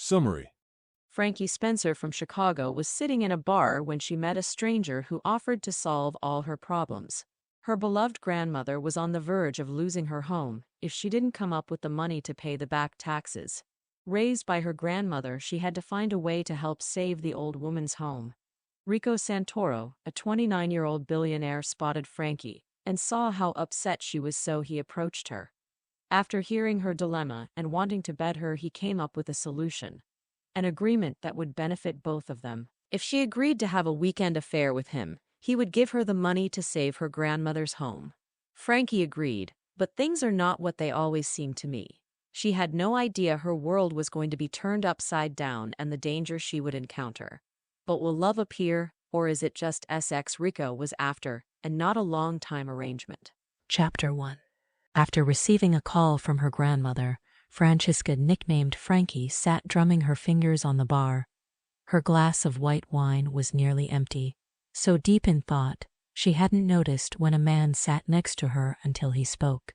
Summary. Frankie Spencer from Chicago was sitting in a bar when she met a stranger who offered to solve all her problems. Her beloved grandmother was on the verge of losing her home if she didn't come up with the money to pay the back taxes. Raised by her grandmother, she had to find a way to help save the old woman's home. Rico Santoro, a 29-year-old billionaire, spotted Frankie and saw how upset she was, so he approached her. After hearing her dilemma and wanting to bet her, he came up with a solution. An agreement that would benefit both of them. If she agreed to have a weekend affair with him, he would give her the money to save her grandmother's home. Frankie agreed, but things are not what they always seem to me. She had no idea her world was going to be turned upside down and the danger she would encounter. But will love appear, or is it just sex Rico was after, and not a long-time arrangement? Chapter 1. After receiving a call from her grandmother, Francesca, nicknamed Frankie, sat drumming her fingers on the bar. Her glass of white wine was nearly empty. So deep in thought, she hadn't noticed when a man sat next to her until he spoke.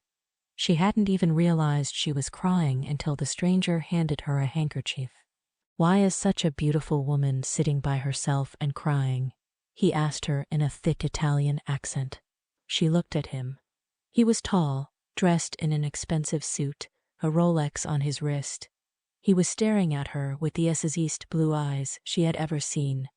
She hadn't even realized she was crying until the stranger handed her a handkerchief. "Why is such a beautiful woman sitting by herself and crying?" he asked her in a thick Italian accent. She looked at him. He was tall, dressed in an expensive suit, a Rolex on his wrist. He was staring at her with the nicest blue eyes she had ever seen.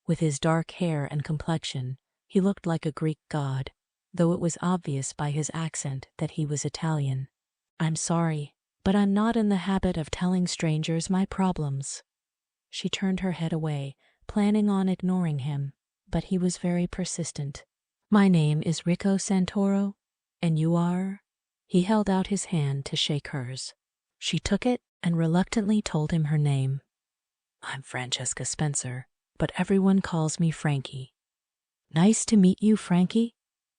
With his dark hair and complexion, he looked like a Greek god, though it was obvious by his accent that he was Italian. "I'm sorry, but I'm not in the habit of telling strangers my problems." She turned her head away, planning on ignoring him, but he was very persistent. "My name is Rico Santoro, and you are?" He held out his hand to shake hers. She took it and reluctantly told him her name. "I'm Francesca Spencer, but everyone calls me Frankie." "Nice to meet you, Frankie.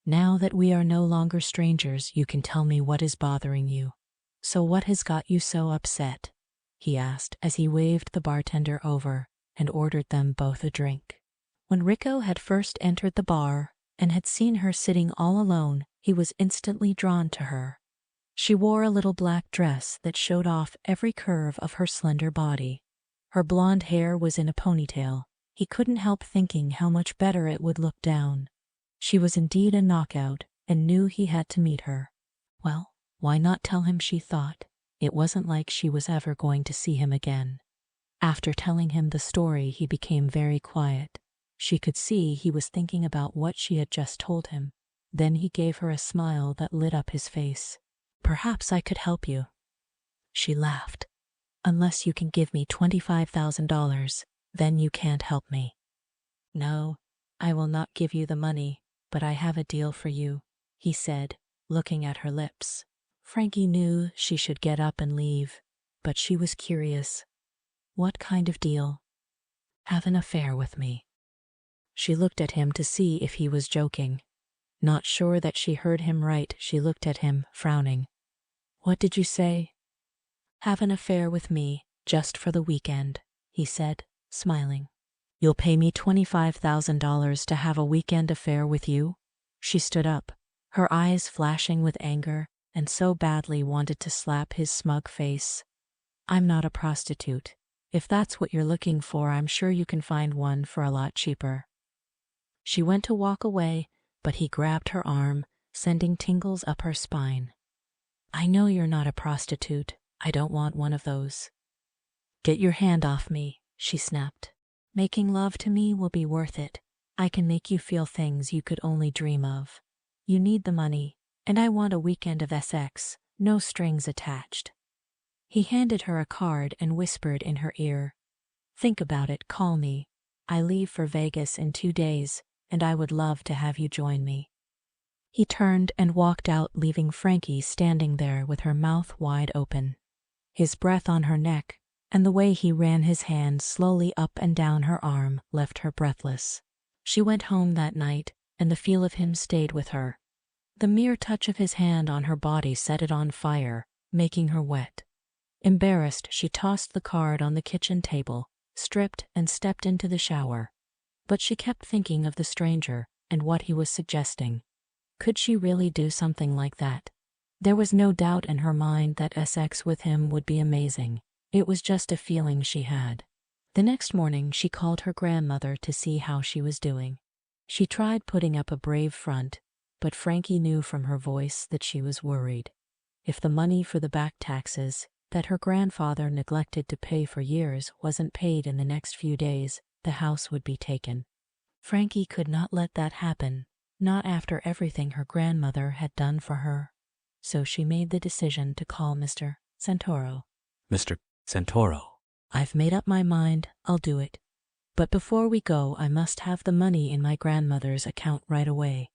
Now that we are no longer strangers, you can tell me what is bothering you. So what has got you so upset?" he asked as he waved the bartender over and ordered them both a drink. When Rico had first entered the bar and had seen her sitting all alone, he was instantly drawn to her. She wore a little black dress that showed off every curve of her slender body. Her blonde hair was in a ponytail. He couldn't help thinking how much better it would look down. She was indeed a knockout and knew he had to meet her. Well, why not tell him, she thought. It wasn't like she was ever going to see him again. After telling him the story, he became very quiet. She could see he was thinking about what she had just told him. Then he gave her a smile that lit up his face. "Perhaps I could help you." She laughed. "Unless you can give me $25,000, then you can't help me." "No, I will not give you the money, but I have a deal for you," he said, looking at her lips. Frankie knew she should get up and leave, but she was curious. "What kind of deal?" "Have an affair with me." She looked at him to see if he was joking. Not sure that she heard him right, she looked at him, frowning. "What did you say?" "Have an affair with me, just for the weekend," he said, smiling. "You'll pay me $25,000 to have a weekend affair with you?" She stood up, her eyes flashing with anger, and so badly wanted to slap his smug face. "I'm not a prostitute. If that's what you're looking for, I'm sure you can find one for a lot cheaper." She went to walk away, but he grabbed her arm, sending tingles up her spine. "I know you're not a prostitute. I don't want one of those." "Get your hand off me," she snapped. "Making love to me will be worth it. I can make you feel things you could only dream of. You need the money, and I want a weekend of sex, no strings attached." He handed her a card and whispered in her ear, "Think about it, call me. I leave for Vegas in 2 days, and I would love to have you join me." He turned and walked out, leaving Frankie standing there with her mouth wide open. His breath on her neck and the way he ran his hand slowly up and down her arm left her breathless. She went home that night, and the feel of him stayed with her. The mere touch of his hand on her body set it on fire, making her wet. Embarrassed, she tossed the card on the kitchen table, stripped, and stepped into the shower. But she kept thinking of the stranger and what he was suggesting. Could she really do something like that? There was no doubt in her mind that sex with him would be amazing. It was just a feeling she had. The next morning, she called her grandmother to see how she was doing. She tried putting up a brave front, but Frankie knew from her voice that she was worried. If the money for the back taxes that her grandfather neglected to pay for years wasn't paid in the next few days, the house would be taken. Frankie could not let that happen, not after everything her grandmother had done for her. So she made the decision to call Mr. Santoro. Mr. Santoro. I've made up my mind, I'll do it. But before we go, I must have the money in my grandmother's account right away.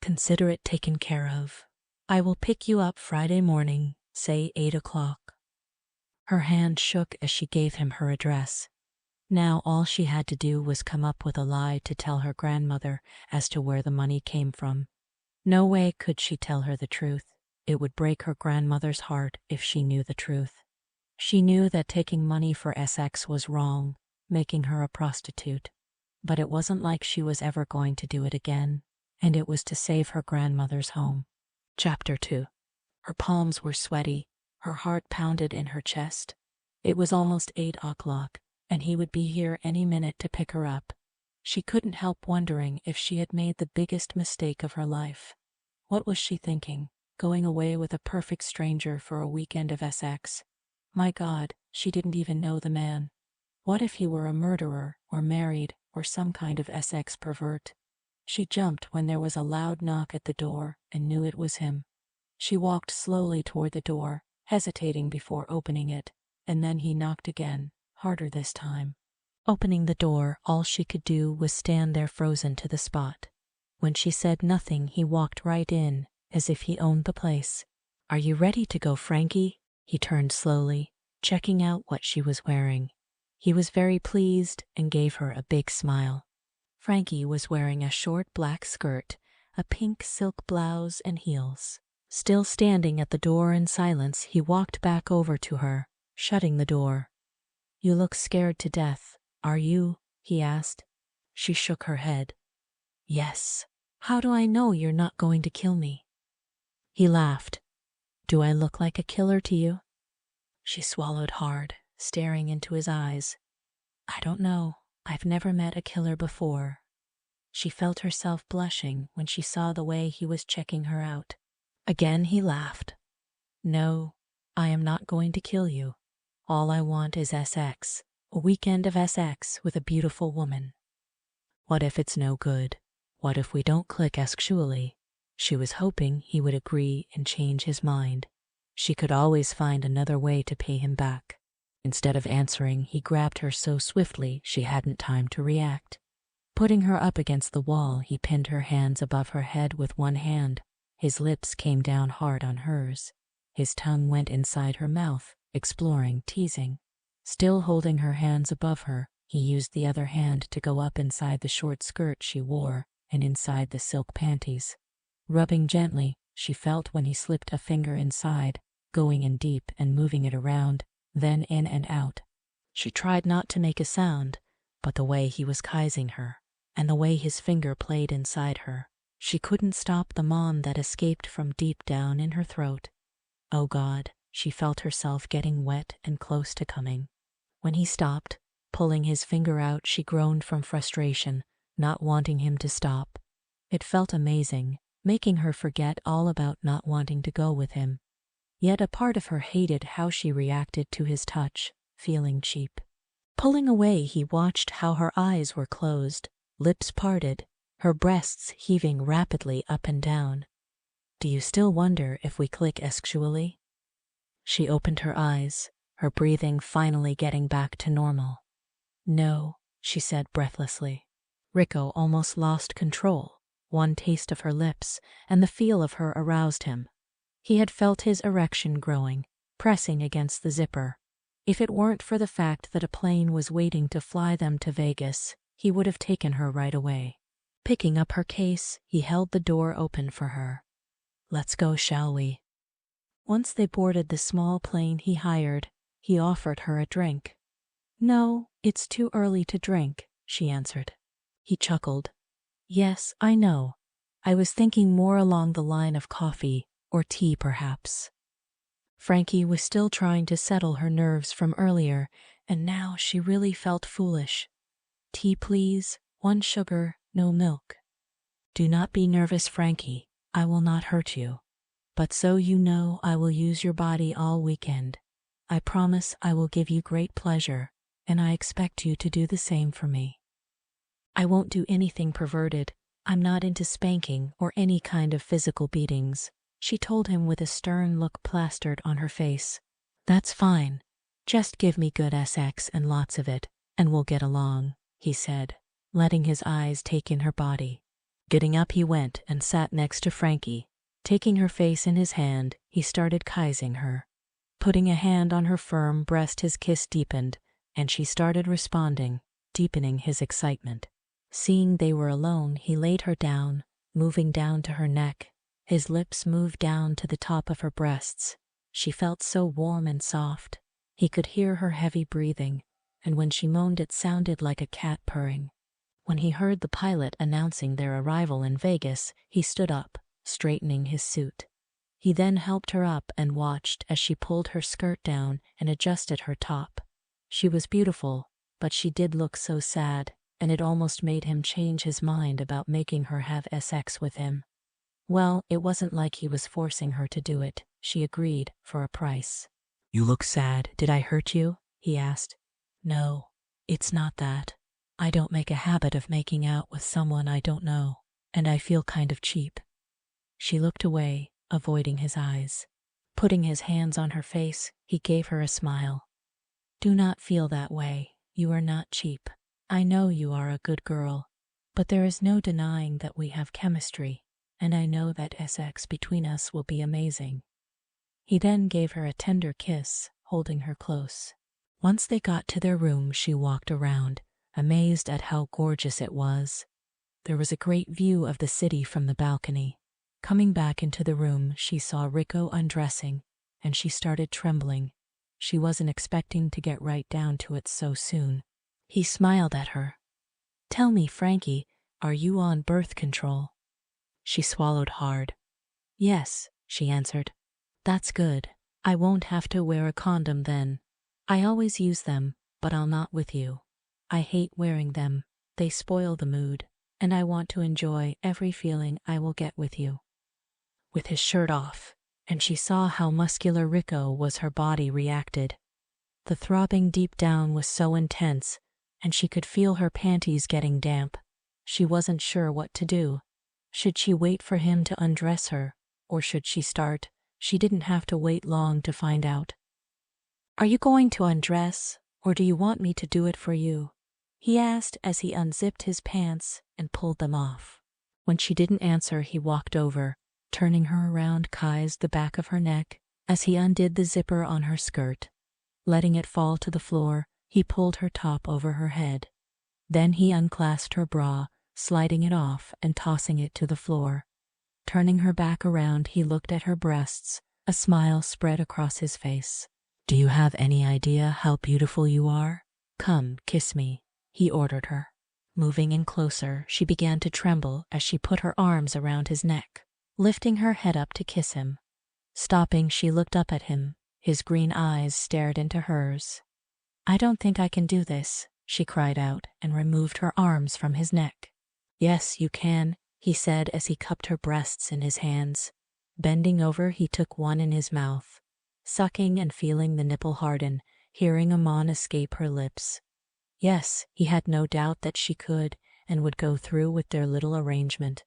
Consider it taken care of. I will pick you up Friday morning, say 8 o'clock. Her hand shook as she gave him her address. Now all she had to do was come up with a lie to tell her grandmother as to where the money came from. No way could she tell her the truth. It would break her grandmother's heart if she knew the truth. She knew that taking money for SX was wrong, making her a prostitute. But it wasn't like she was ever going to do it again, and it was to save her grandmother's home. Chapter 2. Her palms were sweaty, her heart pounded in her chest. It was almost 8 o'clock, and he would be here any minute to pick her up. She couldn't help wondering if she had made the biggest mistake of her life. What was she thinking, going away with a perfect stranger for a weekend of SX? My God, she didn't even know the man. What if he were a murderer, or married, or some kind of SX pervert? She jumped when there was a loud knock at the door and knew it was him. She walked slowly toward the door, hesitating before opening it, and then he knocked again, harder this time. Opening the door, all she could do was stand there frozen to the spot. When she said nothing, he walked right in, as if he owned the place. Are you ready to go, Frankie? He turned slowly, checking out what she was wearing. He was very pleased and gave her a big smile. Frankie was wearing a short black skirt, a pink silk blouse, and heels. Still standing at the door in silence, he walked back over to her, shutting the door. You look scared to death, are you? He asked. She shook her head. Yes. How do I know you're not going to kill me? He laughed. Do I look like a killer to you? She swallowed hard, staring into his eyes. I don't know. I've never met a killer before. She felt herself blushing when she saw the way he was checking her out. Again he laughed. No, I am not going to kill you. All I want is SX, a weekend of SX with a beautiful woman. What if it's no good? What if we don't click sexually? She was hoping he would agree and change his mind. She could always find another way to pay him back. Instead of answering, he grabbed her so swiftly she hadn't time to react. Putting her up against the wall, he pinned her hands above her head with one hand. His lips came down hard on hers. His tongue went inside her mouth, exploring, teasing. Still holding her hands above her, he used the other hand to go up inside the short skirt she wore and inside the silk panties. Rubbing gently, she felt when he slipped a finger inside, going in deep and moving it around, then in and out. She tried not to make a sound, but the way he was kissing her, and the way his finger played inside her, she couldn't stop the moan that escaped from deep down in her throat. Oh God, she felt herself getting wet and close to coming. When he stopped, pulling his finger out, she groaned from frustration, not wanting him to stop. It felt amazing, making her forget all about not wanting to go with him. Yet a part of her hated how she reacted to his touch, feeling cheap. Pulling away, he watched how her eyes were closed, lips parted, her breasts heaving rapidly up and down. Do you still wonder if we click sexually? She opened her eyes, her breathing finally getting back to normal. No, she said breathlessly. Rico almost lost control. One taste of her lips, and the feel of her aroused him. He had felt his erection growing, pressing against the zipper. If it weren't for the fact that a plane was waiting to fly them to Vegas, he would have taken her right away. Picking up her case, he held the door open for her. Let's go, shall we? Once they boarded the small plane he hired, he offered her a drink. No, it's too early to drink, she answered. He chuckled. Yes, I know. I was thinking more along the line of coffee, or tea perhaps. Frankie was still trying to settle her nerves from earlier, and now she really felt foolish. "Tea, please. 1 sugar, no milk." "Do not be nervous, Frankie. I will not hurt you. But so you know, I will use your body all weekend. I promise I will give you great pleasure, and I expect you to do the same for me." "I won't do anything perverted. I'm not into spanking or any kind of physical beatings," she told him with a stern look plastered on her face. "That's fine. Just give me good sex and lots of it, and we'll get along," he said, letting his eyes take in her body. Getting up, he went and sat next to Frankie. Taking her face in his hand, he started kissing her. Putting a hand on her firm breast, his kiss deepened, and she started responding, deepening his excitement. Seeing they were alone, he laid her down, moving down to her neck. His lips moved down to the top of her breasts. She felt so warm and soft. He could hear her heavy breathing, and when she moaned it sounded like a cat purring. When he heard the pilot announcing their arrival in Vegas, he stood up, straightening his suit. He then helped her up and watched as she pulled her skirt down and adjusted her top. She was beautiful, but she did look so sad, and it almost made him change his mind about making her have sex with him. Well, it wasn't like he was forcing her to do it. She agreed for a price. "You look sad. Did I hurt you?" he asked. "No, it's not that. I don't make a habit of making out with someone I don't know, and I feel kind of cheap." She looked away, avoiding his eyes. Putting his hands on her face, he gave her a smile. "Do not feel that way. You are not cheap. I know you are a good girl, but there is no denying that we have chemistry, and I know that sex between us will be amazing." He then gave her a tender kiss, holding her close. Once they got to their room, she walked around, amazed at how gorgeous it was. There was a great view of the city from the balcony. Coming back into the room, she saw Rico undressing, and she started trembling. She wasn't expecting to get right down to it so soon. He smiled at her. "Tell me, Frankie, are you on birth control?" She swallowed hard. "Yes," she answered. "That's good. I won't have to wear a condom then. I always use them, but I'll not with you. I hate wearing them. They spoil the mood, and I want to enjoy every feeling I will get with you." With his shirt off, and she saw how muscular Rico was, her body reacted. The throbbing deep down was so intense, and she could feel her panties getting damp. She wasn't sure what to do. Should she wait for him to undress her, or should she start? She didn't have to wait long to find out. "Are you going to undress, or do you want me to do it for you?" he asked as he unzipped his pants and pulled them off. When she didn't answer, he walked over, turning her around, kissed the back of her neck as he undid the zipper on her skirt. Letting it fall to the floor, he pulled her top over her head. Then he unclasped her bra, sliding it off and tossing it to the floor. Turning her back around, he looked at her breasts. A smile spread across his face. "Do you have any idea how beautiful you are? Come, kiss me," he ordered her. Moving in closer, she began to tremble as she put her arms around his neck, lifting her head up to kiss him. Stopping, she looked up at him. His green eyes stared into hers. "I don't think I can do this," she cried out and removed her arms from his neck. "Yes, you can," he said as he cupped her breasts in his hands. Bending over, he took one in his mouth, sucking and feeling the nipple harden, hearing a moan escape her lips. Yes, he had no doubt that she could and would go through with their little arrangement.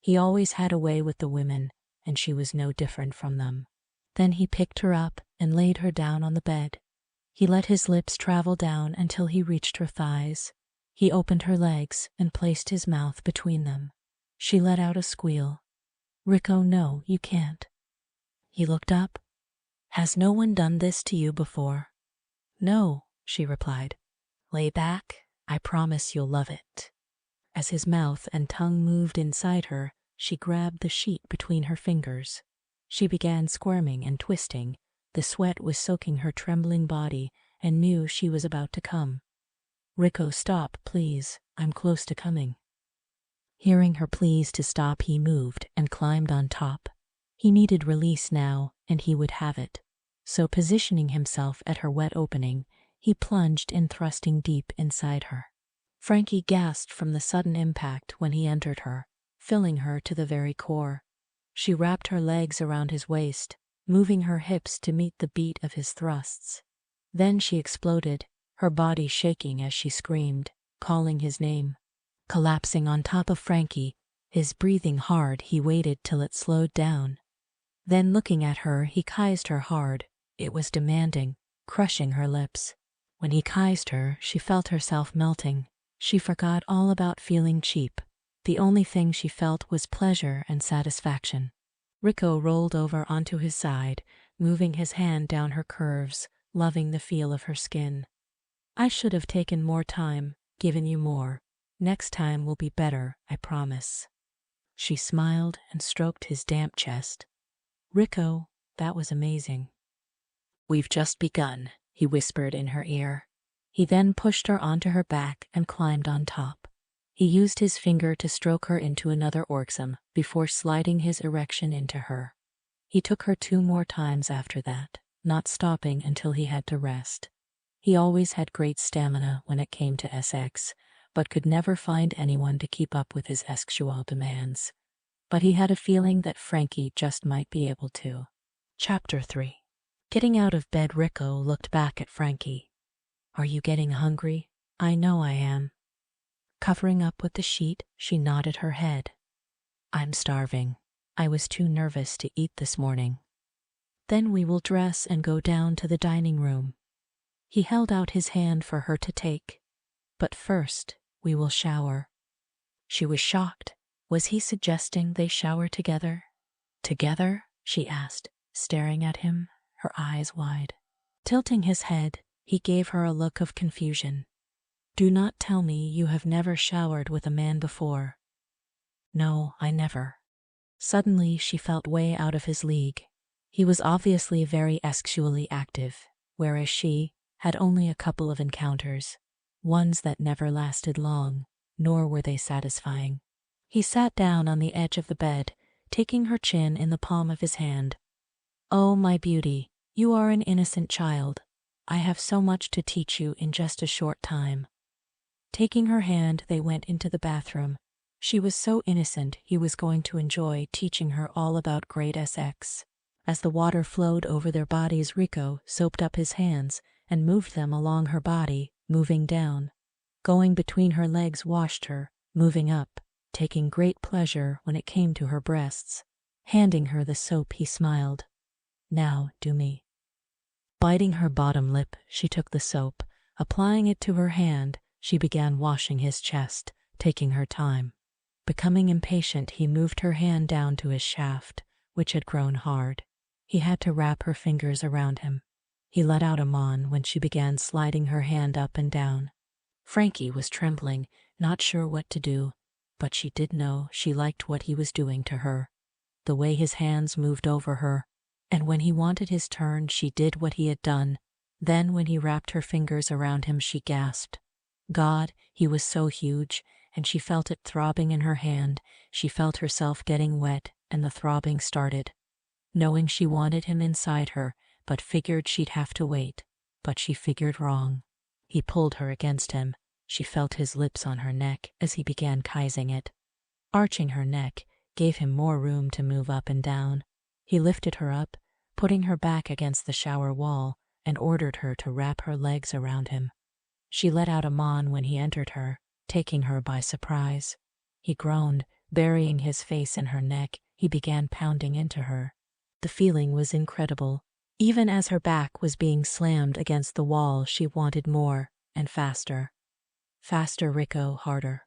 He always had a way with the women, and she was no different from them. Then he picked her up and laid her down on the bed. He let his lips travel down until he reached her thighs. He opened her legs and placed his mouth between them. She let out a squeal. "Rico, no, you can't." He looked up. "Has no one done this to you before?" "No," she replied. "Lay back. I promise you'll love it." As his mouth and tongue moved inside her, she grabbed the sheet between her fingers. She began squirming and twisting. The sweat was soaking her trembling body and knew she was about to come. "Rico, stop, please. I'm close to coming." Hearing her pleas to stop, he moved and climbed on top. He needed release now, and he would have it. so positioning himself at her wet opening, he plunged in, thrusting deep inside her. Frankie gasped from the sudden impact when he entered her, filling her to the very core. She wrapped her legs around his waist, moving her hips to meet the beat of his thrusts. Then she exploded, her body shaking as she screamed, calling his name. Collapsing on top of Frankie, his breathing hard, he waited till it slowed down. Then looking at her, he kissed her hard. It was demanding, crushing her lips. When he kissed her, she felt herself melting. She forgot all about feeling cheap. The only thing she felt was pleasure and satisfaction. Rico rolled over onto his side, moving his hand down her curves, loving the feel of her skin. I should have taken more time, given you more. Next time will be better, I promise. She smiled and stroked his damp chest. Rico, that was amazing. We've just begun, he whispered in her ear. He then pushed her onto her back and climbed on top. He used his finger to stroke her into another orgasm before sliding his erection into her. He took her 2 more times after that, not stopping until he had to rest. He always had great stamina when it came to sex, but could never find anyone to keep up with his sexual demands. But he had a feeling that Frankie just might be able to. Chapter 3. Getting out of bed, Rico looked back at Frankie. Are you getting hungry? I know I am. Covering up with the sheet, she nodded her head. I'm starving. I was too nervous to eat this morning. Then we will dress and go down to the dining room. He held out his hand for her to take. But first, we will shower. She was shocked. Was he suggesting they shower together? Together? She asked, staring at him, her eyes wide. Tilting his head, he gave her a look of confusion. Do not tell me you have never showered with a man before. No, I never. Suddenly, she felt way out of his league. He was obviously very sexually active, whereas she had only a couple of encounters, ones that never lasted long, nor were they satisfying. He sat down on the edge of the bed, taking her chin in the palm of his hand. Oh, my beauty, you are an innocent child. I have so much to teach you in just a short time. Taking her hand, they went into the bathroom. She was so innocent, he was going to enjoy teaching her all about great sex. As the water flowed over their bodies, Rico soaped up his hands and moved them along her body, moving down. Going between her legs, washed her, moving up, taking great pleasure when it came to her breasts. Handing her the soap, he smiled. Now, do me. Biting her bottom lip, she took the soap. Applying it to her hand, she began washing his chest, taking her time. Becoming impatient, he moved her hand down to his shaft, which had grown hard. He had to wrap her fingers around him. He let out a moan when she began sliding her hand up and down. Frankie was trembling, not sure what to do, but she did know she liked what he was doing to her. The way his hands moved over her, and when he wanted his turn, she did what he had done. Then when he wrapped her fingers around him, she gasped. God, he was so huge, and she felt it throbbing in her hand. She felt herself getting wet, and the throbbing started. Knowing she wanted him inside her, but figured she'd have to wait. But she figured wrong. He pulled her against him. She felt his lips on her neck as he began kissing it. Arching her neck gave him more room to move up and down. He lifted her up, putting her back against the shower wall, and ordered her to wrap her legs around him. She let out a moan when he entered her, taking her by surprise. He groaned, burying his face in her neck. He began pounding into her. The feeling was incredible. Even as her back was being slammed against the wall, she wanted more and faster. Faster, Rico, harder.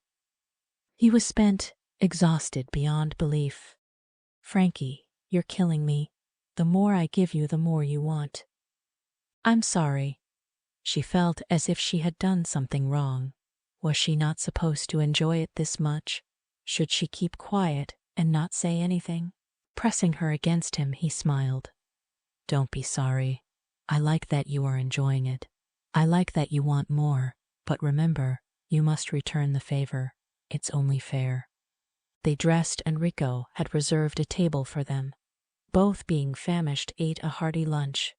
He was spent, exhausted beyond belief. Frankie, you're killing me. The more I give you, the more you want. I'm sorry. She felt as if she had done something wrong. Was she not supposed to enjoy it this much? Should she keep quiet and not say anything? Pressing her against him, he smiled. Don't be sorry. I like that you are enjoying it. I like that you want more, but remember, you must return the favor. It's only fair. They dressed, and Rico had reserved a table for them. Both, being famished, ate a hearty lunch.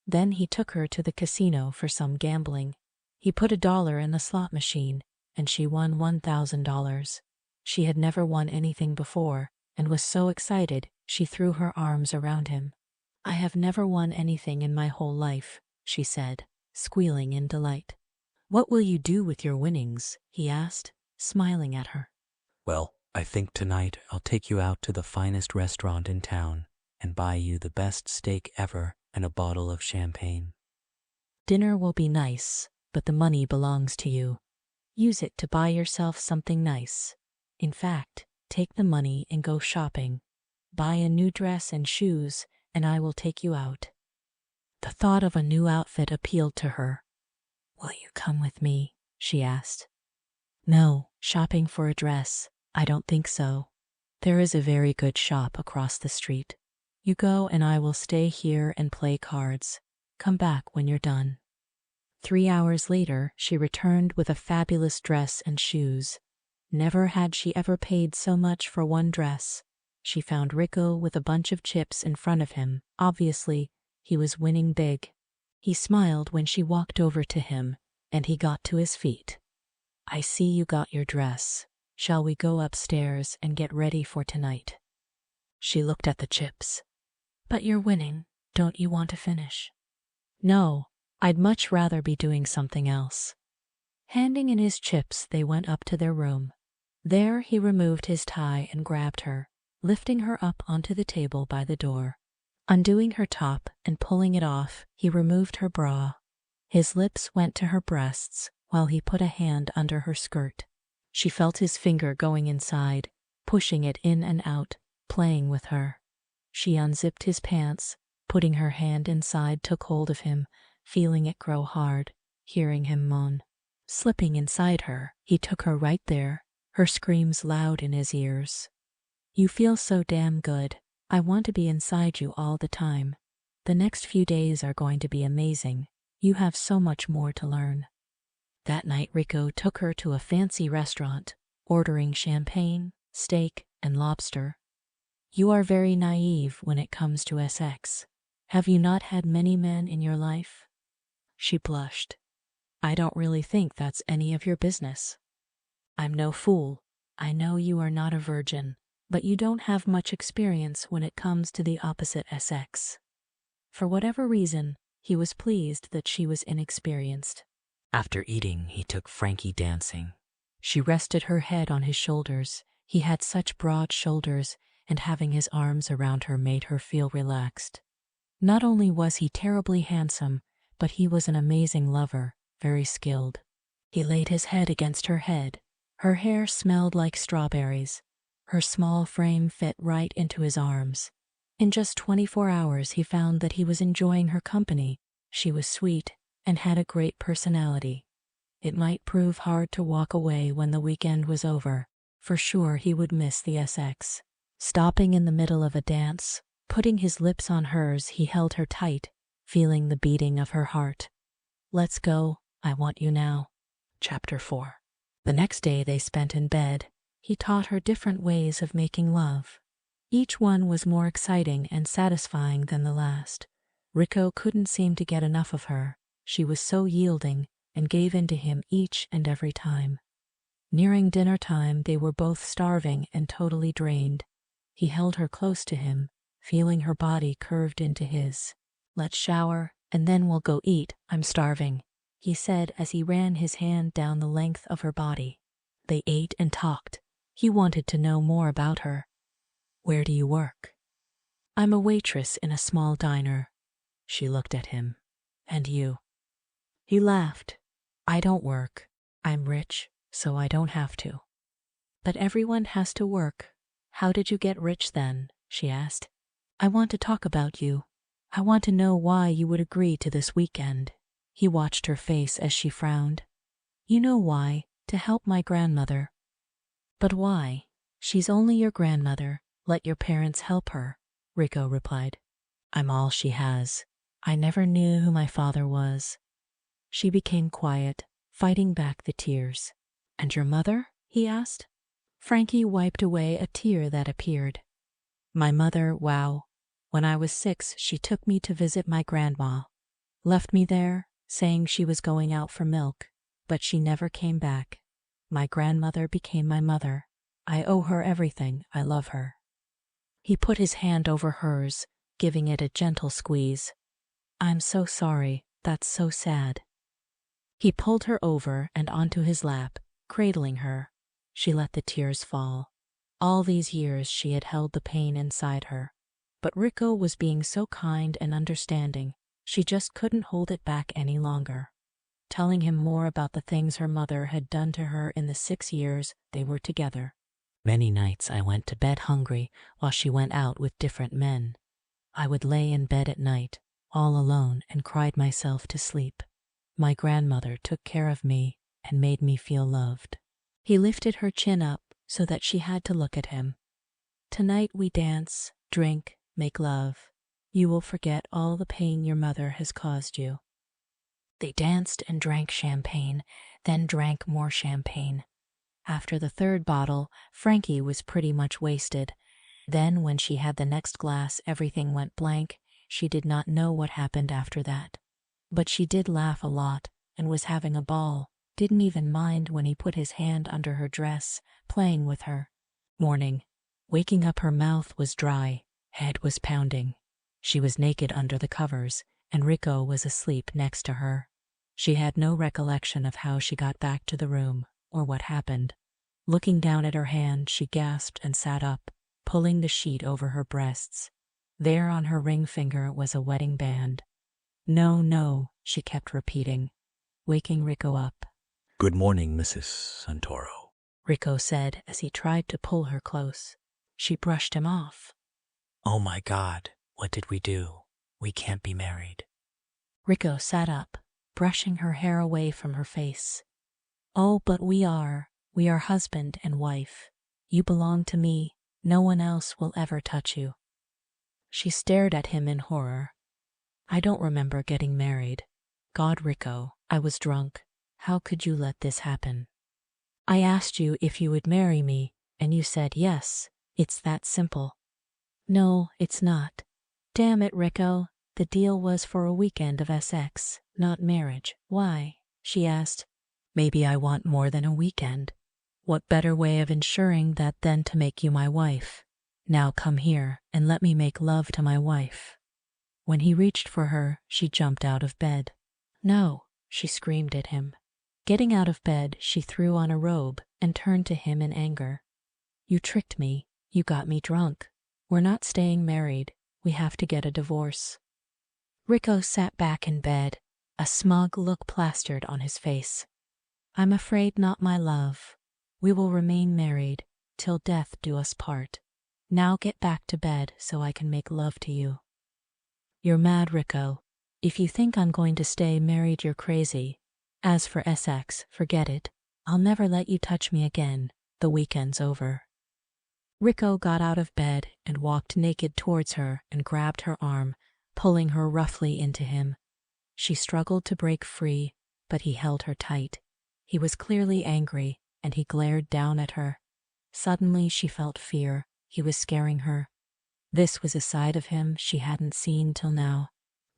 Then he took her to the casino for some gambling. He put $1 in the slot machine, and she won $1,000. She had never won anything before, and was so excited she threw her arms around him. "I have never won anything in my whole life," she said, squealing in delight. "What will you do with your winnings?" he asked, smiling at her. Well, I think tonight I'll take you out to the finest restaurant in town and buy you the best steak ever and a bottle of champagne. "Dinner will be nice, but the money belongs to you. Use it to buy yourself something nice. In fact, take the money and go shopping. Buy a new dress and shoes, and I will take you out." The thought of a new outfit appealed to her. "Will you come with me?" she asked. "No, shopping for a dress. I don't think so. There is a very good shop across the street. You go and I will stay here and play cards. Come back when you're done." 3 hours later, she returned with a fabulous dress and shoes. Never had she ever paid so much for one dress. She found Rico with a bunch of chips in front of him. Obviously, he was winning big. He smiled when she walked over to him, and he got to his feet. "I see you got your dress. Shall we go upstairs and get ready for tonight?" She looked at the chips. "But you're winning. Don't you want to finish?" "No, I'd much rather be doing something else." Handing in his chips, they went up to their room. There he removed his tie and grabbed her, lifting her up onto the table by the door. Undoing her top and pulling it off, he removed her bra. His lips went to her breasts while he put a hand under her skirt. She felt his finger going inside, pushing it in and out, playing with her. She unzipped his pants, putting her hand inside, took hold of him, feeling it grow hard, hearing him moan. Slipping inside her, he took her right there, her screams loud in his ears. "You feel so damn good. I want to be inside you all the time. The next few days are going to be amazing. You have so much more to learn." That night, Rico took her to a fancy restaurant, ordering champagne, steak, and lobster. "You are very naive when it comes to sex. Have you not had many men in your life?" She blushed. "I don't really think that's any of your business." "I'm no fool. I know you are not a virgin, but you don't have much experience when it comes to the opposite sex." For whatever reason, he was pleased that she was inexperienced. After eating, he took Frankie dancing. She rested her head on his shoulders. He had such broad shoulders, and having his arms around her made her feel relaxed. Not only was he terribly handsome, but he was an amazing lover, very skilled. He laid his head against her head. Her hair smelled like strawberries. Her small frame fit right into his arms. In just 24 hours, he found that he was enjoying her company. She was sweet and had a great personality. It might prove hard to walk away when the weekend was over. For sure he would miss the sex. Stopping in the middle of a dance, putting his lips on hers, he held her tight, feeling the beating of her heart. "Let's go. I want you now." Chapter 4. The next day they spent in bed. He taught her different ways of making love. Each one was more exciting and satisfying than the last. Rico couldn't seem to get enough of her. She was so yielding and gave in to him each and every time. Nearing dinner time, they were both starving and totally drained. He held her close to him, feeling her body curved into his. "Let's shower, and then we'll go eat. I'm starving," he said as he ran his hand down the length of her body. They ate and talked. He wanted to know more about her. "Where do you work?" "I'm a waitress in a small diner." She looked at him. "And you?" He laughed. "I don't work. I'm rich, so I don't have to." "But everyone has to work. How did you get rich then?" she asked. "I want to talk about you. I want to know why you would agree to this weekend." He watched her face as she frowned. "You know why, to help my grandmother." "But why? She's only your grandmother. Let your parents help her," Rico replied. "I'm all she has. I never knew who my father was." She became quiet, fighting back the tears. "And your mother?" he asked. Frankie wiped away a tear that appeared. "My mother, wow. When I was 6, she took me to visit my grandma. Left me there, saying she was going out for milk, but she never came back. My grandmother became my mother. I owe her everything. I love her." He put his hand over hers, giving it a gentle squeeze. "I'm so sorry. That's so sad." He pulled her over and onto his lap, cradling her. She let the tears fall. All these years she had held the pain inside her. But Rico was being so kind and understanding, she just couldn't hold it back any longer. Telling him more about the things her mother had done to her in the 6 years they were together. "Many nights I went to bed hungry while she went out with different men. I would lay in bed at night, all alone, and cried myself to sleep. My grandmother took care of me and made me feel loved." He lifted her chin up so that she had to look at him. "Tonight we dance, drink, make love. You will forget all the pain your mother has caused you." They danced and drank champagne, then drank more champagne. After the 3rd bottle, Frankie was pretty much wasted. Then when she had the next glass, everything went blank. She did not know what happened after that. But she did laugh a lot and was having a ball, didn't even mind when he put his hand under her dress, playing with her. Morning. Waking up, her mouth was dry, head was pounding. She was naked under the covers, and Rico was asleep next to her. She had no recollection of how she got back to the room or what happened. Looking down at her hand, she gasped and sat up, pulling the sheet over her breasts. There on her ring finger was a wedding band. "No, no," she kept repeating, waking Rico up. "Good morning, Mrs. Santoro," Rico said as he tried to pull her close. She brushed him off. "Oh my God, what did we do? We can't be married." Rico sat up, brushing her hair away from her face. "Oh, but we are. We are husband and wife. You belong to me. No one else will ever touch you." She stared at him in horror. "I don't remember getting married. God, Rico, I was drunk. How could you let this happen? I asked you if you would marry me, and you said yes. It's that simple." "No, it's not. Damn it, Rico. The deal was for a weekend of sex, not marriage." "Why?" she asked. "Maybe I want more than a weekend. What better way of ensuring that than to make you my wife? Now come here and let me make love to my wife." When he reached for her, she jumped out of bed. "No," she screamed at him. Getting out of bed, she threw on a robe and turned to him in anger. "You tricked me. You got me drunk. We're not staying married. We have to get a divorce." Rico sat back in bed, a smug look plastered on his face. "I'm afraid not, my love. We will remain married till death do us part. Now get back to bed so I can make love to you." "You're mad, Rico. If you think I'm going to stay married, you're crazy. As for sex, forget it. I'll never let you touch me again. The weekend's over." Rico got out of bed and walked naked towards her and grabbed her arm, pulling her roughly into him. She struggled to break free, but he held her tight. He was clearly angry, and he glared down at her. Suddenly she felt fear. He was scaring her. This was a side of him she hadn't seen till now.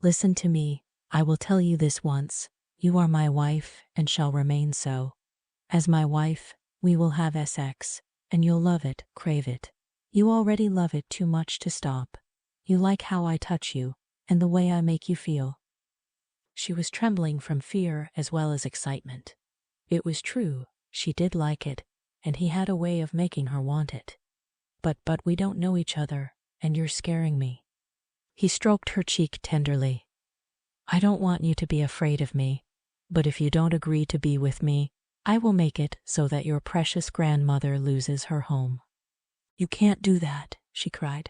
"Listen to me. I will tell you this once. You are my wife and shall remain so. As my wife, we will have sex, and you'll love it, crave it. You already love it too much to stop. You like how I touch you, and the way I make you feel." She was trembling from fear as well as excitement. It was true, she did like it, and he had a way of making her want it. But we don't know each other, and you're scaring me." He stroked her cheek tenderly. "I don't want you to be afraid of me, but if you don't agree to be with me, I will make it so that your precious grandmother loses her home." "You can't do that," she cried.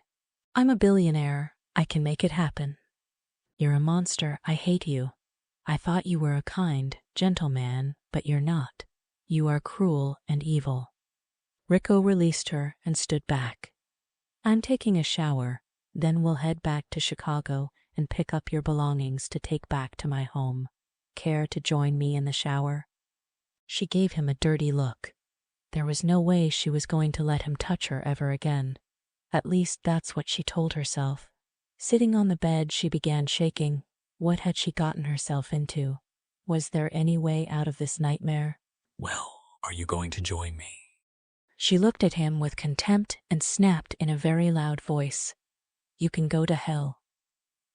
"I'm a billionaire. I can make it happen." "You're a monster. I hate you. I thought you were a kind, gentle man, but you're not. You are cruel and evil." Rico released her and stood back. "I'm taking a shower, then we'll head back to Chicago and pick up your belongings to take back to my home. Care to join me in the shower?" She gave him a dirty look. There was no way she was going to let him touch her ever again. At least that's what she told herself. Sitting on the bed, she began shaking. What had she gotten herself into? Was there any way out of this nightmare? Well, are you going to join me? She looked at him with contempt and snapped in a very loud voice, "You can go to hell."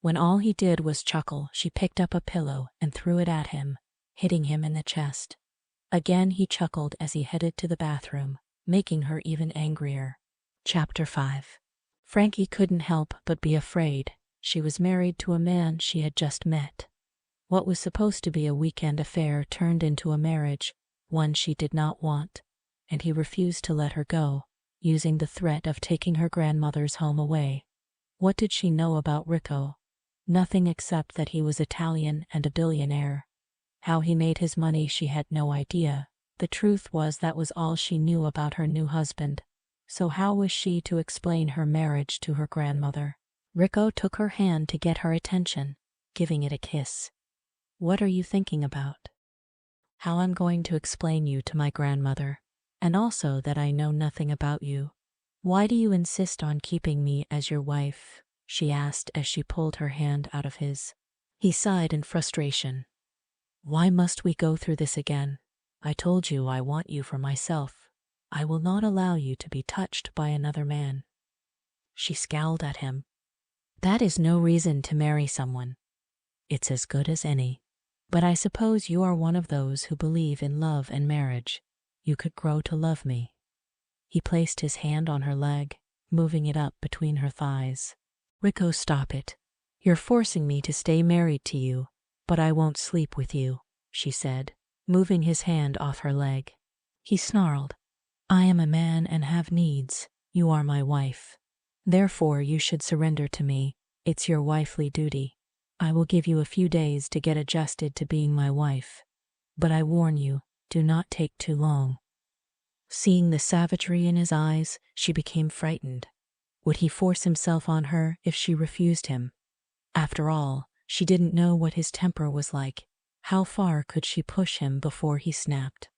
When all he did was chuckle, she picked up a pillow and threw it at him, hitting him in the chest. Again he chuckled as he headed to the bathroom, making her even angrier. Chapter 5. Frankie couldn't help but be afraid. She was married to a man she had just met. What was supposed to be a weekend affair turned into a marriage, one she did not want, and he refused to let her go, using the threat of taking her grandmother's home away. What did she know about Rico? Nothing except that he was Italian and a billionaire. How he made his money she had no idea. The truth was that was all she knew about her new husband. So how was she to explain her marriage to her grandmother? Rico took her hand to get her attention, giving it a kiss. "What are you thinking about?" "How I'm going to explain you to my grandmother, and also that I know nothing about you." "Why do you insist on keeping me as your wife?" she asked as she pulled her hand out of his. He sighed in frustration. "Why must we go through this again? I told you I want you for myself. I will not allow you to be touched by another man." She scowled at him. "That is no reason to marry someone. It's as good as any. But I suppose you are one of those who believe in love and marriage. You could grow to love me." He placed his hand on her leg, moving it up between her thighs. "Rico, stop it. You're forcing me to stay married to you, but I won't sleep with you," she said, moving his hand off her leg. He snarled, "I am a man and have needs. You are my wife. Therefore you should surrender to me. It's your wifely duty. I will give you a few days to get adjusted to being my wife. But I warn you, do not take too long." Seeing the savagery in his eyes, she became frightened. Would he force himself on her if she refused him? After all, she didn't know what his temper was like. How far could she push him before he snapped?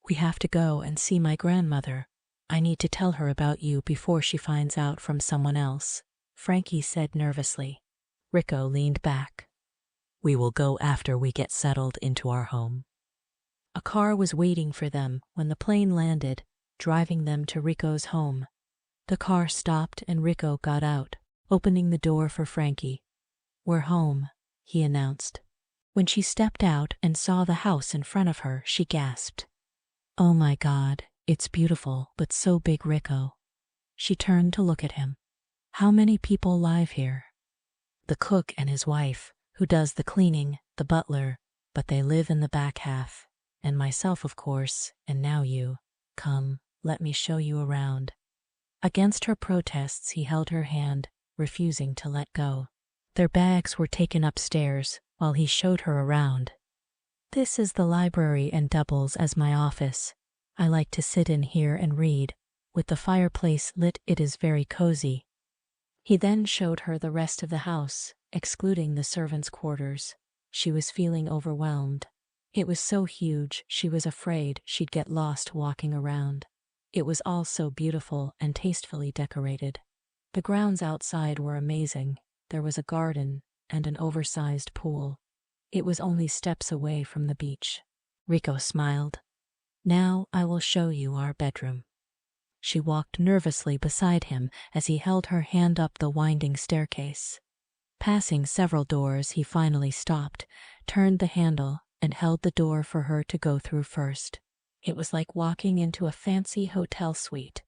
"We have to go and see my grandmother. I need to tell her about you before she finds out from someone else," Frankie said nervously. Rico leaned back. "We will go after we get settled into our home." A car was waiting for them when the plane landed, driving them to Rico's home. The car stopped and Rico got out, opening the door for Frankie. "We're home," he announced. When she stepped out and saw the house in front of her, she gasped. "Oh my God, it's beautiful, but so big, Rico." She turned to look at him. "How many people live here?" "The cook and his wife, who does the cleaning, the butler, but they live in the back half. And myself, of course, and now you. Come, let me show you around." Against her protests, he held her hand, refusing to let go. Their bags were taken upstairs while he showed her around. "This is the library and doubles as my office. I like to sit in here and read. With the fireplace lit, it is very cozy." He then showed her the rest of the house, excluding the servants' quarters. She was feeling overwhelmed. It was so huge, she was afraid she'd get lost walking around. It was all so beautiful and tastefully decorated. The grounds outside were amazing. There was a garden and an oversized pool. It was only steps away from the beach. Rico smiled. "Now I will show you our bedroom." She walked nervously beside him as he held her hand up the winding staircase. Passing several doors, he finally stopped, turned the handle, and held the door for her to go through first. It was like walking into a fancy hotel suite.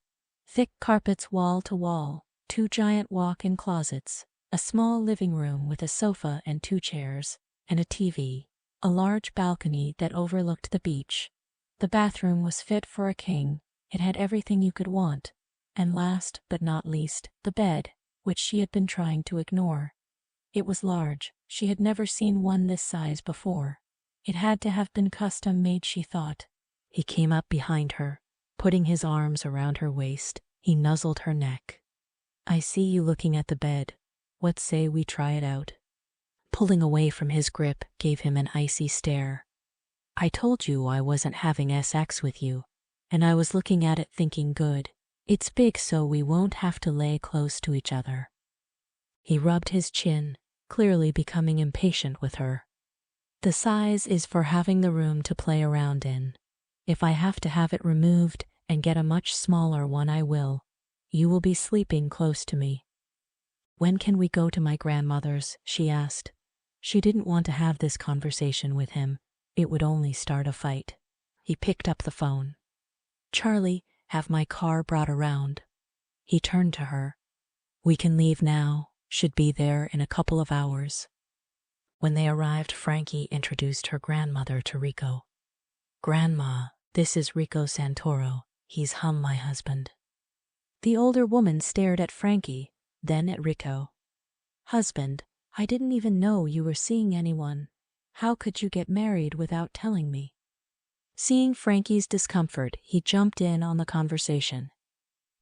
Thick carpets wall to wall, 2 giant walk-in closets, a small living room with a sofa and 2 chairs, and a TV, a large balcony that overlooked the beach. The bathroom was fit for a king. It had everything you could want. And last but not least, the bed, which she had been trying to ignore. It was large. She had never seen one this size before. It had to have been custom made, she thought. He came up behind her. Putting his arms around her waist, he nuzzled her neck. "I see you looking at the bed. What say we try it out?" Pulling away from his grip gave him an icy stare. "I told you I wasn't having sex with you, and I was looking at it thinking, good. It's big so we won't have to lay close to each other." He rubbed his chin, clearly becoming impatient with her. "The size is for having the room to play around in. If I have to have it removed and get a much smaller one, I will. You will be sleeping close to me." "When can we go to my grandmother's?" she asked. She didn't want to have this conversation with him. It would only start a fight. He picked up the phone. "Charlie, have my car brought around." He turned to her. "We can leave now. Should be there in a couple of hours." When they arrived, Frankie introduced her grandmother to Rico. "Grandma, this is Rico Santoro. He's my husband." The older woman stared at Frankie, then at Rico. "Husband? I didn't even know you were seeing anyone. How could you get married without telling me?" Seeing Frankie's discomfort, he jumped in on the conversation.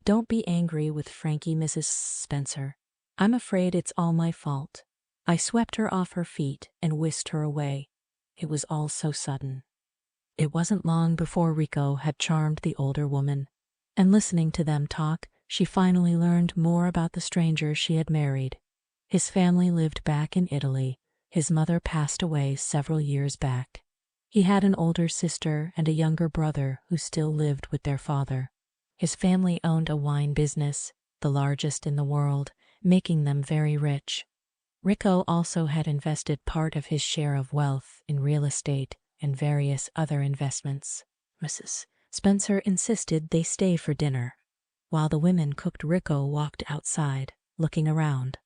"Don't be angry with Frankie, Mrs. Spencer. I'm afraid it's all my fault. I swept her off her feet and whisked her away. It was all so sudden." It wasn't long before Rico had charmed the older woman, and listening to them talk, she finally learned more about the stranger she had married. His family lived back in Italy. His mother passed away several years back. He had an older sister and a younger brother who still lived with their father. His family owned a wine business, the largest in the world, making them very rich. Rico also had invested part of his share of wealth in real estate and various other investments. Mrs. Spencer insisted they stay for dinner. While the women cooked, Rico walked outside, looking around.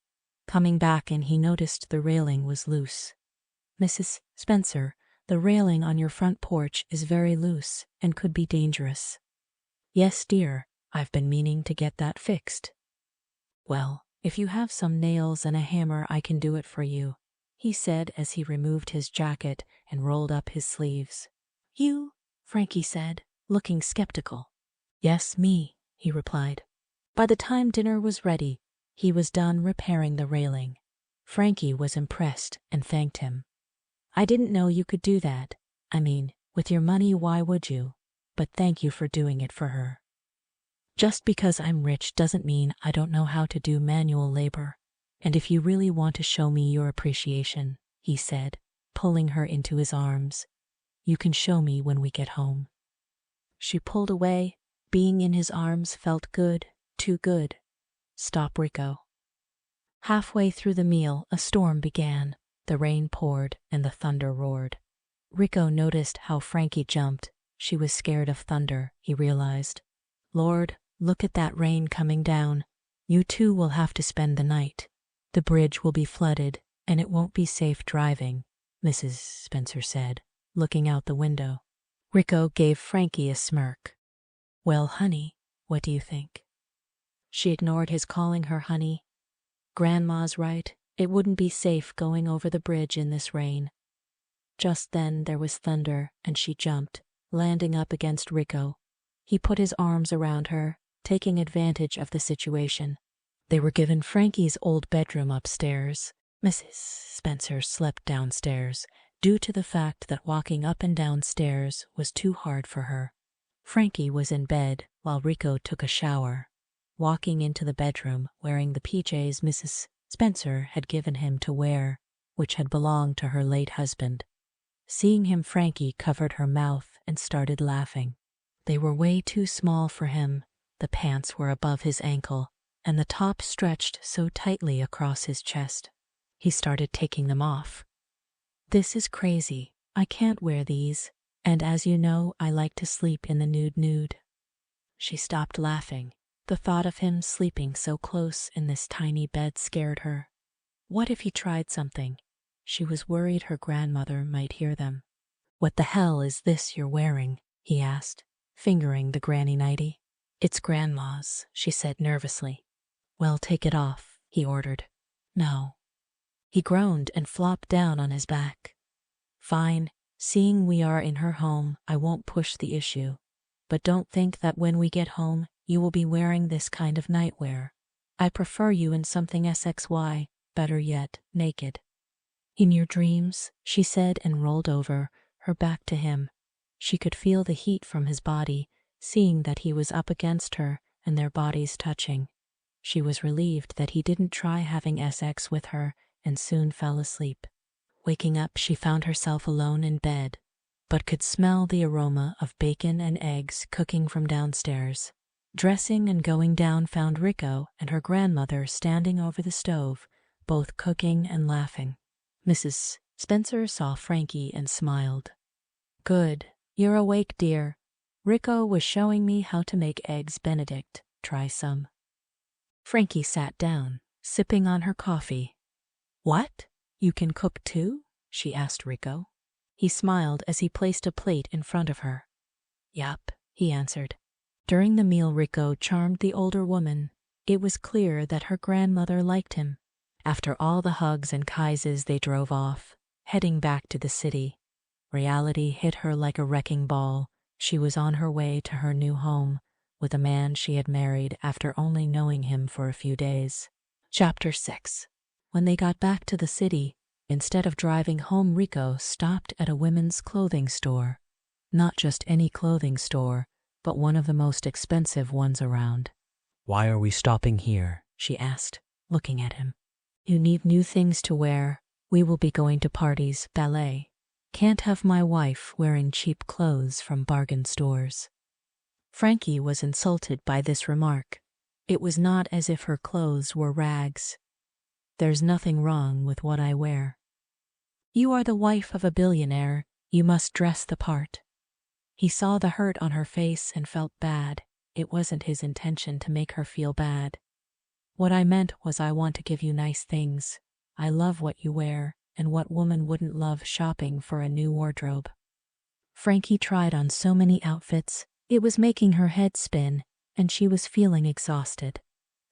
Coming back in, he noticed the railing was loose. "Mrs. Spencer, the railing on your front porch is very loose and could be dangerous." "Yes, dear, I've been meaning to get that fixed." "Well, if you have some nails and a hammer, I can do it for you," he said as he removed his jacket and rolled up his sleeves. "You?" Frankie said, looking skeptical. "Yes, me," he replied. By the time dinner was ready, he was done repairing the railing. Frankie was impressed and thanked him. "I didn't know you could do that. I mean, with your money, why would you? But thank you for doing it for her." "Just because I'm rich doesn't mean I don't know how to do manual labor. And if you really want to show me your appreciation," he said, pulling her into his arms, "you can show me when we get home." She pulled away. Being in his arms felt good, too good. "Stop, Rico." Halfway through the meal, a storm began. The rain poured and the thunder roared. Rico noticed how Frankie jumped. She was scared of thunder, he realized. "Lord, look at that rain coming down. You two will have to spend the night. The bridge will be flooded, and it won't be safe driving," Mrs. Spencer said, looking out the window. Rico gave Frankie a smirk. "Well, honey, what do you think?" She ignored his calling her honey. "Grandma's right. It wouldn't be safe going over the bridge in this rain." Just then there was thunder, and she jumped, landing up against Rico. He put his arms around her, taking advantage of the situation. They were given Frankie's old bedroom upstairs. Mrs. Spencer slept downstairs, due to the fact that walking up and down stairs was too hard for her. Frankie was in bed while Rico took a shower, walking into the bedroom wearing the PJs Mrs. Spencer had given him to wear, which had belonged to her late husband. Seeing him, Frankie covered her mouth and started laughing. They were way too small for him. The pants were above his ankle, and the top stretched so tightly across his chest. He started taking them off. "This is crazy. I can't wear these. And as you know, I like to sleep in the nude." She stopped laughing. The thought of him sleeping so close in this tiny bed scared her. What if he tried something? She was worried her grandmother might hear them. "What the hell is this you're wearing?" he asked, fingering the granny nightie. "It's Grandma's," she said nervously. "Well, take it off," he ordered. "No." He groaned and flopped down on his back. "Fine. Seeing we are in her home, I won't push the issue. But don't think that when we get home, you will be wearing this kind of nightwear. I prefer you in something SXY, better yet, naked." "In your dreams," she said and rolled over, her back to him. She could feel the heat from his body, seeing that he was up against her and their bodies touching. She was relieved that he didn't try having sex with her and soon fell asleep. Waking up, she found herself alone in bed, but could smell the aroma of bacon and eggs cooking from downstairs. Dressing and going down, found Rico and her grandmother standing over the stove, both cooking and laughing. Mrs. Spencer saw Frankie and smiled. "Good, you're awake, dear. Rico was showing me how to make eggs Benedict. Try some." Frankie sat down, sipping on her coffee. "What? You can cook too?" she asked Rico. He smiled as he placed a plate in front of her. "Yup," he answered. During the meal, Rico charmed the older woman. It was clear that her grandmother liked him. After all the hugs and kisses, they drove off, heading back to the city. Reality hit her like a wrecking ball. She was on her way to her new home with a man she had married after only knowing him for a few days. Chapter 6. When they got back to the city, instead of driving home, Rico stopped at a women's clothing store. Not just any clothing store, but one of the most expensive ones around. "Why are we stopping here?" she asked, looking at him. "You need new things to wear. We will be going to parties, ballet. Can't have my wife wearing cheap clothes from bargain stores." Frankie was insulted by this remark. It was not as if her clothes were rags. "There's nothing wrong with what I wear. You are the wife of a billionaire. You must dress the part." He saw the hurt on her face and felt bad. It wasn't his intention to make her feel bad. "What I meant was, I want to give you nice things. I love what you wear, and what woman wouldn't love shopping for a new wardrobe?" Frankie tried on so many outfits, it was making her head spin, and she was feeling exhausted.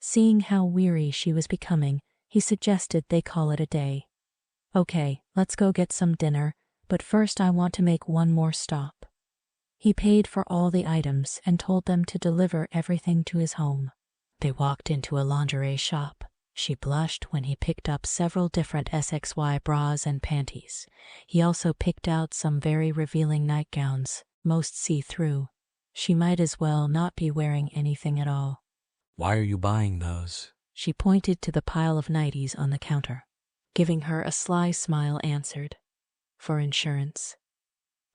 Seeing how weary she was becoming, he suggested they call it a day. "Okay, let's go get some dinner, but first I want to make one more stop." He paid for all the items and told them to deliver everything to his home. They walked into a lingerie shop. She blushed when he picked up several different SXY bras and panties. He also picked out some very revealing nightgowns, most see-through. She might as well not be wearing anything at all. "Why are you buying those?" She pointed to the pile of nighties on the counter. Giving her a sly smile, answered, "For insurance."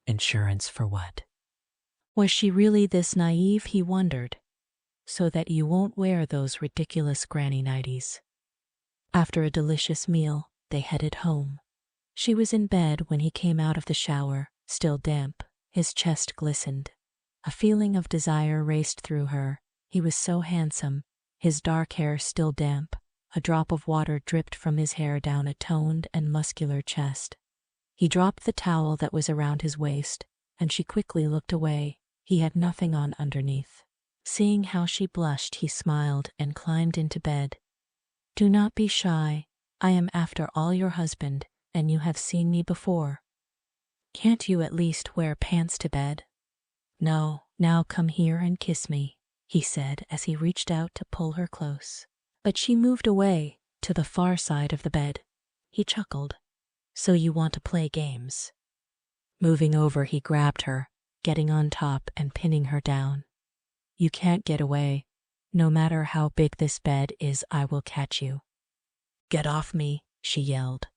Insurance for what? Was she really this naive, he wondered. "So that you won't wear those ridiculous granny nighties." After a delicious meal, they headed home. She was in bed when he came out of the shower, still damp. His chest glistened. A feeling of desire raced through her. He was so handsome, his dark hair still damp. A drop of water dripped from his hair down a toned and muscular chest. He dropped the towel that was around his waist, and she quickly looked away. He had nothing on underneath. Seeing how she blushed, he smiled and climbed into bed. "Do not be shy. I am after all your husband, and you have seen me before. Can't you at least wear pants to bed?" "No, now come here and kiss me," he said as he reached out to pull her close. But she moved away, to the far side of the bed. He chuckled. "So you want to play games?" Moving over, he grabbed her, getting on top and pinning her down. "You can't get away. No matter how big this bed is, I will catch you." "Get off me," she yelled.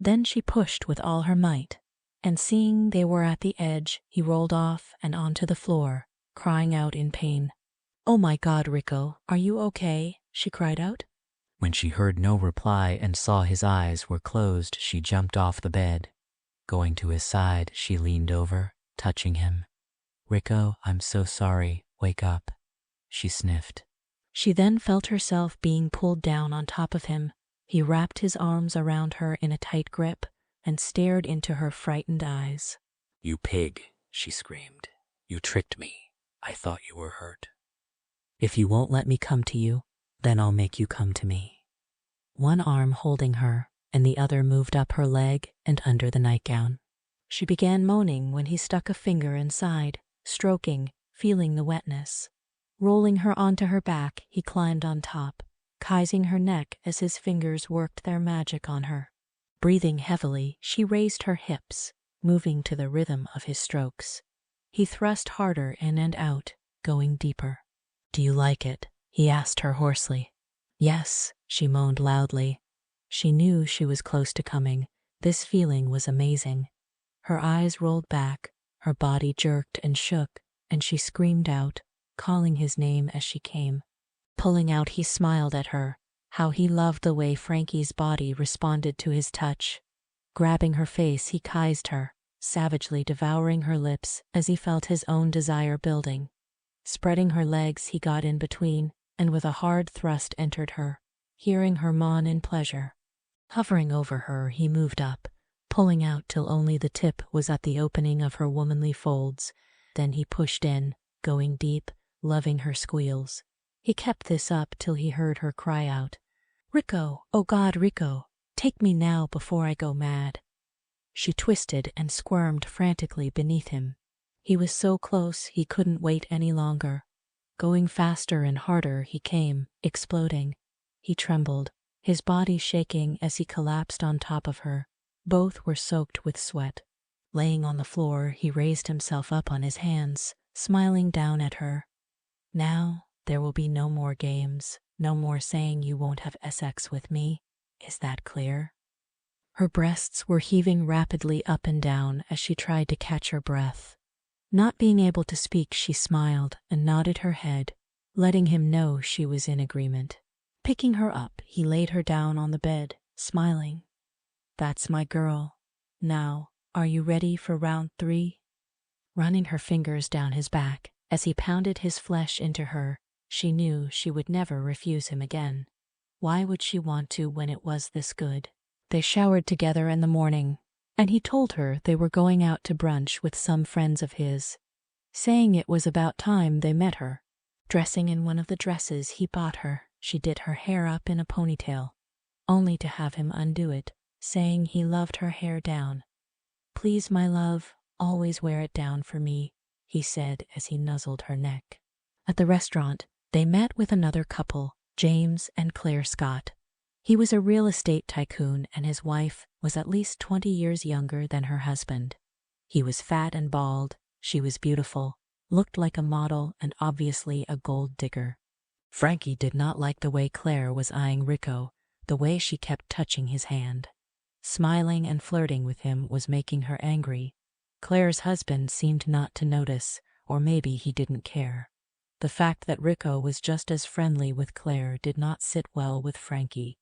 Then she pushed with all her might, and seeing they were at the edge, he rolled off and onto the floor, crying out in pain. "Oh my God, Rico, are you okay?" she cried out. When she heard no reply and saw his eyes were closed, she jumped off the bed. Going to his side, she leaned over, touching him. "Rico, I'm so sorry. Wake up," she sniffed. She then felt herself being pulled down on top of him. He wrapped his arms around her in a tight grip and stared into her frightened eyes. "You pig," she screamed. "You tricked me. I thought you were hurt. If you won't let me come to you, then I'll make you come to me." One arm holding her, and the other moved up her leg and under the nightgown. She began moaning when he stuck a finger inside, stroking, feeling the wetness. Rolling her onto her back, he climbed on top, kissing her neck as his fingers worked their magic on her. Breathing heavily, she raised her hips, moving to the rhythm of his strokes. He thrust harder in and out, going deeper. "Do you like it?" he asked her hoarsely. "Yes," she moaned loudly. She knew she was close to coming. This feeling was amazing. Her eyes rolled back, her body jerked and shook, and she screamed out, calling his name as she came. Pulling out, he smiled at her. How he loved the way Frankie's body responded to his touch. Grabbing her face, he kissed her, savagely devouring her lips as he felt his own desire building. Spreading her legs, he got in between, and with a hard thrust entered her, hearing her moan in pleasure. Hovering over her, he moved up, pulling out till only the tip was at the opening of her womanly folds. Then he pushed in, going deep, loving her squeals. He kept this up till he heard her cry out, "Rico, oh God, Rico, take me now before I go mad." She twisted and squirmed frantically beneath him. He was so close he couldn't wait any longer. Going faster and harder, he came, exploding. He trembled, his body shaking as he collapsed on top of her. Both were soaked with sweat. Laying on the floor, he raised himself up on his hands, smiling down at her. "Now there will be no more games, no more saying you won't have sex with me. Is that clear?" Her breasts were heaving rapidly up and down as she tried to catch her breath. Not being able to speak, she smiled and nodded her head, letting him know she was in agreement. Picking her up, he laid her down on the bed, smiling. "That's my girl. Now, are you ready for round 3? Running her fingers down his back as he pounded his flesh into her, she knew she would never refuse him again. Why would she want to when it was this good? They showered together in the morning, and he told her they were going out to brunch with some friends of his, saying it was about time they met her. Dressing in one of the dresses he bought her, she did her hair up in a ponytail, only to have him undo it, saying he loved her hair down. "Please, my love, always wear it down for me," he said as he nuzzled her neck. At the restaurant, they met with another couple, James and Claire Scott. He was a real estate tycoon and his wife was at least 20 years younger than her husband. He was fat and bald, she was beautiful, looked like a model and obviously a gold digger. Frankie did not like the way Claire was eyeing Rico, the way she kept touching his hand. Smiling and flirting with him was making her angry. Claire's husband seemed not to notice, or maybe he didn't care. The fact that Rico was just as friendly with Claire did not sit well with Frankie.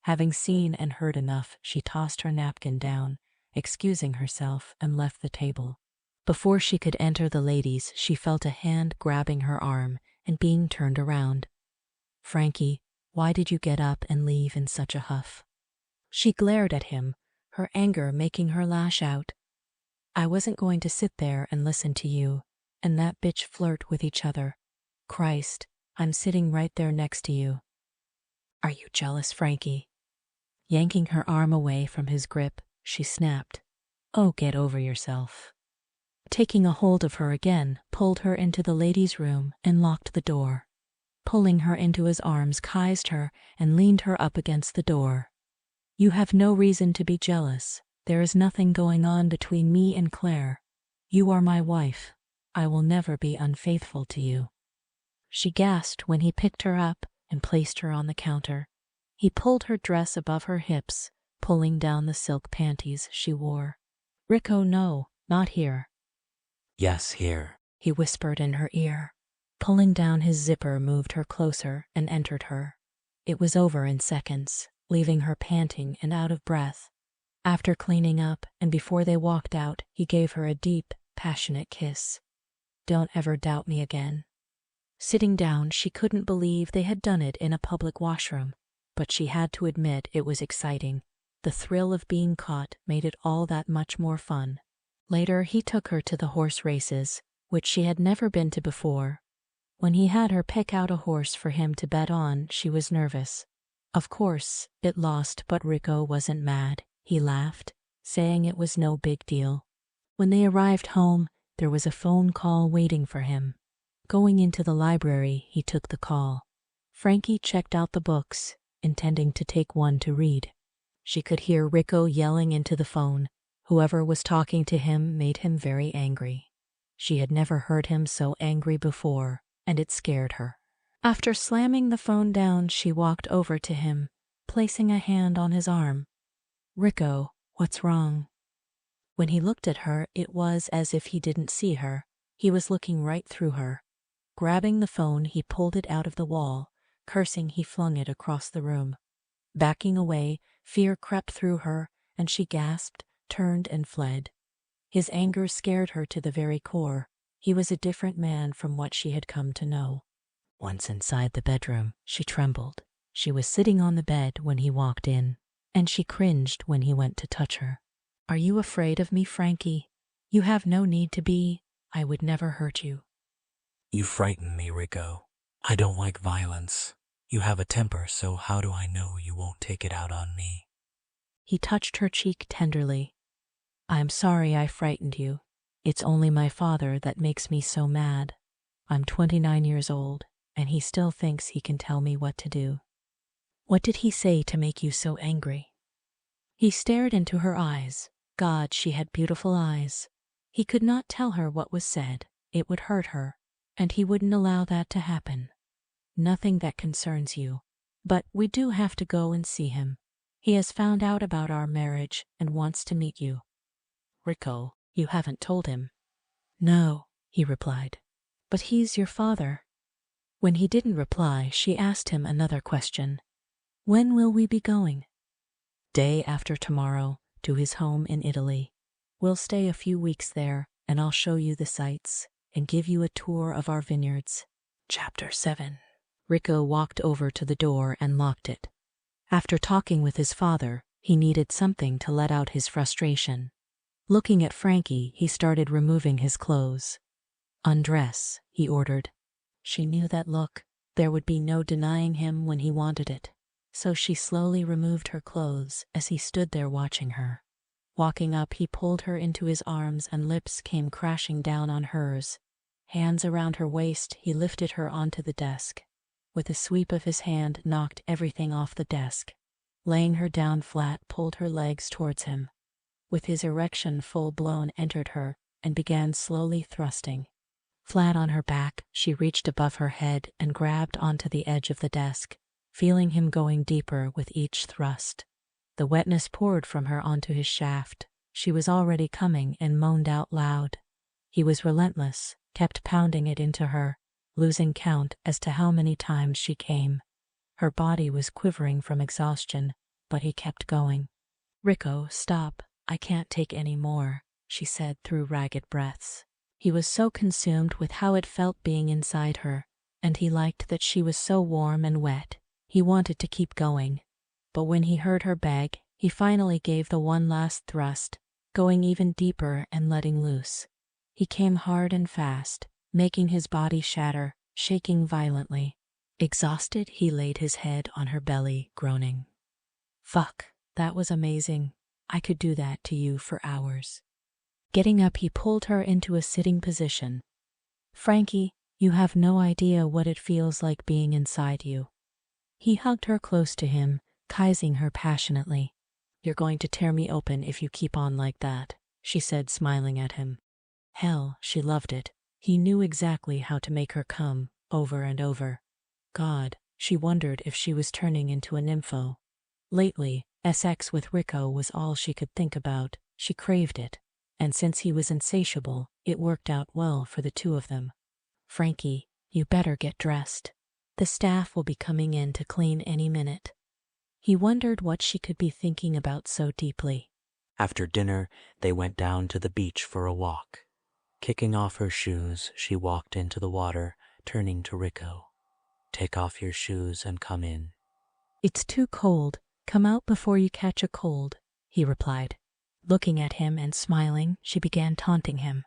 Having seen and heard enough, she tossed her napkin down, excusing herself, and left the table. Before she could enter the ladies, she felt a hand grabbing her arm and being turned around. "Frankie, why did you get up and leave in such a huff?" She glared at him, her anger making her lash out. "I wasn't going to sit there and listen to you and that bitch flirt with each other. Christ, I'm sitting right there next to you. Are you jealous, Frankie?" Yanking her arm away from his grip, she snapped, "Oh, get over yourself." Taking a hold of her again, pulled her into the ladies' room and locked the door. Pulling her into his arms, kissed her and leaned her up against the door. "You have no reason to be jealous. There is nothing going on between me and Claire. You are my wife. I will never be unfaithful to you." She gasped when he picked her up and placed her on the counter. He pulled her dress above her hips, pulling down the silk panties she wore. "Rico, no, not here." "Yes, here," he whispered in her ear. Pulling down his zipper moved her closer and entered her. It was over in seconds, leaving her panting and out of breath. After cleaning up and before they walked out, he gave her a deep, passionate kiss. "Don't ever doubt me again." Sitting down, she couldn't believe they had done it in a public washroom, but she had to admit it was exciting. The thrill of being caught made it all that much more fun. Later, he took her to the horse races, which she had never been to before. When he had her pick out a horse for him to bet on, she was nervous. Of course, it lost, but Rico wasn't mad. He laughed, saying it was no big deal. When they arrived home, there was a phone call waiting for him. Going into the library, he took the call. Frankie checked out the books, intending to take one to read. She could hear Rico yelling into the phone. Whoever was talking to him made him very angry. She had never heard him so angry before, and it scared her. After slamming the phone down, she walked over to him, placing a hand on his arm. "Rico, what's wrong?" When he looked at her, it was as if he didn't see her. He was looking right through her. Grabbing the phone, he pulled it out of the wall. Cursing, he flung it across the room. Backing away, fear crept through her, and she gasped, turned, and fled. His anger scared her to the very core. He was a different man from what she had come to know. Once inside the bedroom, she trembled. She was sitting on the bed when he walked in, and she cringed when he went to touch her. "Are you afraid of me, Frankie? You have no need to be. I would never hurt you." You frighten me, Rico. I don't like violence. You have a temper, so how do I know you won't take it out on me? He touched her cheek tenderly. "I'm sorry I frightened you. It's only my father that makes me so mad. I'm 29 years old, and he still thinks he can tell me what to do." "What did he say to make you so angry?" He stared into her eyes. God, she had beautiful eyes. He could not tell her what was said. It would hurt her, and he wouldn't allow that to happen. "Nothing that concerns you. But we do have to go and see him. He has found out about our marriage and wants to meet you." "Rico, you haven't told him." "No," he replied. "But he's your father." When he didn't reply, she asked him another question. "When will we be going?" "Day after tomorrow, to his home in Italy. We'll stay a few weeks there, and I'll show you the sights and give you a tour of our vineyards." Chapter 7. Rico walked over to the door and locked it. After talking with his father, he needed something to let out his frustration. Looking at Frankie, he started removing his clothes. "Undress," he ordered. She knew that look. There would be no denying him when he wanted it. So she slowly removed her clothes as he stood there watching her. Walking up, he pulled her into his arms and lips came crashing down on hers. Hands around her waist, he lifted her onto the desk. With a sweep of his hand, knocked everything off the desk. Laying her down flat, pulled her legs towards him. With his erection full-blown, entered her and began slowly thrusting. Flat on her back, she reached above her head and grabbed onto the edge of the desk, feeling him going deeper with each thrust. The wetness poured from her onto his shaft. She was already coming and moaned out loud. He was relentless, kept pounding it into her, losing count as to how many times she came. Her body was quivering from exhaustion, but he kept going. "Rico, stop. I can't take any more," she said through ragged breaths. He was so consumed with how it felt being inside her, and he liked that she was so warm and wet. He wanted to keep going. But when he heard her beg, he finally gave the one last thrust, going even deeper and letting loose. He came hard and fast, making his body shatter, shaking violently. Exhausted, he laid his head on her belly, groaning. "Fuck, that was amazing. I could do that to you for hours." Getting up, he pulled her into a sitting position. "Frankie, you have no idea what it feels like being inside you." He hugged her close to him, kissing her passionately. "You're going to tear me open if you keep on like that," she said, smiling at him. Hell, she loved it. He knew exactly how to make her come, over and over. God, she wondered if she was turning into a nympho. Lately, sex with Rico was all she could think about. She craved it, and since he was insatiable, it worked out well for the two of them. "Frankie, you better get dressed. The staff will be coming in to clean any minute." He wondered what she could be thinking about so deeply. After dinner, they went down to the beach for a walk. Kicking off her shoes, she walked into the water, turning to Rico. "Take off your shoes and come in." "It's too cold. Come out before you catch a cold," he replied. Looking at him and smiling, she began taunting him.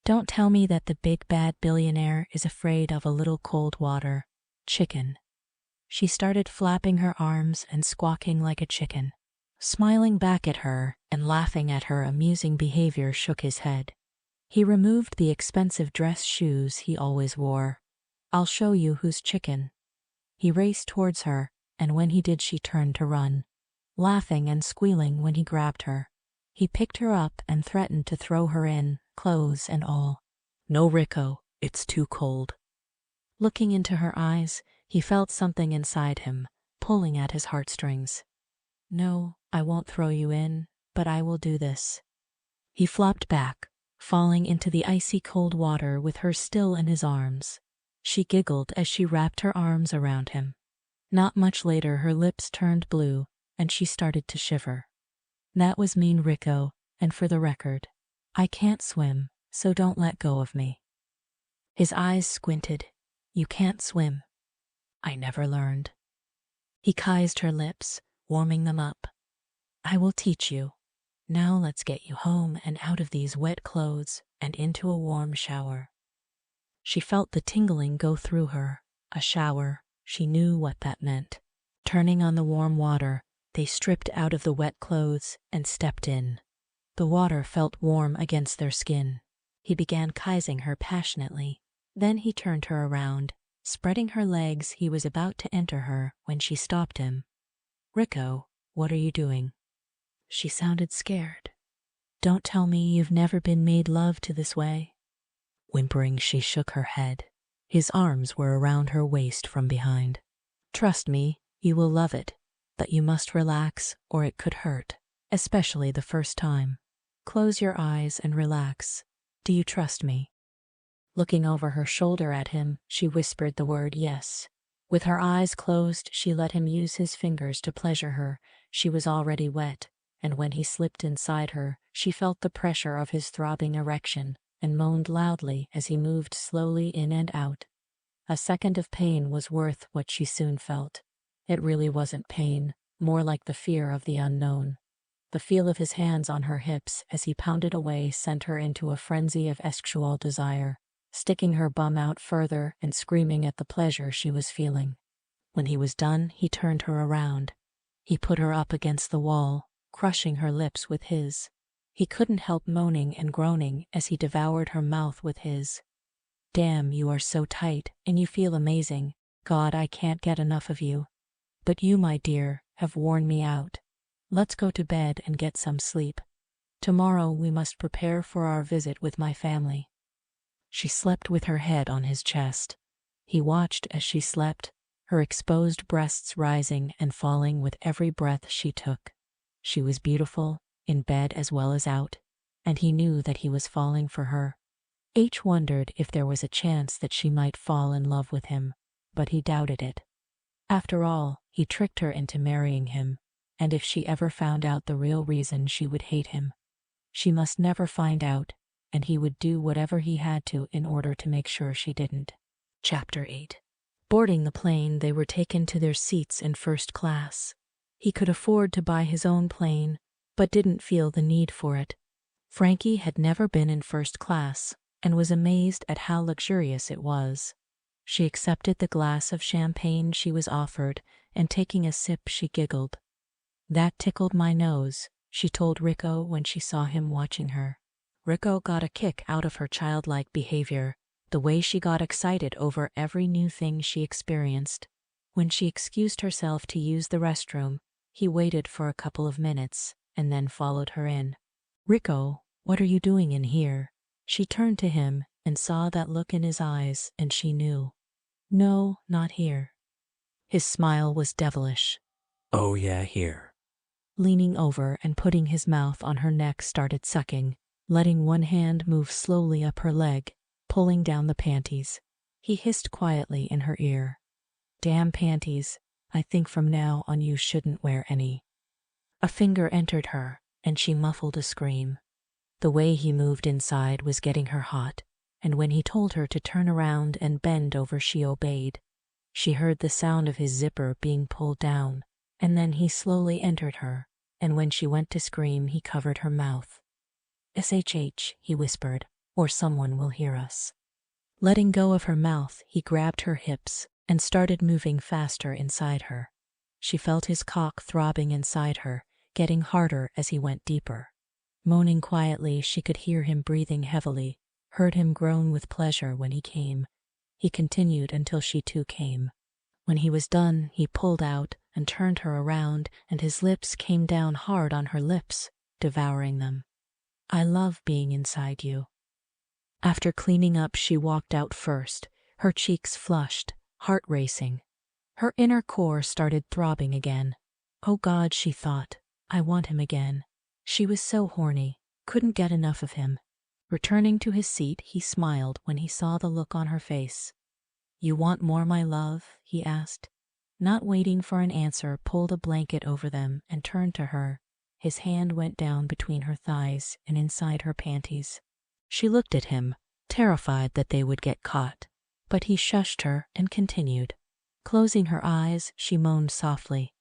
"Don't tell me that the big bad billionaire is afraid of a little cold water. Chicken." She started flapping her arms and squawking like a chicken. Smiling back at her and laughing at her amusing behavior, shook his head. He removed the expensive dress shoes he always wore. "I'll show you who's chicken." He raced towards her, and when he did, she turned to run, laughing and squealing when he grabbed her. He picked her up and threatened to throw her in, clothes and all. "No, Rico, it's too cold." Looking into her eyes, he felt something inside him, pulling at his heartstrings. "No, I won't throw you in, but I will do this." He flopped back, falling into the icy cold water with her still in his arms. She giggled as she wrapped her arms around him. Not much later, her lips turned blue, and she started to shiver. "That was mean, Rico, and for the record, I can't swim, so don't let go of me." His eyes squinted. "You can't swim." "I never learned." He kissed her lips, warming them up. "I will teach you. Now let's get you home and out of these wet clothes and into a warm shower." She felt the tingling go through her. A shower. She knew what that meant. Turning on the warm water, they stripped out of the wet clothes and stepped in. The water felt warm against their skin. He began kissing her passionately. Then he turned her around. Spreading her legs, he was about to enter her when she stopped him. "Rico, what are you doing?" She sounded scared. "Don't tell me you've never been made love to this way." Whimpering, she shook her head. His arms were around her waist from behind. "Trust me, you will love it, but you must relax or it could hurt, especially the first time. Close your eyes and relax. Do you trust me?" Looking over her shoulder at him, she whispered the word yes. With her eyes closed, she let him use his fingers to pleasure her. She was already wet, and when he slipped inside her, she felt the pressure of his throbbing erection and moaned loudly as he moved slowly in and out. A second of pain was worth what she soon felt. It really wasn't pain, more like the fear of the unknown. The feel of his hands on her hips as he pounded away sent her into a frenzy of sexual desire, sticking her bum out further and screaming at the pleasure she was feeling. When he was done, he turned her around. He put her up against the wall, crushing her lips with his. He couldn't help moaning and groaning as he devoured her mouth with his. "Damn, you are so tight, and you feel amazing. God, I can't get enough of you. But you, my dear, have worn me out. Let's go to bed and get some sleep. Tomorrow we must prepare for our visit with my family." She slept with her head on his chest. He watched as she slept, her exposed breasts rising and falling with every breath she took. She was beautiful, in bed as well as out, and he knew that he was falling for her. H wondered if there was a chance that she might fall in love with him, but he doubted it. After all, he tricked her into marrying him, and if she ever found out the real reason, she would hate him. She must never find out, and he would do whatever he had to in order to make sure she didn't. Chapter 8. Boarding the plane, they were taken to their seats in first class. He could afford to buy his own plane, but didn't feel the need for it. Frankie had never been in first class and was amazed at how luxurious it was. She accepted the glass of champagne she was offered, and taking a sip, she giggled. "That tickled my nose," she told Rico when she saw him watching her. Rico got a kick out of her childlike behavior, the way she got excited over every new thing she experienced. When she excused herself to use the restroom, he waited for a couple of minutes and then followed her in. "Rico, what are you doing in here?" She turned to him and saw that look in his eyes, and she knew. "No, not here." His smile was devilish. "Oh yeah, here." Leaning over and putting his mouth on her neck, started sucking, letting one hand move slowly up her leg, pulling down the panties. He hissed quietly in her ear. "Damn panties, I think from now on you shouldn't wear any." A finger entered her, and she muffled a scream. The way he moved inside was getting her hot, and when he told her to turn around and bend over, she obeyed. She heard the sound of his zipper being pulled down, and then he slowly entered her, and when she went to scream, he covered her mouth. "SHH," he whispered, "or someone will hear us." Letting go of her mouth, he grabbed her hips and started moving faster inside her. She felt his cock throbbing inside her, getting harder as he went deeper. Moaning quietly, she could hear him breathing heavily, heard him groan with pleasure when he came. He continued until she too came. When he was done, he pulled out and turned her around, and his lips came down hard on her lips, devouring them. "I love being inside you." After cleaning up, she walked out first, her cheeks flushed, heart racing. Her inner core started throbbing again. Oh God, she thought, I want him again. She was so horny, couldn't get enough of him. Returning to his seat, he smiled when he saw the look on her face. You want more, my love? He asked. Not waiting for an answer, pulled a blanket over them and turned to her. His hand went down between her thighs and inside her panties. She looked at him, terrified that they would get caught, but he shushed her and continued. Closing her eyes, she moaned softly.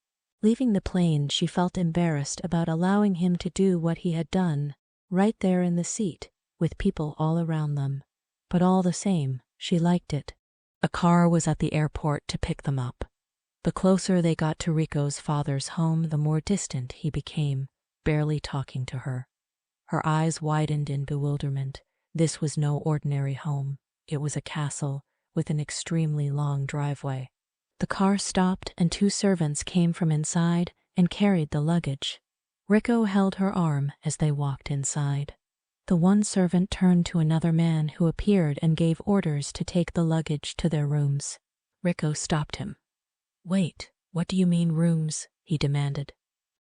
Leaving the plane, she felt embarrassed about allowing him to do what he had done, right there in the seat, with people all around them. But all the same, she liked it. A car was at the airport to pick them up. The closer they got to Rico's father's home, the more distant he became, barely talking to her. Her eyes widened in bewilderment. This was no ordinary home. It was a castle with an extremely long driveway. The car stopped and 2 servants came from inside and carried the luggage. Rico held her arm as they walked inside. The one servant turned to another man who appeared and gave orders to take the luggage to their rooms. Rico stopped him. Wait, what do you mean rooms? He demanded.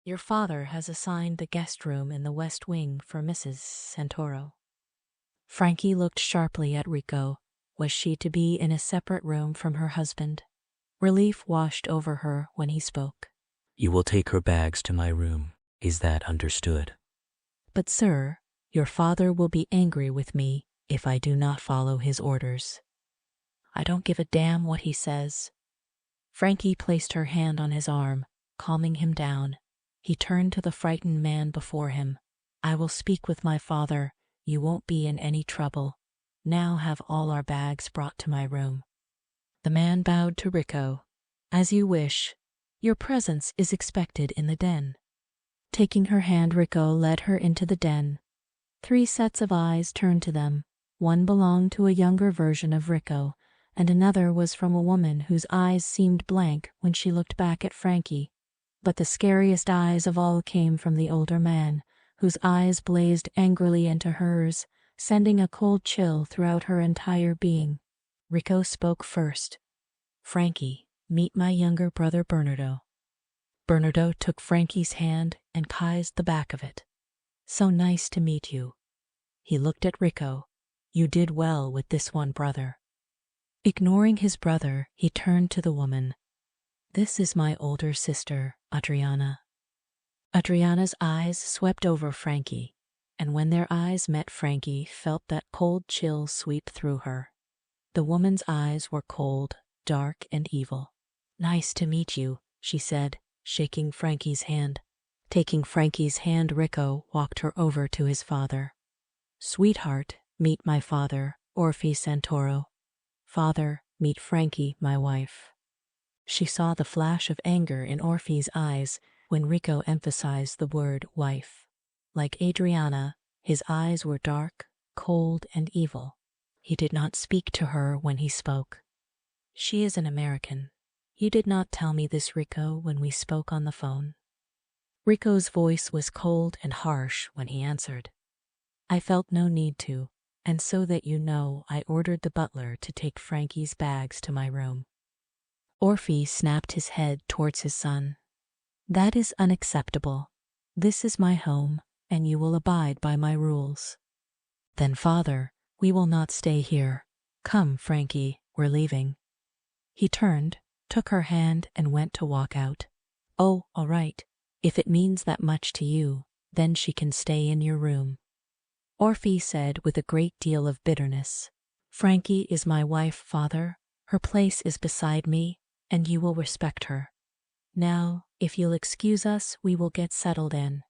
Your father has assigned the guest room in the west wing for Mrs. Santoro. Frankie looked sharply at Rico. Was she to be in a separate room from her husband? Relief washed over her when he spoke. You will take her bags to my room. Is that understood? But sir, your father will be angry with me if I do not follow his orders. I don't give a damn what he says. Frankie placed her hand on his arm, calming him down. He turned to the frightened man before him. I will speak with my father. You won't be in any trouble. Now have all our bags brought to my room. The man bowed to Rico. As you wish. Your presence is expected in the den. Taking her hand, Rico led her into the den. 3 sets of eyes turned to them. One belonged to a younger version of Rico, and another was from a woman whose eyes seemed blank when she looked back at Frankie. But the scariest eyes of all came from the older man, whose eyes blazed angrily into hers, sending a cold chill throughout her entire being. Rico spoke first. Frankie, meet my younger brother Bernardo. Bernardo took Frankie's hand and kissed the back of it. So nice to meet you. He looked at Rico. You did well with this one, brother. Ignoring his brother, he turned to the woman. This is my older sister, Adriana. Adriana's eyes swept over Frankie, and when their eyes met, Frankie felt that cold chill sweep through her. The woman's eyes were cold, dark, and evil. Nice to meet you, she said, shaking Frankie's hand. Taking Frankie's hand, Rico walked her over to his father. Sweetheart, meet my father, 𝑽𝒓𝒊𝒐𝒏 Santoro. Father, meet Frankie, my wife. She saw the flash of anger in 𝑽𝒓𝒊𝒐𝒏's eyes when Rico emphasized the word wife. Like Adriana, his eyes were dark, cold, and evil. He did not speak to her when he spoke. She is an American. You did not tell me this, Rico, when we spoke on the phone. Rico's voice was cold and harsh when he answered. I felt no need to, and so that you know, I ordered the butler to take Frankie's bags to my room. 𝑽𝒓𝒊𝒐𝒏 snapped his head towards his son. That is unacceptable. This is my home, and you will abide by my rules. Then, father, we will not stay here. Come, Frankie, we're leaving. He turned, took her hand, and went to walk out. Oh, all right. If it means that much to you, then she can stay in your room. 𝑽𝒓𝒊𝒐𝒏 said with a great deal of bitterness. Frankie is my wife, father. Her place is beside me, and you will respect her. Now, if you'll excuse us, we will get settled in.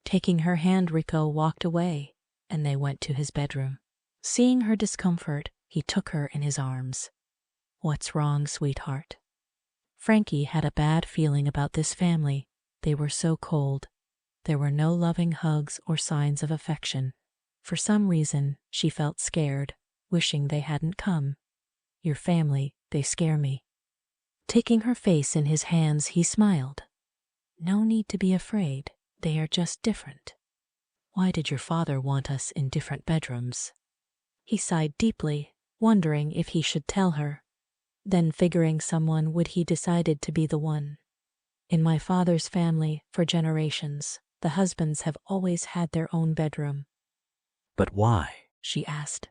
Taking her hand, Rico walked away, and they went to his bedroom. Seeing her discomfort, he took her in his arms. What's wrong, sweetheart? Frankie had a bad feeling about this family. They were so cold. There were no loving hugs or signs of affection. For some reason, she felt scared, wishing they hadn't come. Your family, they scare me. Taking her face in his hands, he smiled. No need to be afraid. They are just different. Why did your father want us in different bedrooms? He sighed deeply, wondering if he should tell her. Then figuring someone would he decided to be the one. In my father's family, for generations, the husbands have always had their own bedroom. But why? She asked.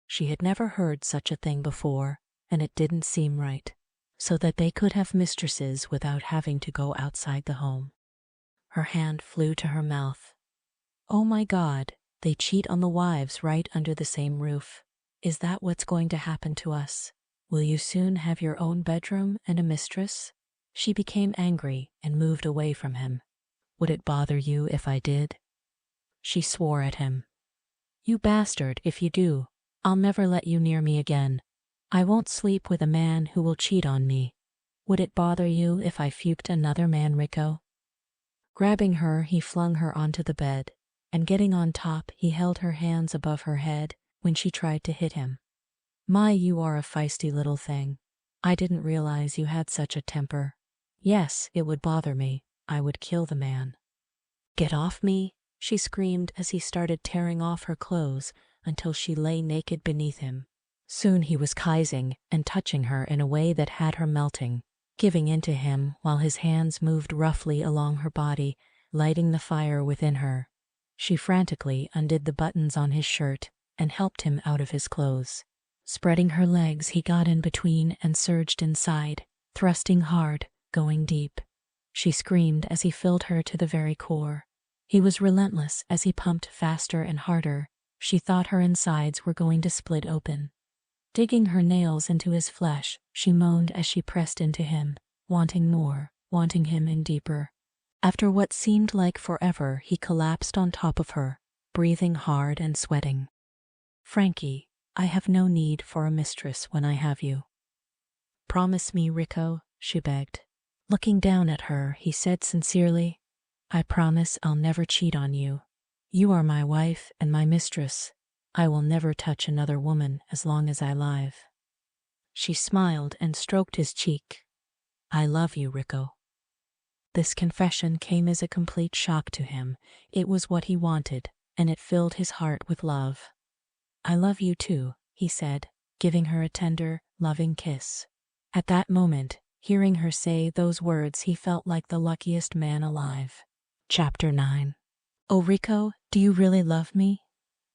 She had never heard such a thing before, and it didn't seem right. So that they could have mistresses without having to go outside the home. Her hand flew to her mouth. Oh my God, they cheat on the wives right under the same roof. Is that what's going to happen to us? Will you soon have your own bedroom and a mistress? She became angry and moved away from him. Would it bother you if I did? She swore at him. You bastard, if you do, I'll never let you near me again. I won't sleep with a man who will cheat on me. Would it bother you if I fuked another man, 𝑬𝒂𝒏𝒄𝒆? Grabbing her, he flung her onto the bed, and getting on top, he held her hands above her head when she tried to hit him. My, you are a feisty little thing. I didn't realize you had such a temper. Yes, it would bother me. I would kill the man. Get off me, she screamed as he started tearing off her clothes until she lay naked beneath him. Soon he was kissing and touching her in a way that had her melting, giving in to him while his hands moved roughly along her body, lighting the fire within her. She frantically undid the buttons on his shirt and helped him out of his clothes. Spreading her legs, he got in between and surged inside, thrusting hard, going deep. She screamed as he filled her to the very core. He was relentless as he pumped faster and harder. She thought her insides were going to split open. Digging her nails into his flesh, she moaned as she pressed into him, wanting more, wanting him in deeper. After what seemed like forever, he collapsed on top of her, breathing hard and sweating. Frankie, I have no need for a mistress when I have you. Promise me, 𝑬𝒂𝒏, she begged. Looking down at her, he said sincerely, I promise I'll never cheat on you. You are my wife and my mistress. I will never touch another woman as long as I live. She smiled and stroked his cheek. I love you, 𝑬𝒂𝒏. This confession came as a complete shock to him. It was what he wanted, and it filled his heart with love. I love you too, he said, giving her a tender, loving kiss. At that moment, hearing her say those words, he felt like the luckiest man alive. Chapter 9. Oh, 𝑬𝒂𝒏, do you really love me?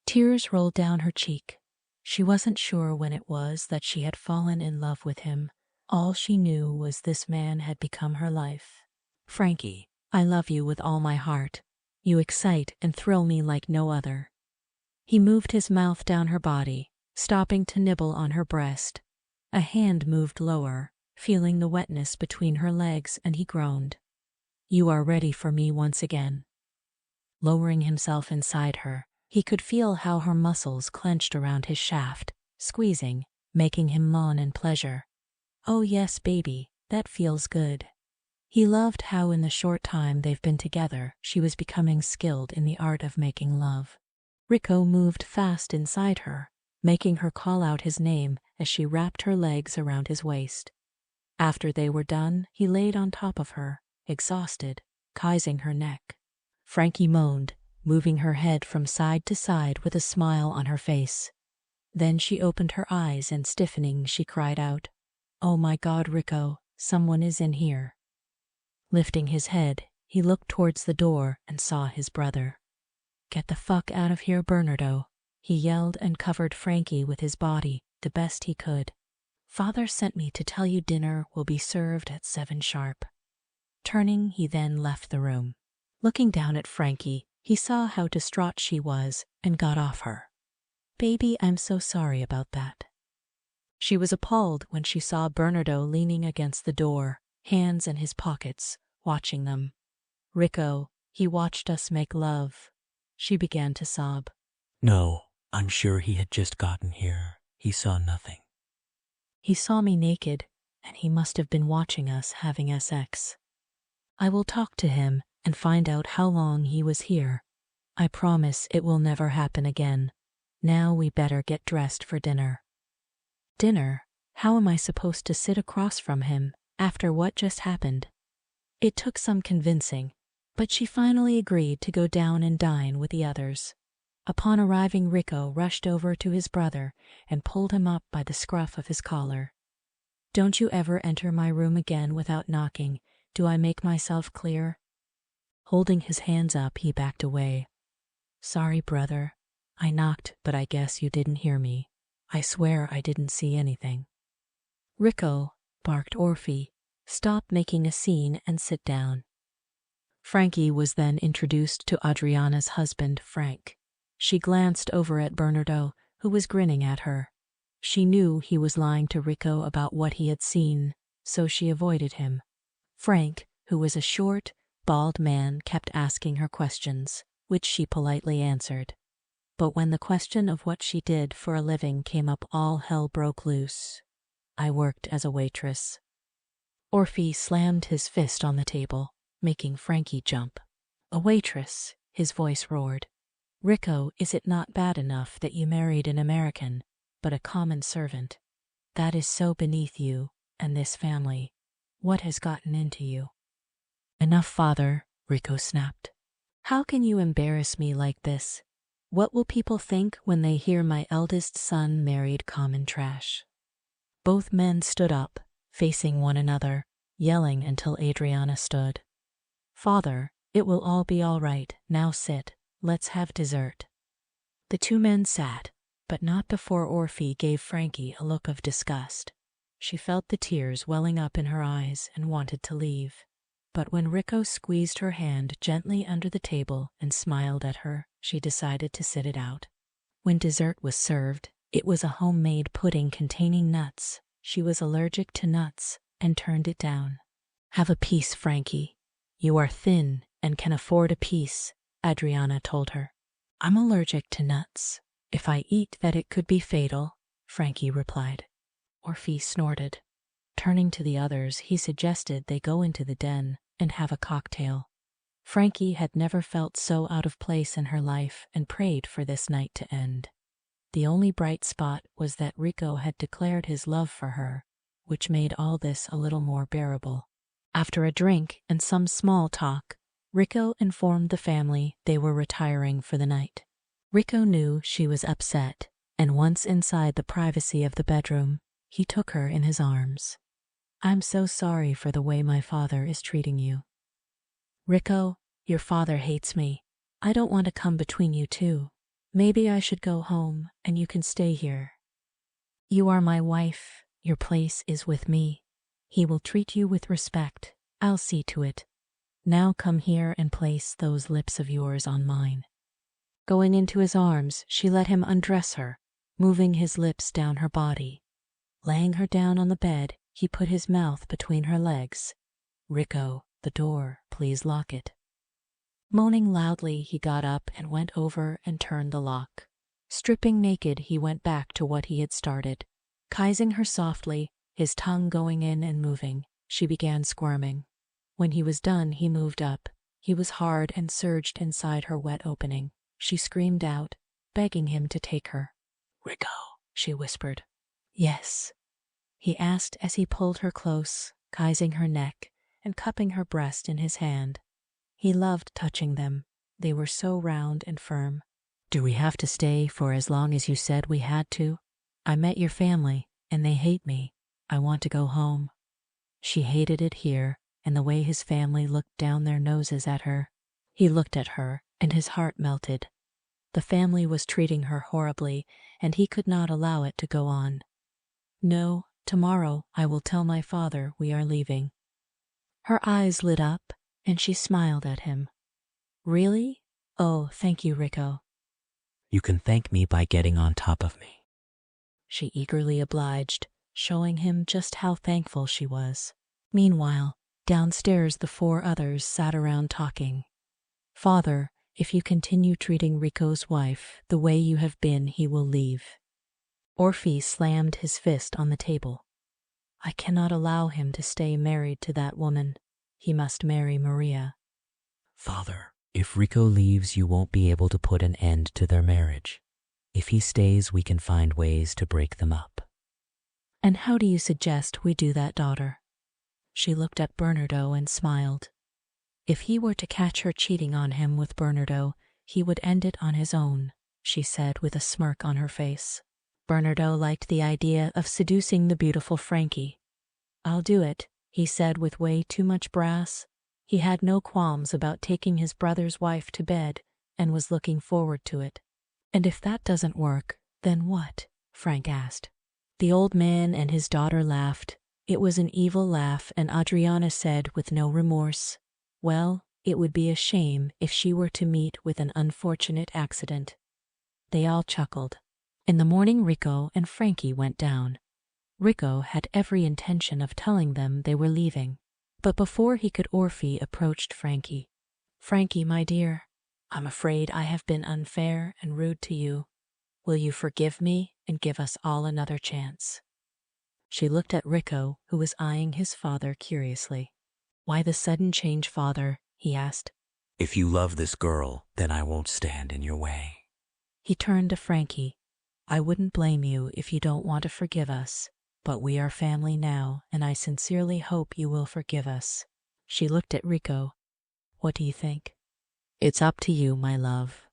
Tears rolled down her cheek. She wasn't sure when it was that she had fallen in love with him. All she knew was this man had become her life. Frankie, I love you with all my heart. You excite and thrill me like no other. He moved his mouth down her body, stopping to nibble on her breast. A hand moved lower, feeling the wetness between her legs, and he groaned. You are ready for me once again. Lowering himself inside her, he could feel how her muscles clenched around his shaft, squeezing, making him moan in pleasure. Oh yes, baby, that feels good. He loved how in the short time they've been together, she was becoming skilled in the art of making love. 𝑬𝒂𝒏 moved fast inside her, making her call out his name as she wrapped her legs around his waist. After they were done, he laid on top of her, exhausted, kissing her neck. Frankie moaned, moving her head from side to side with a smile on her face. Then she opened her eyes and stiffening, she cried out, Oh my God, 𝑬𝒂𝒏, someone is in here. Lifting his head, he looked towards the door and saw his brother. Get the fuck out of here, 𝑏𝒍𝒏, he yelled and covered Frankie with his body the best he could. Father sent me to tell you dinner will be served at 7 sharp. Turning, he then left the room. Looking down at Frankie, he saw how distraught she was and got off her. Baby, I'm so sorry about that. She was appalled when she saw 𝑏𝒍𝒏 leaning against the door, hands in his pockets, watching them. 𝑬𝒂𝒏, he watched us make love. She began to sob. No, I'm sure he had just gotten here. He saw nothing. He saw me naked, and he must have been watching us having sex. I will talk to him and find out how long he was here. I promise it will never happen again. Now we better get dressed for dinner. Dinner? How am I supposed to sit across from him after what just happened? It took some convincing, but she finally agreed to go down and dine with the others. Upon arriving, 𝑬𝒂𝒏 rushed over to his brother and pulled him up by the scruff of his collar. Don't you ever enter my room again without knocking. Do I make myself clear? Holding his hands up, he backed away. Sorry, brother. I knocked, but I guess you didn't hear me. I swear I didn't see anything. Rico, barked Orphe, stop making a scene and sit down. Frankie was then introduced to Adriana's husband, Frank. She glanced over at Bernardo, who was grinning at her. She knew he was lying to Rico about what he had seen, so she avoided him. Frank, who was a short, bald man, kept asking her questions, which she politely answered. But when the question of what she did for a living came up, all hell broke loose. I worked as a waitress. Orphe slammed his fist on the table, making Frankie jump. A waitress, his voice roared. Rico, is it not bad enough that you married an American, but a common servant? That is so beneath you and this family. What has gotten into you? Enough, father, Rico snapped. How can you embarrass me like this? What will people think when they hear my eldest son married common trash? Both men stood up, facing one another, yelling until Adriana stood. Father, it will all be all right. Now sit. Let's have dessert. The two men sat, but not before Orphe gave Frankie a look of disgust. She felt the tears welling up in her eyes and wanted to leave. But when Rico squeezed her hand gently under the table and smiled at her, she decided to sit it out. When dessert was served, it was a homemade pudding containing nuts. She was allergic to nuts and turned it down. Have a piece, Frankie. You are thin and can afford a piece, Adriana told her. I'm allergic to nuts. If I eat that, it could be fatal, Frankie replied. Orphe snorted. Turning to the others, he suggested they go into the den and have a cocktail. Frankie had never felt so out of place in her life and prayed for this night to end. The only bright spot was that Rico had declared his love for her, which made all this a little more bearable. After a drink and some small talk, Rico informed the family they were retiring for the night. Rico knew she was upset, and once inside the privacy of the bedroom, he took her in his arms. I'm so sorry for the way my father is treating you. Rico, your father hates me. I don't want to come between you two. Maybe I should go home and you can stay here. You are my wife. Your place is with me. He will treat you with respect. I'll see to it. Now come here and place those lips of yours on mine. Going into his arms, she let him undress her, moving his lips down her body. Laying her down on the bed, he put his mouth between her legs. Rico, the door, please lock it. Moaning loudly, he got up and went over and turned the lock. Stripping naked, he went back to what he had started. Kissing her softly, his tongue going in and moving, she began squirming. When he was done, he moved up. He was hard and surged inside her wet opening. She screamed out, begging him to take her. Rico, she whispered. Yes, he asked as he pulled her close, kissing her neck and cupping her breast in his hand. He loved touching them. They were so round and firm. Do we have to stay for as long as you said we had to? I met your family, and they hate me. I want to go home. She hated it here, and the way his family looked down their noses at her. He looked at her, and his heart melted. The family was treating her horribly, and he could not allow it to go on. No, tomorrow I will tell my father we are leaving. Her eyes lit up, and she smiled at him. Really? Oh, thank you, Rico. You can thank me by getting on top of me. She eagerly obliged, showing him just how thankful she was. Meanwhile, downstairs the four others sat around talking. Father, if you continue treating Rico's wife the way you have been, he will leave. Orphe slammed his fist on the table. I cannot allow him to stay married to that woman. He must marry Maria. Father, if Rico leaves, you won't be able to put an end to their marriage. If he stays, we can find ways to break them up. And how do you suggest we do that, daughter? She looked at Bernardo and smiled. If he were to catch her cheating on him with Bernardo, he would end it on his own, she said with a smirk on her face. Bernardo liked the idea of seducing the beautiful Frankie. "I'll do it," he said with way too much brass. He had no qualms about taking his brother's wife to bed and was looking forward to it. "And if that doesn't work, then what?" Frank asked. The old man and his daughter laughed. It was an evil laugh, and Adriana said with no remorse, "Well, it would be a shame if she were to meet with an unfortunate accident." They all chuckled. In the morning, Rico and Frankie went down. Rico had every intention of telling them they were leaving, but before he could, Orphe approached Frankie. "Frankie, my dear, I'm afraid I have been unfair and rude to you. Will you forgive me and give us all another chance?" She looked at Rico, who was eyeing his father curiously. "Why the sudden change, father?" he asked. "If you love this girl, then I won't stand in your way." He turned to Frankie. "I wouldn't blame you if you don't want to forgive us, but we are family now, and I sincerely hope you will forgive us." She looked at Rico. "What do you think?" "It's up to you, my love."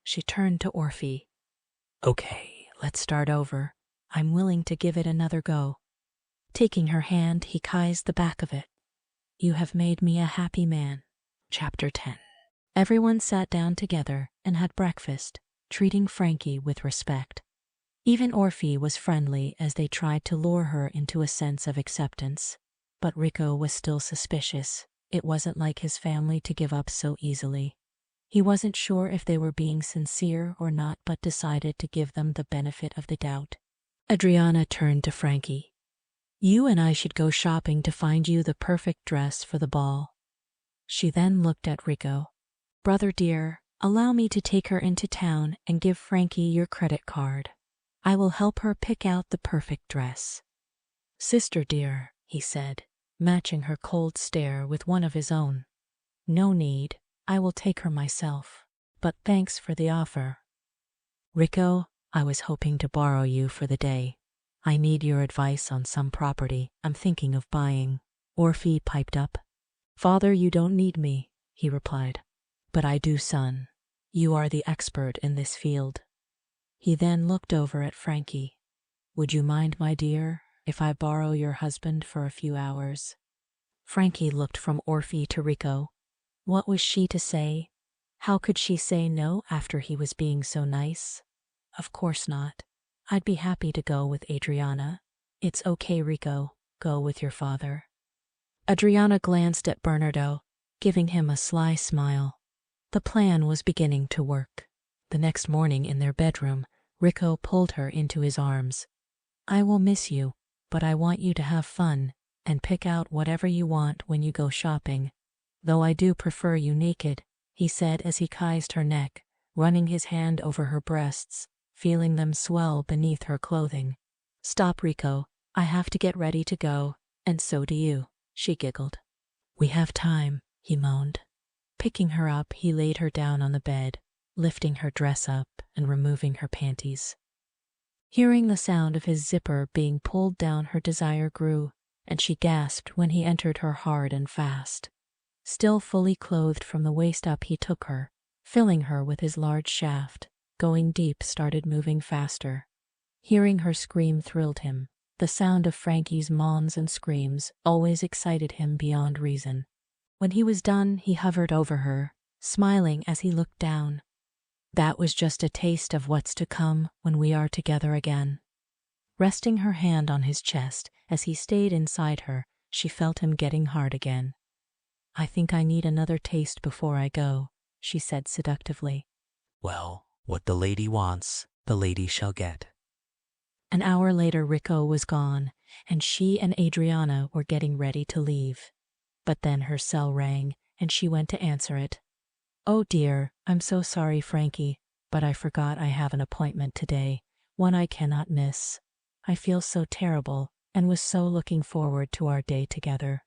She turned to Orphe. "Okay, let's start over. I'm willing to give it another go." Taking her hand, he kissed the back of it. "You have made me a happy man." Chapter 10. Everyone sat down together and had breakfast, treating Frankie with respect. Even Orphe was friendly as they tried to lure her into a sense of acceptance. But Rico was still suspicious. It wasn't like his family to give up so easily. He wasn't sure if they were being sincere or not, but decided to give them the benefit of the doubt. Adriana turned to Frankie. "You and I should go shopping to find you the perfect dress for the ball." She then looked at Rico. "Brother dear, allow me to take her into town and give Frankie your credit card. I will help her pick out the perfect dress." "Sister dear," he said, matching her cold stare with one of his own. "No need. I will take her myself. But thanks for the offer." "Rico, I was hoping to borrow you for the day. I need your advice on some property I'm thinking of buying." Orphe piped up. "Father, you don't need me," he replied. "But I do, son. You are the expert in this field." He then looked over at Frankie. "Would you mind, my dear, if I borrow your husband for a few hours?" Frankie looked from Orphe to Rico. What was she to say? How could she say no after he was being so nice? Of course not. "I'd be happy to go with Adriana." "It's okay, Rico. Go with your father." Adriana glanced at Bernardo, giving him a sly smile. The plan was beginning to work. The next morning in their bedroom, Rico pulled her into his arms. "I will miss you, but I want you to have fun and pick out whatever you want when you go shopping. Though I do prefer you naked," he said as he kissed her neck, running his hand over her breasts, feeling them swell beneath her clothing. "Stop, Rico. I have to get ready to go, and so do you," she giggled. "We have time," he moaned. Picking her up, he laid her down on the bed, lifting her dress up and removing her panties. Hearing the sound of his zipper being pulled down, her desire grew, and she gasped when he entered her hard and fast. Still fully clothed from the waist up, he took her, filling her with his large shaft. Going deep, started moving faster. Hearing her scream thrilled him. The sound of Frankie's moans and screams always excited him beyond reason. When he was done, he hovered over her, smiling as he looked down. "That was just a taste of what's to come when we are together again." Resting her hand on his chest as he stayed inside her, she felt him getting hard again. "I think I need another taste before I go," she said seductively. "Well, what the lady wants, the lady shall get." An hour later, Rico was gone, and she and Adriana were getting ready to leave. But then her cell rang, and she went to answer it. "Oh dear, I'm so sorry, Frankie, but I forgot I have an appointment today, one I cannot miss. I feel so terrible and was so looking forward to our day together."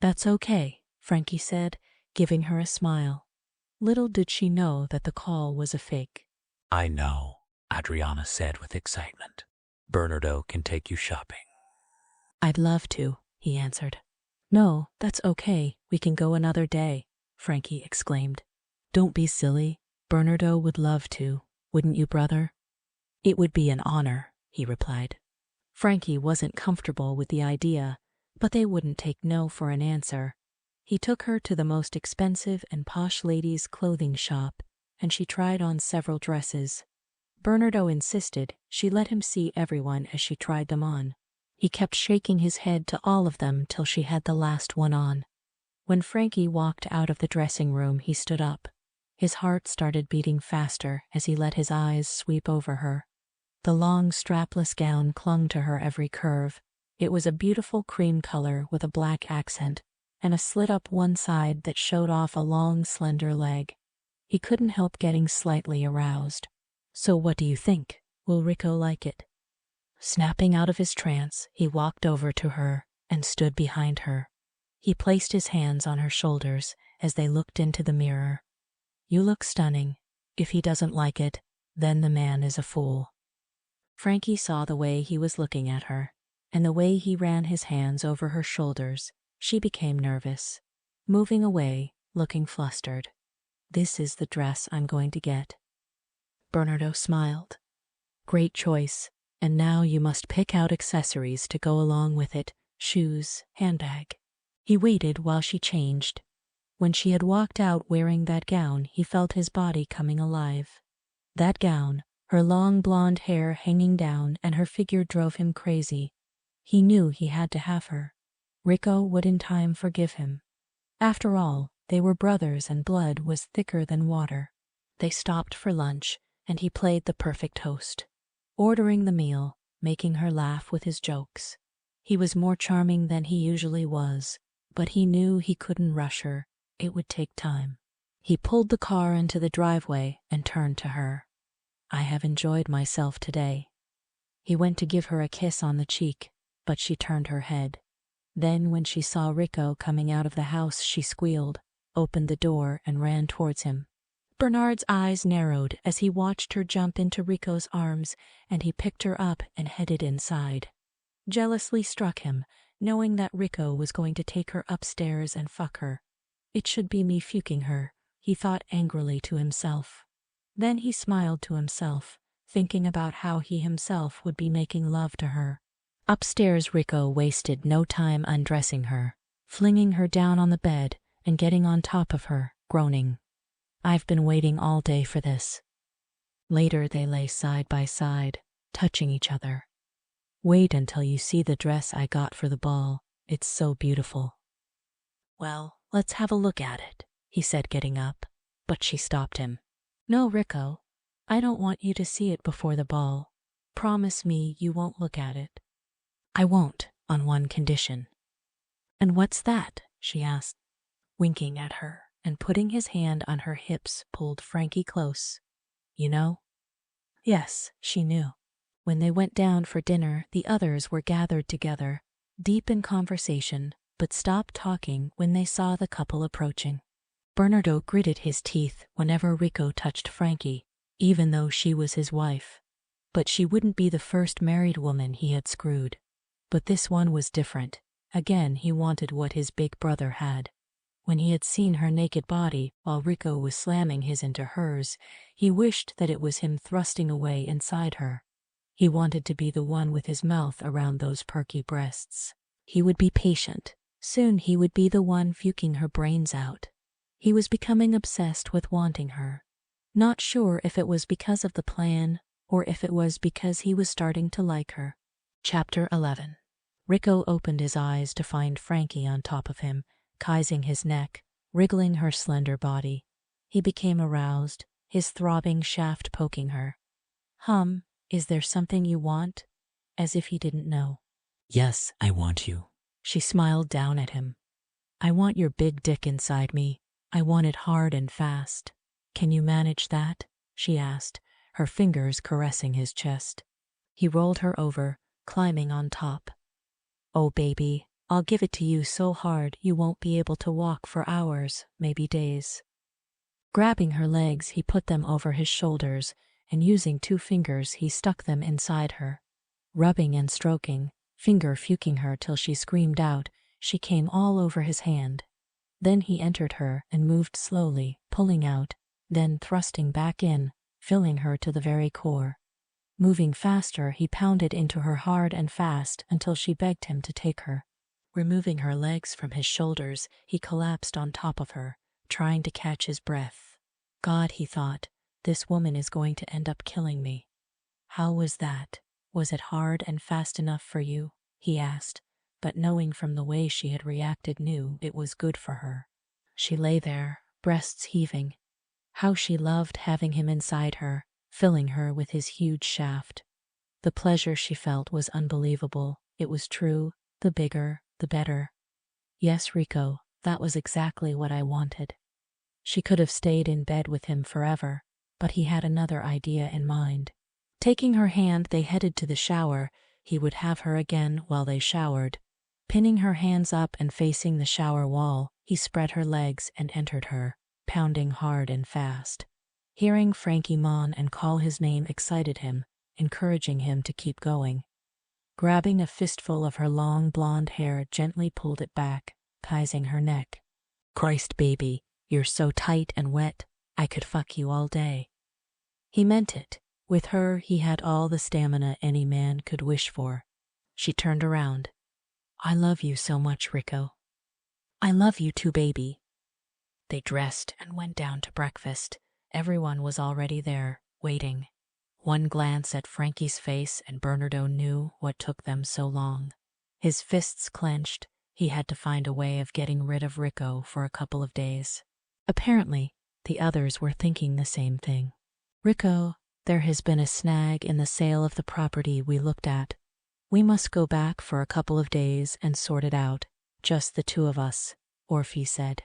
"That's okay," Frankie said, giving her a smile. Little did she know that the call was a fake. "I know," Adriana said with excitement. "Bernardo can take you shopping." "I'd love to," he answered. "No, that's okay. We can go another day," Frankie exclaimed. "Don't be silly. Bernardo would love to, wouldn't you, brother?" "It would be an honor," he replied. Frankie wasn't comfortable with the idea, but they wouldn't take no for an answer. He took her to the most expensive and posh ladies' clothing shop, and she tried on several dresses. Bernardo insisted she let him see everyone as she tried them on. He kept shaking his head to all of them till she had the last one on. When Frankie walked out of the dressing room, he stood up. His heart started beating faster as he let his eyes sweep over her. The long strapless gown clung to her every curve. It was a beautiful cream color with a black accent and a slit up one side that showed off a long, slender leg. He couldn't help getting slightly aroused. "So what do you think? Will Rico like it?" Snapping out of his trance, he walked over to her and stood behind her. He placed his hands on her shoulders as they looked into the mirror. "You look stunning. If he doesn't like it, then the man is a fool." Frankie saw the way he was looking at her, and the way he ran his hands over her shoulders. She became nervous, moving away, looking flustered. "This is the dress I'm going to get." Bernardo smiled. "Great choice. And now you must pick out accessories to go along with it, shoes, handbag." He waited while she changed. When she had walked out wearing that gown, he felt his body coming alive. That gown, her long blonde hair hanging down, and her figure drove him crazy. He knew he had to have her. Rico would in time forgive him. After all, they were brothers and blood was thicker than water. They stopped for lunch, and he played the perfect host, ordering the meal, making her laugh with his jokes. He was more charming than he usually was, but he knew he couldn't rush her. It would take time. He pulled the car into the driveway and turned to her. "I have enjoyed myself today." He went to give her a kiss on the cheek, but she turned her head. Then when she saw Rico coming out of the house, she squealed, opened the door, and ran towards him. Bernard's eyes narrowed as he watched her jump into Rico's arms, and he picked her up and headed inside. Jealously struck him, knowing that Rico was going to take her upstairs and fuck her. "It should be me fucking her," he thought angrily to himself. Then he smiled to himself, thinking about how he himself would be making love to her. Upstairs, Rico wasted no time undressing her, flinging her down on the bed and getting on top of her, groaning, "I've been waiting all day for this." Later they lay side by side, touching each other. "Wait until you see the dress I got for the ball. It's so beautiful." "Well, let's have a look at it," he said, getting up, but she stopped him. "No, Rico, I don't want you to see it before the ball. Promise me you won't look at it." "I won't, on one condition." "And what's that?" she asked, winking at her, and putting his hand on her hips pulled Frankie close. "You know?" Yes, she knew. When they went down for dinner, the others were gathered together, deep in conversation, but stopped talking when they saw the couple approaching. Bernardo gritted his teeth whenever Rico touched Frankie, even though she was his wife. But she wouldn't be the first married woman he had screwed. But this one was different. Again, he wanted what his big brother had. When he had seen her naked body while Rico was slamming his into hers, he wished that it was him thrusting away inside her. He wanted to be the one with his mouth around those perky breasts. He would be patient. Soon he would be the one fuking her brains out. He was becoming obsessed with wanting her. Not sure if it was because of the plan or if it was because he was starting to like her. Chapter 11. Rico opened his eyes to find Frankie on top of him, kissing his neck, wriggling her slender body. He became aroused, his throbbing shaft poking her. Is there something you want?" As if he didn't know. "Yes, I want you." She smiled down at him. "I want your big dick inside me. I want it hard and fast. Can you manage that?" she asked, her fingers caressing his chest. He rolled her over, climbing on top. "Oh, baby, I'll give it to you so hard you won't be able to walk for hours, maybe days." Grabbing her legs, he put them over his shoulders, and using 2 fingers he stuck them inside her. Rubbing and stroking, finger fuking her till she screamed out, she came all over his hand. Then he entered her and moved slowly, pulling out, then thrusting back in, filling her to the very core. Moving faster, he pounded into her hard and fast until she begged him to take her. Removing her legs from his shoulders, he collapsed on top of her, trying to catch his breath. God, he thought, this woman is going to end up killing me. How was that? Was it hard and fast enough for you? He asked, but knowing from the way she had reacted knew it was good for her. She lay there, breasts heaving. How she loved having him inside her, filling her with his huge shaft. The pleasure she felt was unbelievable. It was true. The bigger, the better. Yes, 𝑬𝒂𝒏, that was exactly what I wanted. She could have stayed in bed with him forever, but he had another idea in mind. Taking her hand, they headed to the shower. He would have her again while they showered. Pinning her hands up and facing the shower wall, he spread her legs and entered her, pounding hard and fast. Hearing Frankie moan and call his name excited him, encouraging him to keep going. Grabbing a fistful of her long blonde hair, gently pulled it back, teasing her neck. Christ, baby, you're so tight and wet, I could fuck you all day. He meant it. With her, he had all the stamina any man could wish for. She turned around. I love you so much, 𝑬𝒂𝒏. I love you too, baby. They dressed and went down to breakfast. Everyone was already there, waiting. One glance at Frankie's face and Bernardo knew what took them so long. His fists clenched. He had to find a way of getting rid of 𝑬𝒂𝒏 for a couple of days. Apparently, the others were thinking the same thing. 𝑬𝒂𝒏, there has been a snag in the sale of the property we looked at. We must go back for a couple of days and sort it out, just the two of us, Orphe said.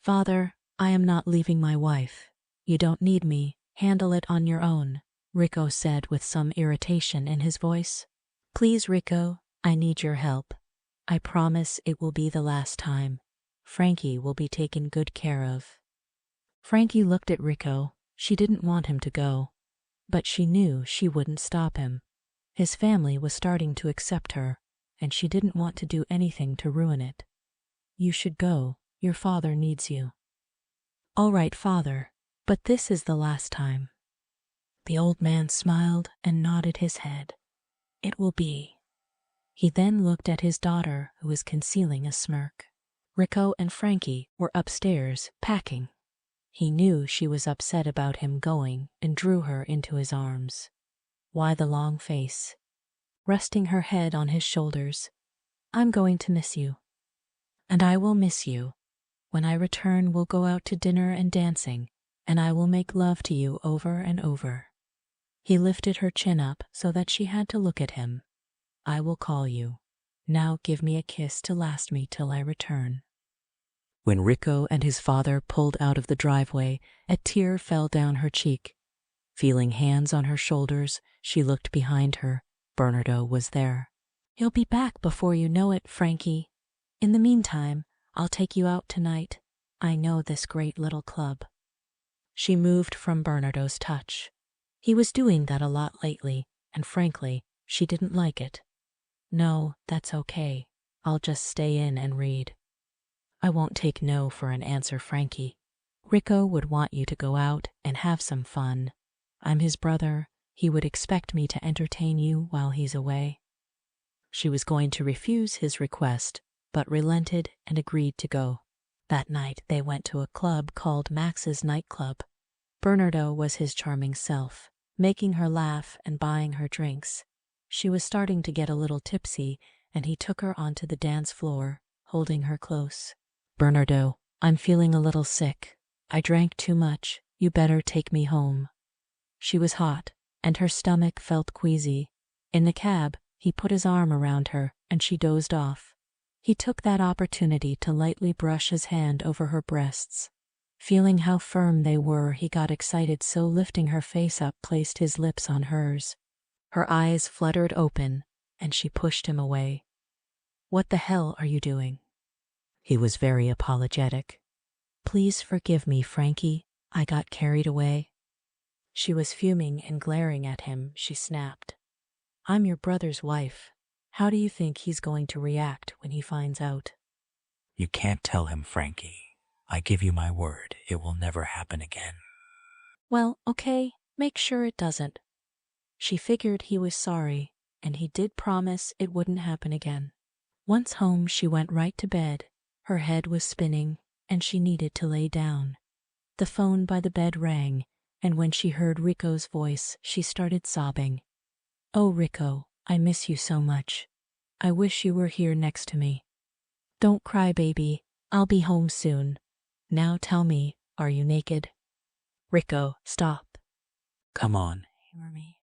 Father, I am not leaving my wife. You don't need me, handle it on your own, 𝑬𝒂𝒏 said with some irritation in his voice. Please, 𝑬𝒂𝒏, I need your help. I promise it will be the last time. Frankie will be taken good care of. Frankie looked at 𝑬𝒂𝒏. She didn't want him to go, but she knew she wouldn't stop him. His family was starting to accept her, and she didn't want to do anything to ruin it. You should go. Your father needs you. All right, father, but this is the last time. The old man smiled and nodded his head. It will be. He then looked at his daughter, who was concealing a smirk. 𝑬𝒂𝒏 and Frankie were upstairs, packing. He knew she was upset about him going and drew her into his arms. Why the long face? Resting her head on his shoulders. I'm going to miss you. And I will miss you. When I return, we'll go out to dinner and dancing, and I will make love to you over and over. He lifted her chin up so that she had to look at him. I will call you. Now give me a kiss to last me till I return. When 𝑬𝒂𝒏 and his father pulled out of the driveway, a tear fell down her cheek. Feeling hands on her shoulders, she looked behind her. Bernardo was there. You'll be back before you know it, Frankie. In the meantime, I'll take you out tonight. I know this great little club. She moved from Bernardo's touch. He was doing that a lot lately, and frankly, she didn't like it. No, that's okay. I'll just stay in and read. I won't take no for an answer, Frankie. 𝑬𝒂𝒏 would want you to go out and have some fun. I'm his brother. He would expect me to entertain you while he's away. She was going to refuse his request, but relented and agreed to go. That night they went to a club called Max's Nightclub. Bernardo was his charming self, making her laugh and buying her drinks. She was starting to get a little tipsy, and he took her onto the dance floor, holding her close. Bernardo, I'm feeling a little sick. I drank too much. You better take me home. She was hot, and her stomach felt queasy. In the cab, he put his arm around her, and she dozed off. He took that opportunity to lightly brush his hand over her breasts. Feeling how firm they were, he got excited, so lifting her face up, placed his lips on hers. Her eyes fluttered open, and she pushed him away. What the hell are you doing? He was very apologetic. Please forgive me, Frankie. I got carried away. She was fuming and glaring at him. She snapped. I'm your brother's wife. How do you think he's going to react when he finds out? You can't tell him, Frankie. I give you my word, it will never happen again. Well, okay, make sure it doesn't. She figured he was sorry, and he did promise it wouldn't happen again. Once home, she went right to bed. Her head was spinning, and she needed to lay down. The phone by the bed rang, and when she heard Rico's voice, she started sobbing. "Oh, Rico, I miss you so much. I wish you were here next to me. Don't cry, baby. I'll be home soon. Now tell me, are you naked?" "Rico, stop. Come on. Humor me.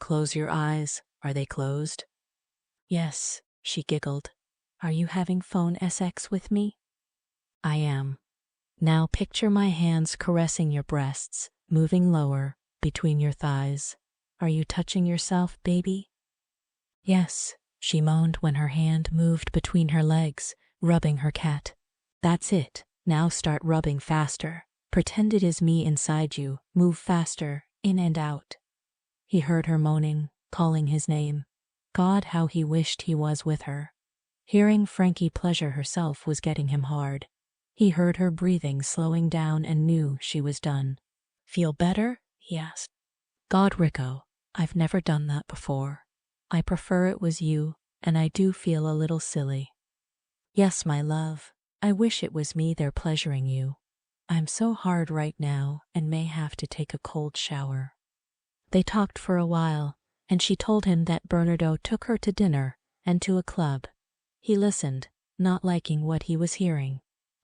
Close your eyes. Are they closed?" "Yes," she giggled. "Are you having phone sex with me?" "I am. Now picture my hands caressing your breasts, moving lower, between your thighs. Are you touching yourself, baby?" "Yes," she moaned when her hand moved between her legs, rubbing her cat. "That's it. Now start rubbing faster. Pretend it is me inside you. Move faster, in and out." He heard her moaning, calling his name. God, how he wished he was with her. Hearing Frankie pleasure herself was getting him hard. He heard her breathing slowing down and knew she was done. "Feel better?" he asked. "God, Rico, I've never done that before. I prefer it was you, and I do feel a little silly." "Yes, my love. I wish it was me they're pleasuring you. I'm so hard right now and may have to take a cold shower." They talked for a while, and she told him that Bernardo took her to dinner and to a club. He listened, not liking what he was hearing.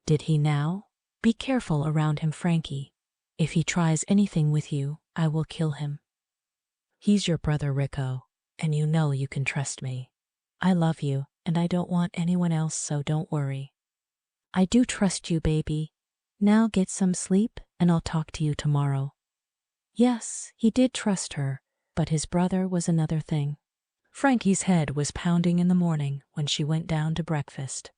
Did he now? "Be careful around him, Frankie. If he tries anything with you, I will kill him. He's your brother, Rico, and you know you can trust me. I love you, and I don't want anyone else, so don't worry." "I do trust you, baby. Now get some sleep, and I'll talk to you tomorrow." Yes, he did trust her, but his brother was another thing. Frankie's head was pounding in the morning when she went down to breakfast.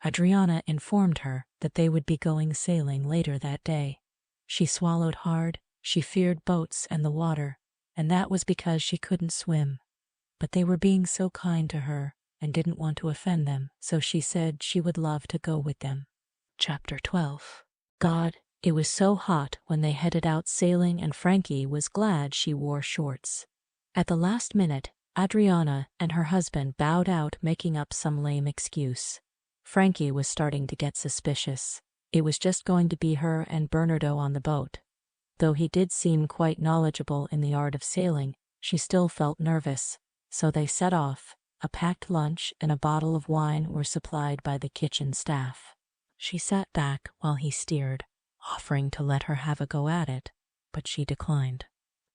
Adriana informed her that they would be going sailing later that day. She swallowed hard. She feared boats and the water, and that was because she couldn't swim. But they were being so kind to her and didn't want to offend them, so she said she would love to go with them. Chapter 12. God, it was so hot when they headed out sailing, and Frankie was glad she wore shorts. At the last minute, Adriana and her husband bowed out, making up some lame excuse. Frankie was starting to get suspicious. It was just going to be her and Bernardo on the boat. Though he did seem quite knowledgeable in the art of sailing, she still felt nervous. So they set off. A packed lunch and a bottle of wine were supplied by the kitchen staff. She sat back while he steered, offering to let her have a go at it, but she declined.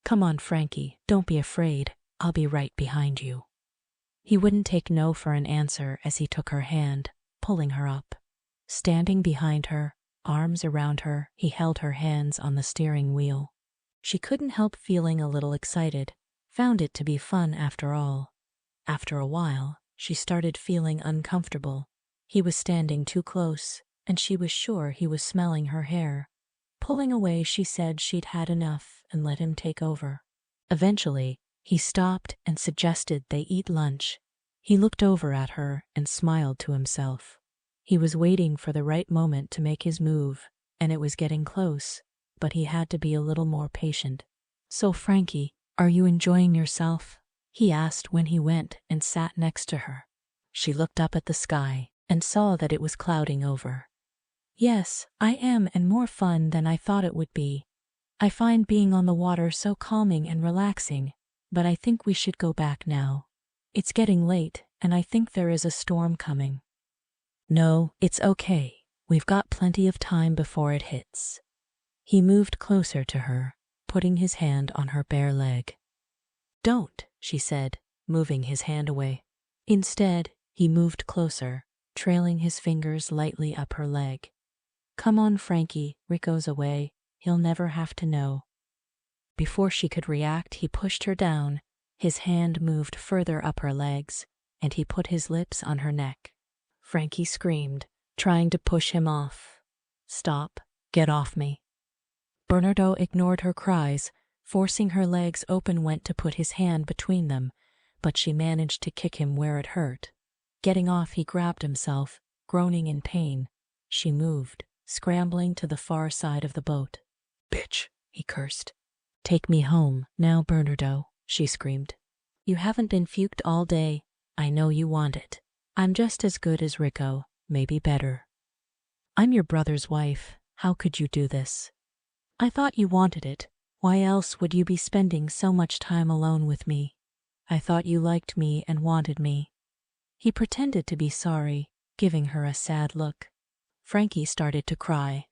"Come on, Frankie, don't be afraid. I'll be right behind you." He wouldn't take no for an answer as he took her hand, pulling her up. Standing behind her, arms around her, he held her hands on the steering wheel. She couldn't help feeling a little excited, found it to be fun after all. After a while, she started feeling uncomfortable. He was standing too close, and she was sure he was smelling her hair. Pulling away, she said she'd had enough and let him take over. Eventually, he stopped and suggested they eat lunch. He looked over at her and smiled to himself. He was waiting for the right moment to make his move, and it was getting close, but he had to be a little more patient. "So, Frankie, are you enjoying yourself?" he asked when he went and sat next to her. She looked up at the sky and saw that it was clouding over. "Yes, I am, and more fun than I thought it would be. I find being on the water so calming and relaxing, but I think we should go back now. It's getting late, and I think there is a storm coming." "No, it's okay. We've got plenty of time before it hits." He moved closer to her, putting his hand on her bare leg. "Don't," she said, moving his hand away. Instead, he moved closer, trailing his fingers lightly up her leg. "Come on, Frankie, Rico's away. He'll never have to know." Before she could react, he pushed her down. His hand moved further up her legs, and he put his lips on her neck. Frankie screamed, trying to push him off. "Stop, get off me." Bernardo ignored her cries. Forcing her legs open, went to put his hand between them, but she managed to kick him where it hurt. Getting off, he grabbed himself, groaning in pain. She moved, scrambling to the far side of the boat. "Bitch," he cursed. "Take me home, now, Bernardo. she screamed. "You haven't been fucked all day. I know you want it. I'm just as good as 𝑬𝒂𝒏𝒄𝒆, maybe better. I'm your brother's wife. How could you do this? I thought you wanted it. Why else would you be spending so much time alone with me? I thought you liked me and wanted me." He pretended to be sorry, giving her a sad look. Frankie started to cry.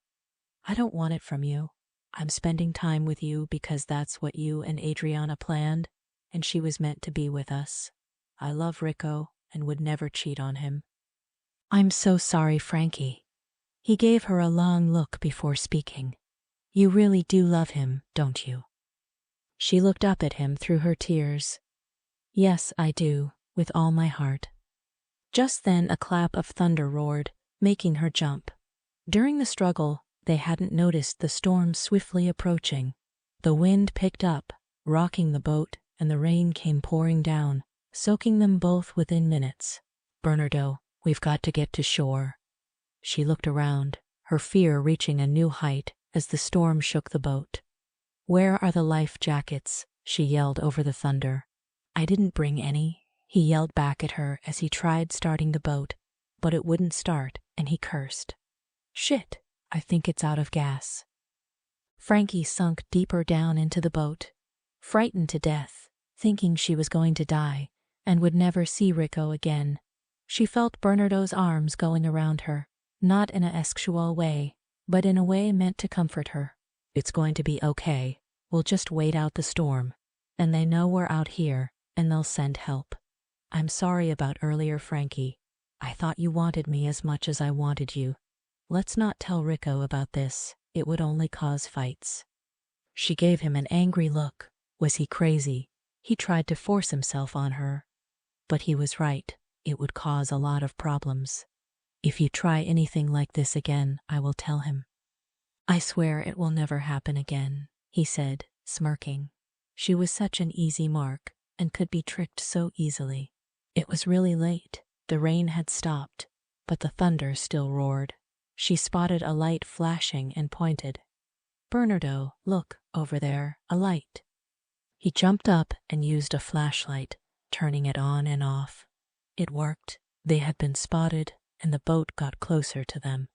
"I don't want it from you. I'm spending time with you because that's what you and Adriana planned, and she was meant to be with us. I love 𝑬𝒂𝒏 and would never cheat on him." "I'm so sorry, Frankie." He gave her a long look before speaking. "You really do love him, don't you?" She looked up at him through her tears. "Yes, I do, with all my heart." Just then a clap of thunder roared, making her jump. During the struggle, they hadn't noticed the storm swiftly approaching. The wind picked up, rocking the boat, and the rain came pouring down, soaking them both within minutes. "Bernardo, we've got to get to shore." She looked around, her fear reaching a new height as the storm shook the boat. "Where are the life jackets?" she yelled over the thunder. "I didn't bring any," he yelled back at her as he tried starting the boat, but it wouldn't start and he cursed. "Shit, I think it's out of gas." Frankie sunk deeper down into the boat, frightened to death, thinking she was going to die and would never see 𝑬𝒂𝒏 again. She felt Bernardo's arms going around her, not in a sexual way, but in a way meant to comfort her. "It's going to be okay. We'll just wait out the storm. And they know we're out here, and they'll send help. I'm sorry about earlier, Frankie. I thought you wanted me as much as I wanted you. Let's not tell 𝑬𝒂𝒏 about this. It would only cause fights." She gave him an angry look. Was he crazy? He tried to force himself on her. But he was right. It would cause a lot of problems. "If you try anything like this again, I will tell him." "I swear it will never happen again," he said, smirking. She was such an easy mark and could be tricked so easily. It was really late. The rain had stopped, but the thunder still roared. She spotted a light flashing and pointed. "Bernardo, look, over there, a light." He jumped up and used a flashlight, turning it on and off. It worked. They had been spotted, and the boat got closer to them.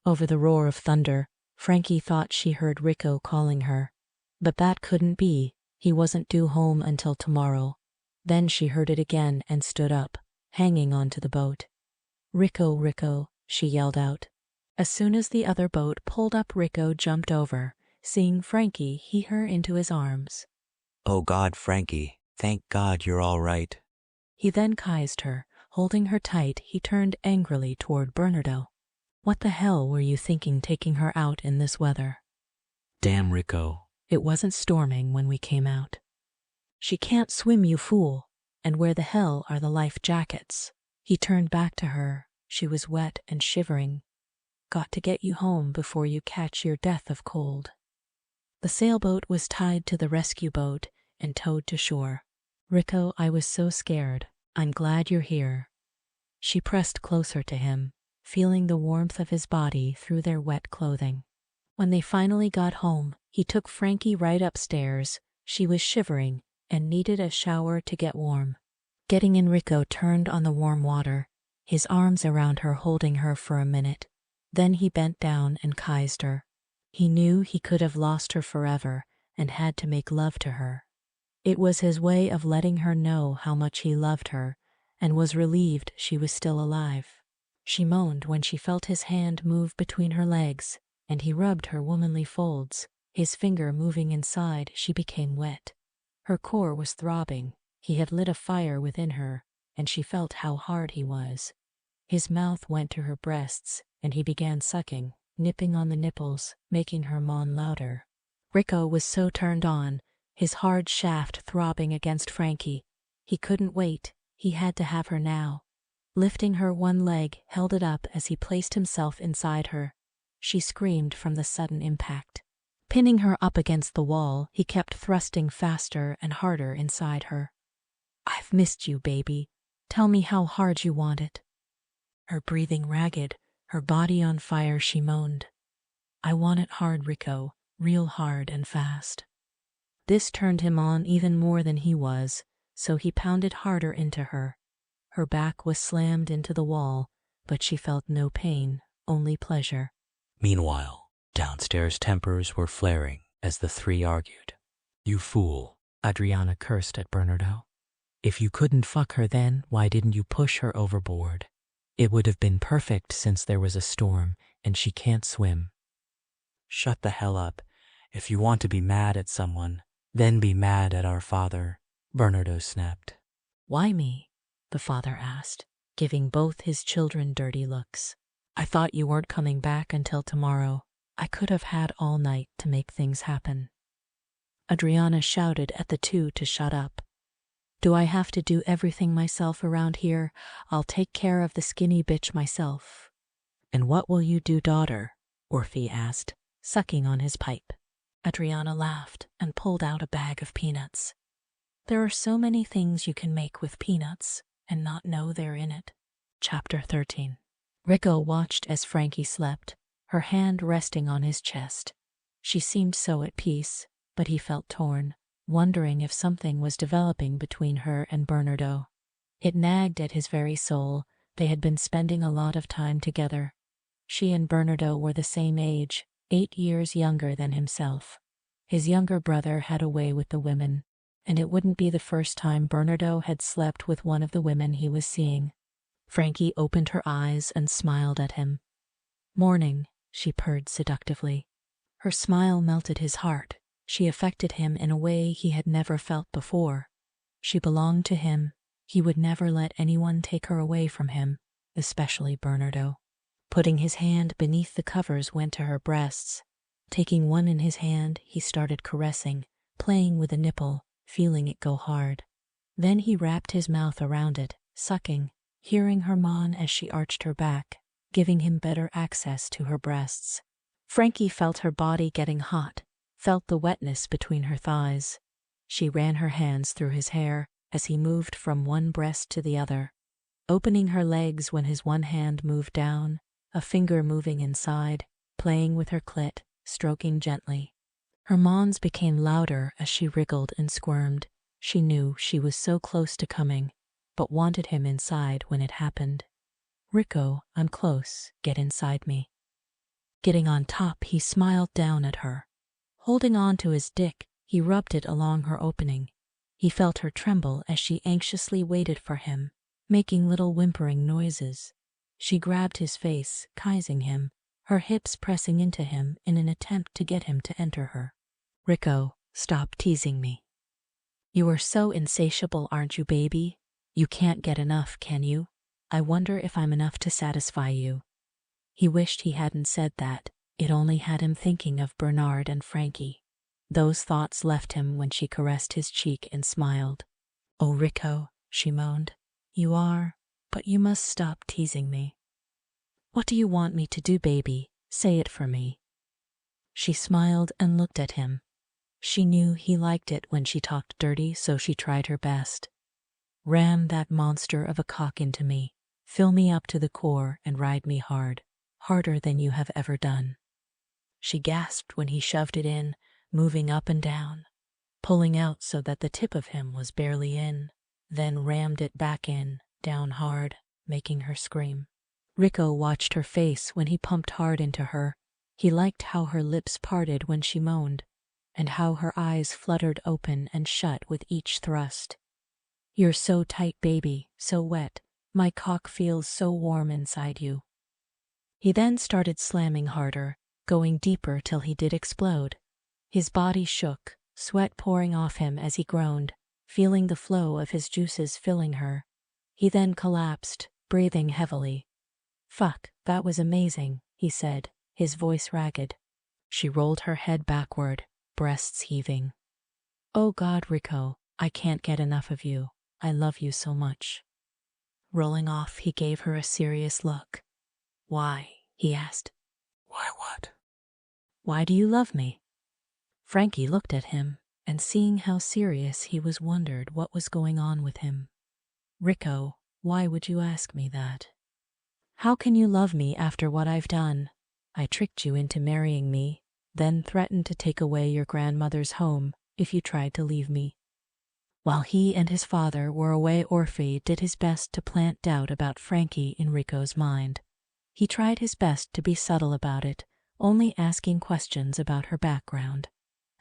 Over the roar of thunder, Frankie thought she heard 𝑬𝒂𝒏 calling her. But that couldn't be. He wasn't due home until tomorrow. Then she heard it again and stood up, hanging onto the boat. 𝑬𝒂𝒏, 𝑬𝒂𝒏, she yelled out. As soon as the other boat pulled up, 𝑬𝒂𝒏 jumped over. Seeing Frankie, he her into his arms. "Oh God, Frankie, thank God you're all right." He then kissed her. Holding her tight, he turned angrily toward Bernardo. "What the hell were you thinking taking her out in this weather?" "Damn 𝑬𝒂𝒏. "It wasn't storming when we came out." "She can't swim, you fool. And where the hell are the life jackets?" He turned back to her. She was wet and shivering. "Got to get you home before you catch your death of cold." The sailboat was tied to the rescue boat and towed to shore. "𝑬𝒂𝒏, I was so scared. I'm glad you're here." She pressed closer to him, feeling the warmth of his body through their wet clothing. When they finally got home, he took Frankie right upstairs. She was shivering and needed a shower to get warm. Getting in, 𝑬𝒂𝒏 turned on the warm water, his arms around her, holding her for a minute. Then he bent down and kissed her. He knew he could have lost her forever and had to make love to her. It was his way of letting her know how much he loved her and was relieved she was still alive. She moaned when she felt his hand move between her legs, and he rubbed her womanly folds. His finger moving inside, she became wet. Her core was throbbing. He had lit a fire within her, and she felt how hard he was. His mouth went to her breasts, and he began sucking, nipping on the nipples, making her moan louder. 𝑬𝒂𝒏 was so turned on, his hard shaft throbbing against Frankie. He couldn't wait. He had to have her now. Lifting her one leg, held it up as he placed himself inside her. She screamed from the sudden impact. Pinning her up against the wall, he kept thrusting faster and harder inside her. "I've missed you, baby. Tell me how hard you want it." Her breathing ragged, her body on fire, she moaned. "I want it hard, 𝑬𝒂𝒏, real hard and fast." This turned him on even more than he was, so he pounded harder into her. Her back was slammed into the wall, but she felt no pain, only pleasure. Meanwhile, downstairs tempers were flaring as the three argued. "You fool," Adriana cursed at Bernardo. "If you couldn't fuck her then, why didn't you push her overboard? It would have been perfect since there was a storm and she can't swim." "Shut the hell up. If you want to be mad at someone, then be mad at our father," Bernardo snapped. "Why me?" the father asked, giving both his children dirty looks. "I thought you weren't coming back until tomorrow. I could have had all night to make things happen." Adriana shouted at the two to shut up. "Do I have to do everything myself around here? I'll take care of the skinny bitch myself." "And what will you do, daughter?" Orphe asked, sucking on his pipe. Adriana laughed and pulled out a bag of peanuts. "There are so many things you can make with peanuts and not know they're in it." Chapter 13. Rico watched as Frankie slept, her hand resting on his chest. She seemed so at peace, but he felt torn, wondering if something was developing between her and Bernardo. It nagged at his very soul. They had been spending a lot of time together. She and Bernardo were the same age, 8 years younger than himself. His younger brother had a way with the women, and it wouldn't be the first time Bernardo had slept with one of the women he was seeing. Frankie opened her eyes and smiled at him. "Morning," she purred seductively. Her smile melted his heart. She affected him in a way he had never felt before. She belonged to him. He would never let anyone take her away from him, especially Bernardo. Putting his hand beneath the covers went to her breasts. Taking one in his hand, he started caressing, playing with a nipple, feeling it go hard. Then he wrapped his mouth around it, sucking, hearing her moan as she arched her back, giving him better access to her breasts. Frankie felt her body getting hot, felt the wetness between her thighs. She ran her hands through his hair as he moved from one breast to the other, opening her legs when his one hand moved down, a finger moving inside, playing with her clit, stroking gently. Her moans became louder as she wriggled and squirmed. She knew she was so close to coming, but wanted him inside when it happened. "Rico, I'm close. Get inside me." Getting on top, he smiled down at her. Holding on to his dick, he rubbed it along her opening. He felt her tremble as she anxiously waited for him, making little whimpering noises. She grabbed his face, kissing him, her hips pressing into him in an attempt to get him to enter her. "Rico, stop teasing me. You are so insatiable, aren't you, baby? You can't get enough, can you? I wonder if I'm enough to satisfy you." He wished he hadn't said that. It only had him thinking of Bernard and Frankie. Those thoughts left him when she caressed his cheek and smiled. "Oh, Rico," she moaned. "You are, but you must stop teasing me." "What do you want me to do, baby? Say it for me." She smiled and looked at him. She knew he liked it when she talked dirty, so she tried her best. "Ram that monster of a cock into me. Fill me up to the core and ride me hard, harder than you have ever done." She gasped when he shoved it in, moving up and down, pulling out so that the tip of him was barely in, then rammed it back in, down hard, making her scream. Rico watched her face when he pumped hard into her. He liked how her lips parted when she moaned, and how her eyes fluttered open and shut with each thrust. "You're so tight, baby, so wet. My cock feels so warm inside you." He then started slamming harder, going deeper till he did explode. His body shook, sweat pouring off him as he groaned, feeling the flow of his juices filling her. He then collapsed, breathing heavily. "Fuck, that was amazing," he said, his voice ragged. She rolled her head backward, breasts heaving. "Oh God, Rico, I can't get enough of you. I love you so much." Rolling off, he gave her a serious look. "Why?" he asked. "Why what?" "Why do you love me?" Frankie looked at him, and seeing how serious he was, wondered what was going on with him. "Rico, why would you ask me that? How can you love me after what I've done? I tricked you into marrying me, then threatened to take away your grandmother's home if you tried to leave me. While he and his father were away, Orphe did his best to plant doubt about Frankie in Rico's mind. He tried his best to be subtle about it, only asking questions about her background,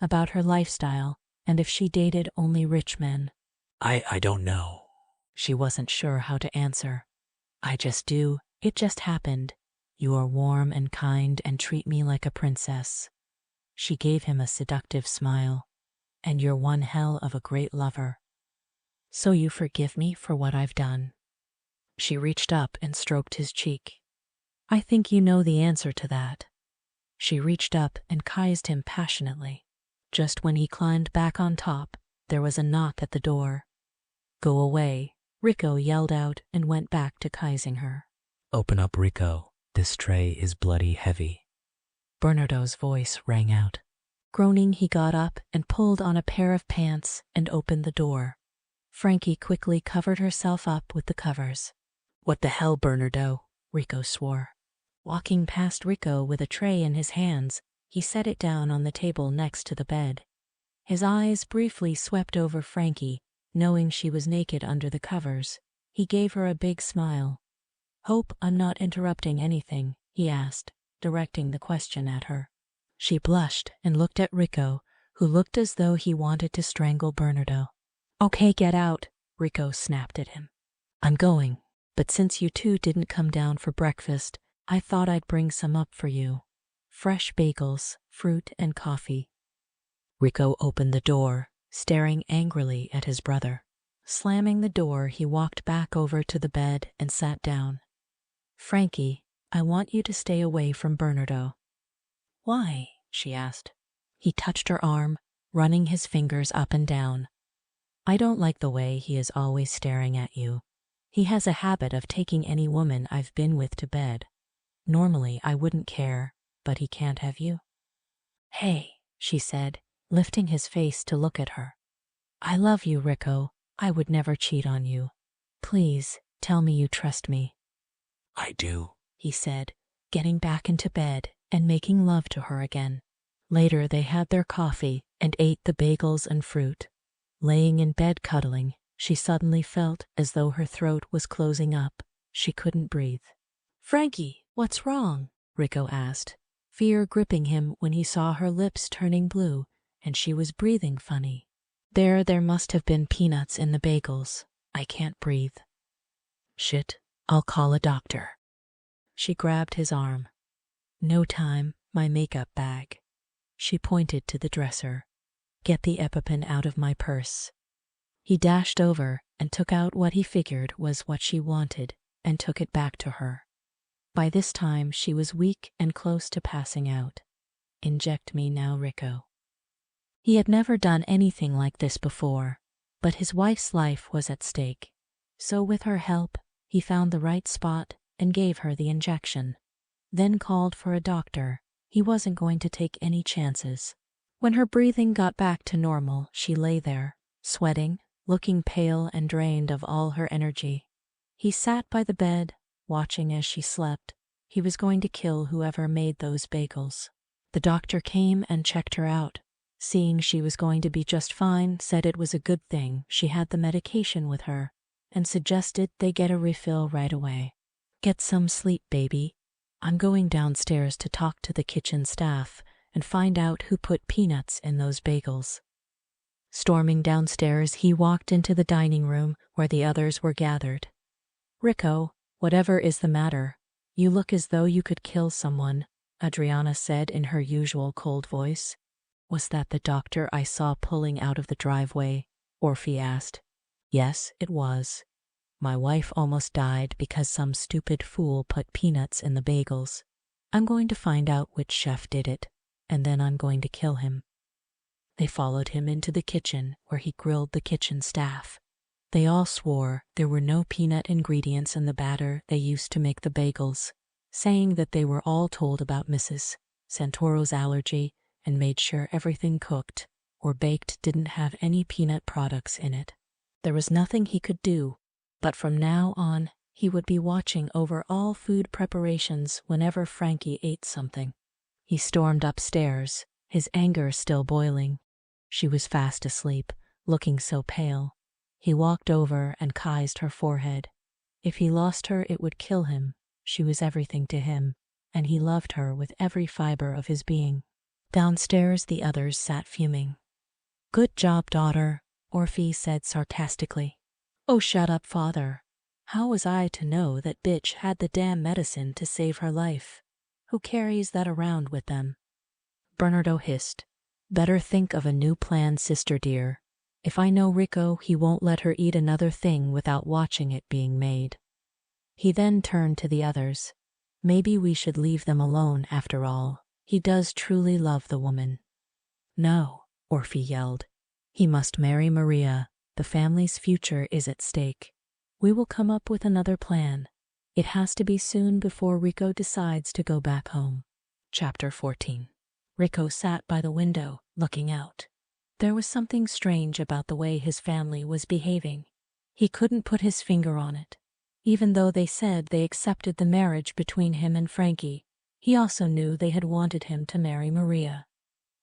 about her lifestyle, and if she dated only rich men. I don't know. She wasn't sure how to answer. I just do. It just happened. You are warm and kind and treat me like a princess. She gave him a seductive smile. And you're one hell of a great lover. So you forgive me for what I've done. She reached up and stroked his cheek. I think you know the answer to that. She reached up and kissed him passionately. Just when he climbed back on top, there was a knock at the door. Go away, Rico yelled out and went back to kissing her. Open up, Rico. This tray is bloody heavy. Bernardo's voice rang out. Groaning, he got up and pulled on a pair of pants and opened the door. Frankie quickly covered herself up with the covers. What the hell, Bernardo? Rico swore. Walking past Rico with a tray in his hands, he set it down on the table next to the bed. His eyes briefly swept over Frankie, knowing she was naked under the covers. He gave her a big smile. Hope I'm not interrupting anything, he asked, directing the question at her. She blushed and looked at Rico, who looked as though he wanted to strangle Bernardo. Okay, get out, Rico snapped at him. I'm going, but since you two didn't come down for breakfast, I thought I'd bring some up for you. Fresh bagels, fruit, and coffee. Rico opened the door, staring angrily at his brother. Slamming the door, he walked back over to the bed and sat down. Frankie, I want you to stay away from Bernardo. Why? She asked. He touched her arm, running his fingers up and down. I don't like the way he is always staring at you. He has a habit of taking any woman I've been with to bed. Normally I wouldn't care, but he can't have you. Hey, she said, lifting his face to look at her. I love you, Rico. I would never cheat on you. Please, tell me you trust me. I do, he said, getting back into bed and making love to her again. Later they had their coffee and ate the bagels and fruit. Laying in bed cuddling, she suddenly felt as though her throat was closing up. She couldn't breathe. Frankie, what's wrong? Rico asked, fear gripping him when he saw her lips turning blue and she was breathing funny. There must have been peanuts in the bagels. I can't breathe. Shit, I'll call a doctor. She grabbed his arm. No time, my makeup bag. She pointed to the dresser. Get the EpiPen out of my purse. He dashed over and took out what he figured was what she wanted and took it back to her. By this time, she was weak and close to passing out. Inject me now, Rico. He had never done anything like this before, but his wife's life was at stake. So with her help, he found the right spot and gave her the injection. Then called for a doctor. He wasn't going to take any chances. When her breathing got back to normal, she lay there, sweating, looking pale and drained of all her energy. He sat by the bed, watching as she slept. He was going to kill whoever made those bagels. The doctor came and checked her out. Seeing she was going to be just fine, said it was a good thing she had the medication with her, and suggested they get a refill right away. Get some sleep, baby. I'm going downstairs to talk to the kitchen staff and find out who put peanuts in those bagels. Storming downstairs, he walked into the dining room where the others were gathered. Rico, whatever is the matter? You look as though you could kill someone, Adriana said in her usual cold voice. Was that the doctor I saw pulling out of the driveway? Orphe asked. Yes, it was. My wife almost died because some stupid fool put peanuts in the bagels. I'm going to find out which chef did it, and then I'm going to kill him. They followed him into the kitchen where he grilled the kitchen staff. They all swore there were no peanut ingredients in the batter they used to make the bagels, saying that they were all told about Mrs. Santoro's allergy and made sure everything cooked or baked didn't have any peanut products in it. There was nothing he could do, but from now on, he would be watching over all food preparations whenever Frankie ate something. He stormed upstairs, his anger still boiling. She was fast asleep, looking so pale. He walked over and kissed her forehead. If he lost her, it would kill him. She was everything to him, and he loved her with every fiber of his being. Downstairs, the others sat fuming. "Good job, daughter," Orphe said sarcastically. "Oh, shut up, father. How was I to know that bitch had the damn medicine to save her life? Who carries that around with them?" Bernardo hissed. "Better think of a new plan, sister dear. If I know Rico, he won't let her eat another thing without watching it being made." He then turned to the others. "Maybe we should leave them alone after all. He does truly love the woman." "No," Orphe yelled. "He must marry Maria. The family's future is at stake. We will come up with another plan. It has to be soon before Rico decides to go back home." Chapter 14. Rico sat by the window, looking out. There was something strange about the way his family was behaving. He couldn't put his finger on it. Even though they said they accepted the marriage between him and Frankie, he also knew they had wanted him to marry Maria.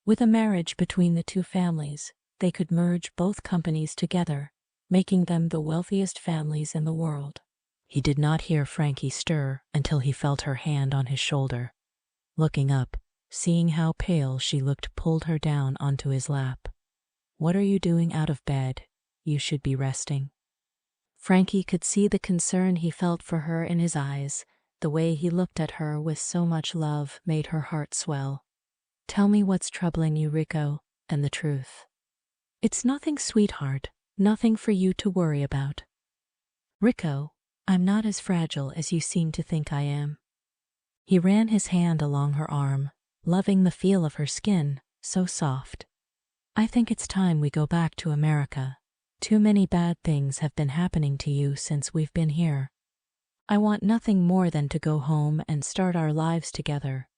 With a marriage between the two families, they could merge both companies together, making them the wealthiest families in the world. He did not hear Frankie stir until he felt her hand on his shoulder. Looking up, seeing how pale she looked, pulled her down onto his lap. "What are you doing out of bed? You should be resting." Frankie could see the concern he felt for her in his eyes. The way he looked at her with so much love made her heart swell. "Tell me what's troubling you, Rico, and the truth." "It's nothing, sweetheart. Nothing for you to worry about." "Rico, I'm not as fragile as you seem to think I am." He ran his hand along her arm, loving the feel of her skin, so soft. "I think it's time we go back to America. Too many bad things have been happening to you since we've been here. I want nothing more than to go home and start our lives together.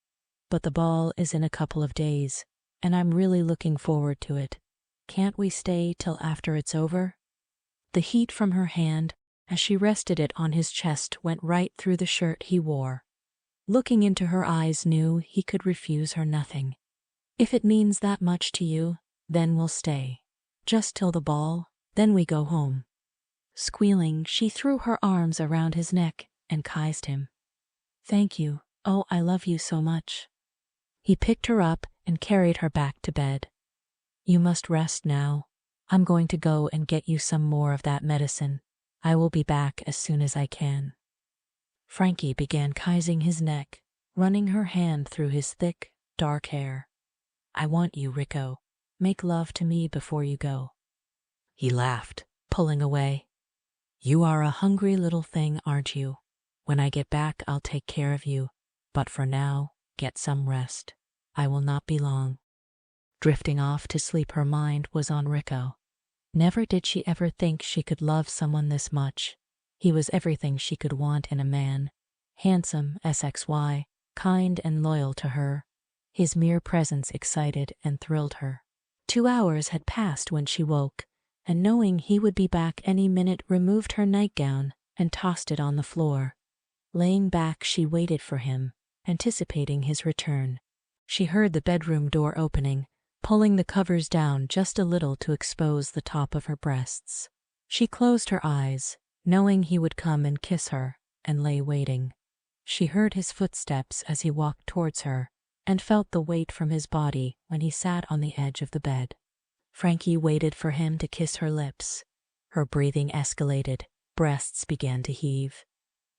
But the ball is in a couple of days, and I'm really looking forward to it. Can't we stay till after it's over?" The heat from her hand, as she rested it on his chest, went right through the shirt he wore. Looking into her eyes, knew he could refuse her nothing. "If it means that much to you, then we'll stay. Just till the ball, then we go home." Squealing, she threw her arms around his neck and kissed him. "Thank you. Oh, I love you so much." He picked her up and carried her back to bed. "You must rest now. I'm going to go and get you some more of that medicine. I will be back as soon as I can." Frankie began kissing his neck, running her hand through his thick, dark hair. "I want you, Rico. Make love to me before you go." He laughed, pulling away. "You are a hungry little thing, aren't you? When I get back, I'll take care of you. But for now, get some rest. I will not be long." Drifting off to sleep, her mind was on Rico. Never did she ever think she could love someone this much. He was everything she could want in a man. Handsome, SXY, kind and loyal to her. His mere presence excited and thrilled her. 2 hours had passed when she woke, and knowing he would be back any minute, removed her nightgown and tossed it on the floor. Laying back, she waited for him, anticipating his return. She heard the bedroom door opening, pulling the covers down just a little to expose the top of her breasts. She closed her eyes, knowing he would come and kiss her, and lay waiting. She heard his footsteps as he walked towards her, and felt the weight from his body when he sat on the edge of the bed. Frankie waited for him to kiss her lips. Her breathing escalated, breasts began to heave.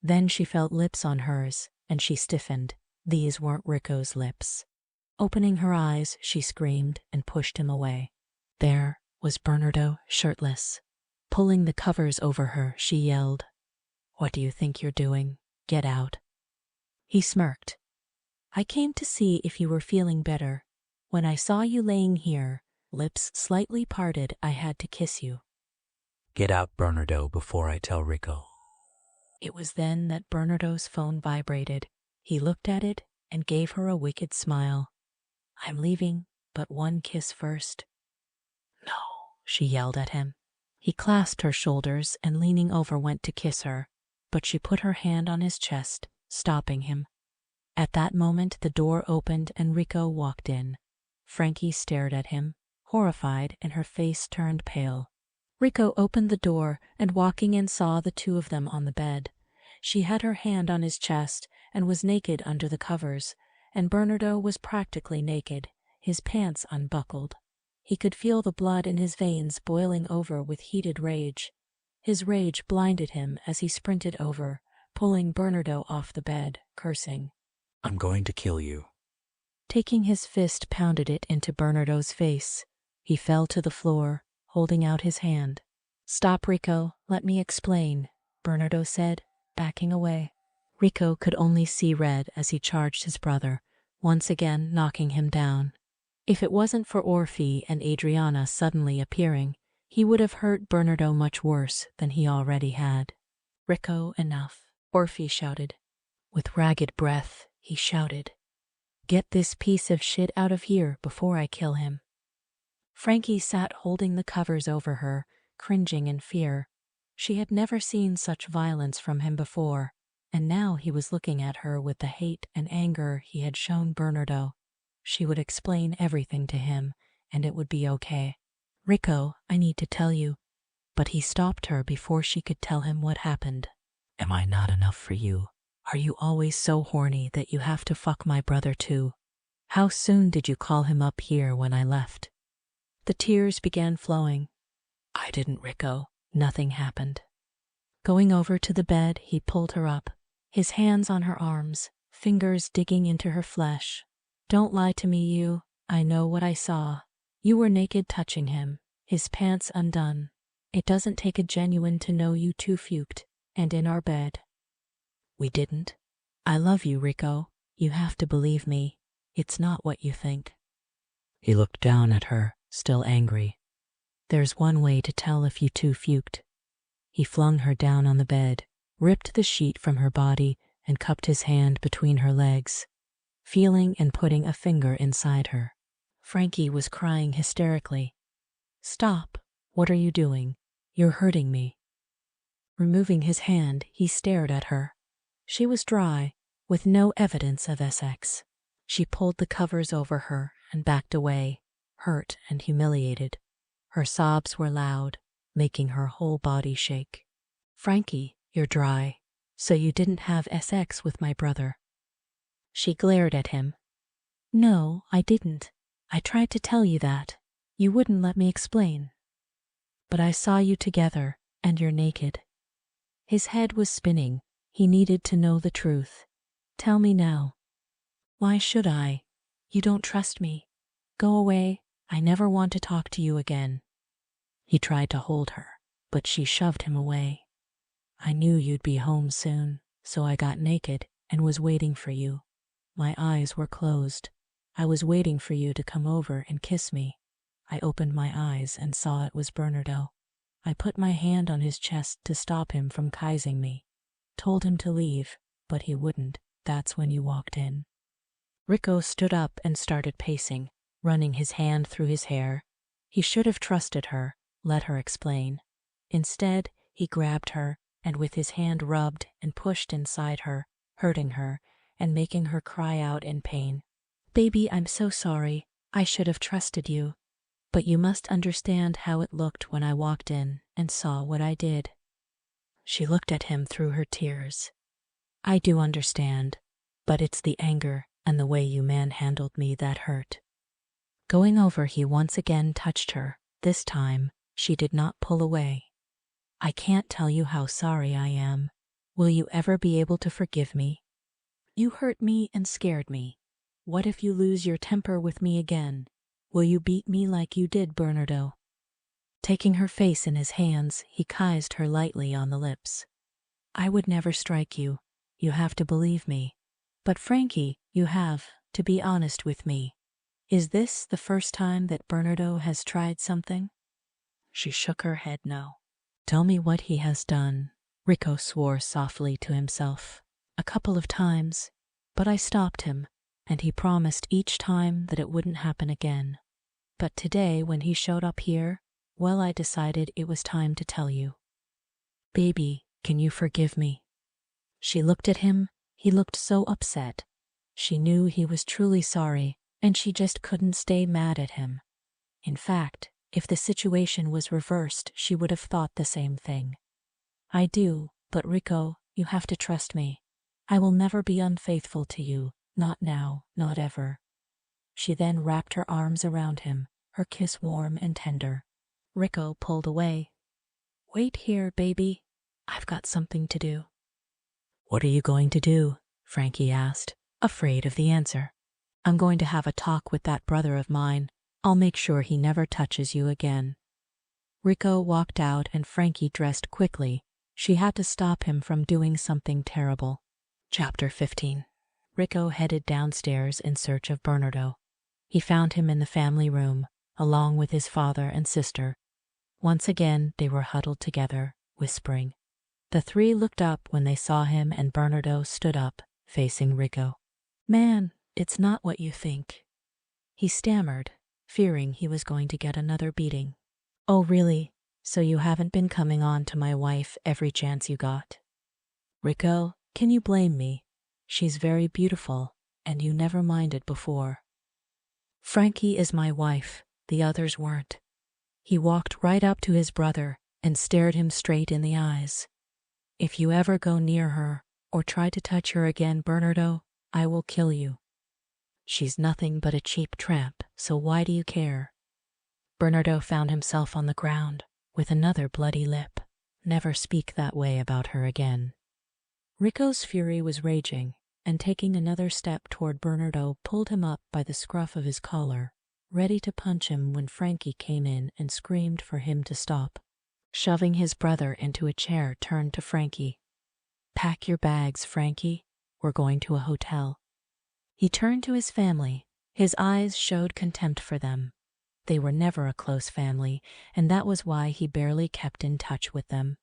Then she felt lips on hers, and she stiffened. These weren't Rico's lips. Opening her eyes, she screamed and pushed him away. There was Bernardo, shirtless. Pulling the covers over her, she yelled, "What do you think you're doing? Get out." He smirked. "I came to see if you were feeling better. When I saw you laying here, lips slightly parted, I had to kiss you." "Get out, Bernardo, before I tell Rico." It was then that Bernardo's phone vibrated. He looked at it and gave her a wicked smile. "I'm leaving, but one kiss first." "No," she yelled at him. He clasped her shoulders and leaning over went to kiss her, but she put her hand on his chest, stopping him. At that moment the door opened and Rico walked in. Frankie stared at him, horrified, and her face turned pale. Rico opened the door and walking in saw the two of them on the bed. She had her hand on his chest and was naked under the covers, and Bernardo was practically naked, his pants unbuckled. He could feel the blood in his veins boiling over with heated rage. His rage blinded him as he sprinted over, pulling Bernardo off the bed, cursing. I'm going to kill you. Taking his fist pounded it into Bernardo's face. He fell to the floor, holding out his hand. Stop, Rico, let me explain, Bernardo said, backing away. Rico could only see red as he charged his brother, once again knocking him down. If it wasn't for Orphe and Adriana suddenly appearing, he would have hurt Bernardo much worse than he already had. Rico, enough, Orphe shouted. With ragged breath, he shouted, "Get this piece of shit out of here before I kill him." Frankie sat holding the covers over her, cringing in fear. She had never seen such violence from him before, and now he was looking at her with the hate and anger he had shown Bernardo. She would explain everything to him, and it would be okay. "Rico, I need to tell you." But he stopped her before she could tell him what happened. Am I not enough for you? Are you always so horny that you have to fuck my brother too? How soon did you call him up here when I left? The tears began flowing. I didn't, Rico. Nothing happened. Going over to the bed, he pulled her up, his hands on her arms, fingers digging into her flesh. Don't lie to me, you. I know what I saw. You were naked touching him, his pants undone. It doesn't take a genuine to know you two fucked, and in our bed. We didn't. I love you, Rico. You have to believe me. It's not what you think. He looked down at her, still angry. There's one way to tell if you two fucked. He flung her down on the bed, ripped the sheet from her body, and cupped his hand between her legs, feeling and putting a finger inside her. Frankie was crying hysterically. Stop. What are you doing? You're hurting me. Removing his hand, he stared at her. She was dry, with no evidence of sex. She pulled the covers over her and backed away, hurt and humiliated. Her sobs were loud, making her whole body shake. Frankie, you're dry. So you didn't have sex with my brother. She glared at him. No, I didn't. I tried to tell you that. You wouldn't let me explain. But I saw you together, and you're naked. His head was spinning. He needed to know the truth. Tell me now. Why should I? You don't trust me. Go away. I never want to talk to you again. He tried to hold her, but she shoved him away. I knew you'd be home soon, so I got naked and was waiting for you. My eyes were closed. I was waiting for you to come over and kiss me. I opened my eyes and saw it was Bernardo. I put my hand on his chest to stop him from 𝐻𝐿ing me. Told him to leave, but he wouldn't. That's when you walked in. Rico stood up and started pacing, running his hand through his hair. He should have trusted her, let her explain. Instead, he grabbed her and with his hand rubbed and pushed inside her, hurting her and making her cry out in pain. Baby, I'm so sorry. I should have trusted you. But you must understand how it looked when I walked in and saw what I did. She looked at him through her tears. I do understand, but it's the anger and the way you manhandled me that hurt. Going over, he once again touched her. This time, she did not pull away. I can't tell you how sorry I am. Will you ever be able to forgive me? You hurt me and scared me. What if you lose your temper with me again? Will you beat me like you did, Bernardo? Taking her face in his hands, he kissed her lightly on the lips. I would never strike you. You have to believe me. But Frankie, you have to be honest with me. Is this the first time that Bernardo has tried something? She shook her head no. Tell me what he has done. Rico swore softly to himself. A couple of times, but I stopped him, and he promised each time that it wouldn't happen again. But today, when he showed up here, well, I decided it was time to tell you. Baby, can you forgive me? She looked at him. He looked so upset. She knew he was truly sorry, and she just couldn't stay mad at him. In fact, if the situation was reversed, she would have thought the same thing. I do, but Rico, you have to trust me. I will never be unfaithful to you, not now, not ever. She then wrapped her arms around him, her kiss warm and tender. Rico pulled away. Wait here, baby. I've got something to do. What are you going to do? Frankie asked, afraid of the answer. I'm going to have a talk with that brother of mine. I'll make sure he never touches you again. Rico walked out and Frankie dressed quickly. She had to stop him from doing something terrible. Chapter 15. Rico headed downstairs in search of Bernardo. He found him in the family room, along with his father and sister. Once again, they were huddled together, whispering. The three looked up when they saw him and Bernardo stood up, facing Rico. Man, it's not what you think. He stammered, fearing he was going to get another beating. Oh really? So you haven't been coming on to my wife every chance you got? Rico, can you blame me? She's very beautiful, and you never minded before. Frankie is my wife, the others weren't. He walked right up to his brother and stared him straight in the eyes. If you ever go near her or try to touch her again, Bernardo, I will kill you. She's nothing but a cheap tramp, so why do you care? Bernardo found himself on the ground with another bloody lip. Never speak that way about her again. Rico's fury was raging, and taking another step toward Bernardo pulled him up by the scruff of his collar, ready to punch him when Frankie came in and screamed for him to stop. Shoving his brother into a chair, turned to Frankie. Pack your bags, Frankie. We're going to a hotel. He turned to his family. His eyes showed contempt for them. They were never a close family, and that was why he barely kept in touch with them.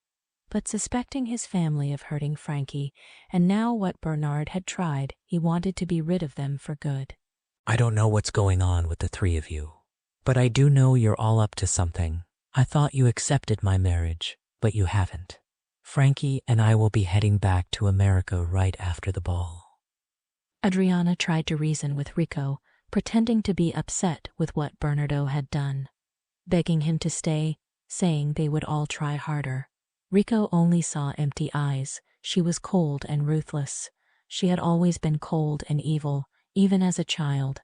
But suspecting his family of hurting Frankie, and now what Bernard had tried, he wanted to be rid of them for good. I don't know what's going on with the three of you, but I do know you're all up to something. I thought you accepted my marriage, but you haven't. Frankie and I will be heading back to America right after the ball. Adriana tried to reason with Rico, pretending to be upset with what Bernardo had done, begging him to stay, saying they would all try harder. Rico only saw empty eyes. She was cold and ruthless. She had always been cold and evil, even as a child.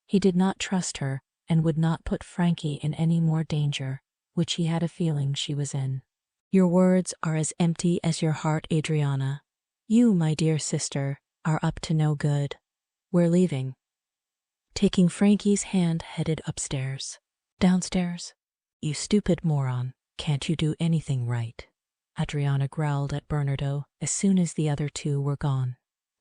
He did not trust her and would not put Frankie in any more danger, which he had a feeling she was in. Your words are as empty as your heart, Adriana. You, my dear sister, are up to no good. We're leaving. Taking Frankie's hand, headed upstairs. Downstairs? You stupid moron. Can't you do anything right? Adriana growled at Bernardo as soon as the other two were gone.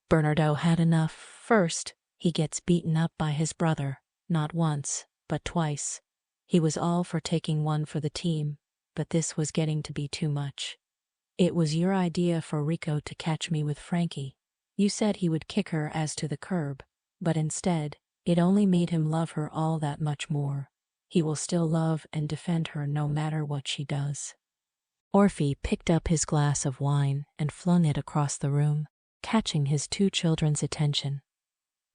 Bernardo had enough. First, he gets beaten up by his brother, not once, but twice. He was all for taking one for the team, but this was getting to be too much. It was your idea for Rico to catch me with Frankie. You said he would kick her as to the curb, but instead, it only made him love her all that much more. He will still love and defend her no matter what she does. Orphe picked up his glass of wine and flung it across the room, catching his two children's attention.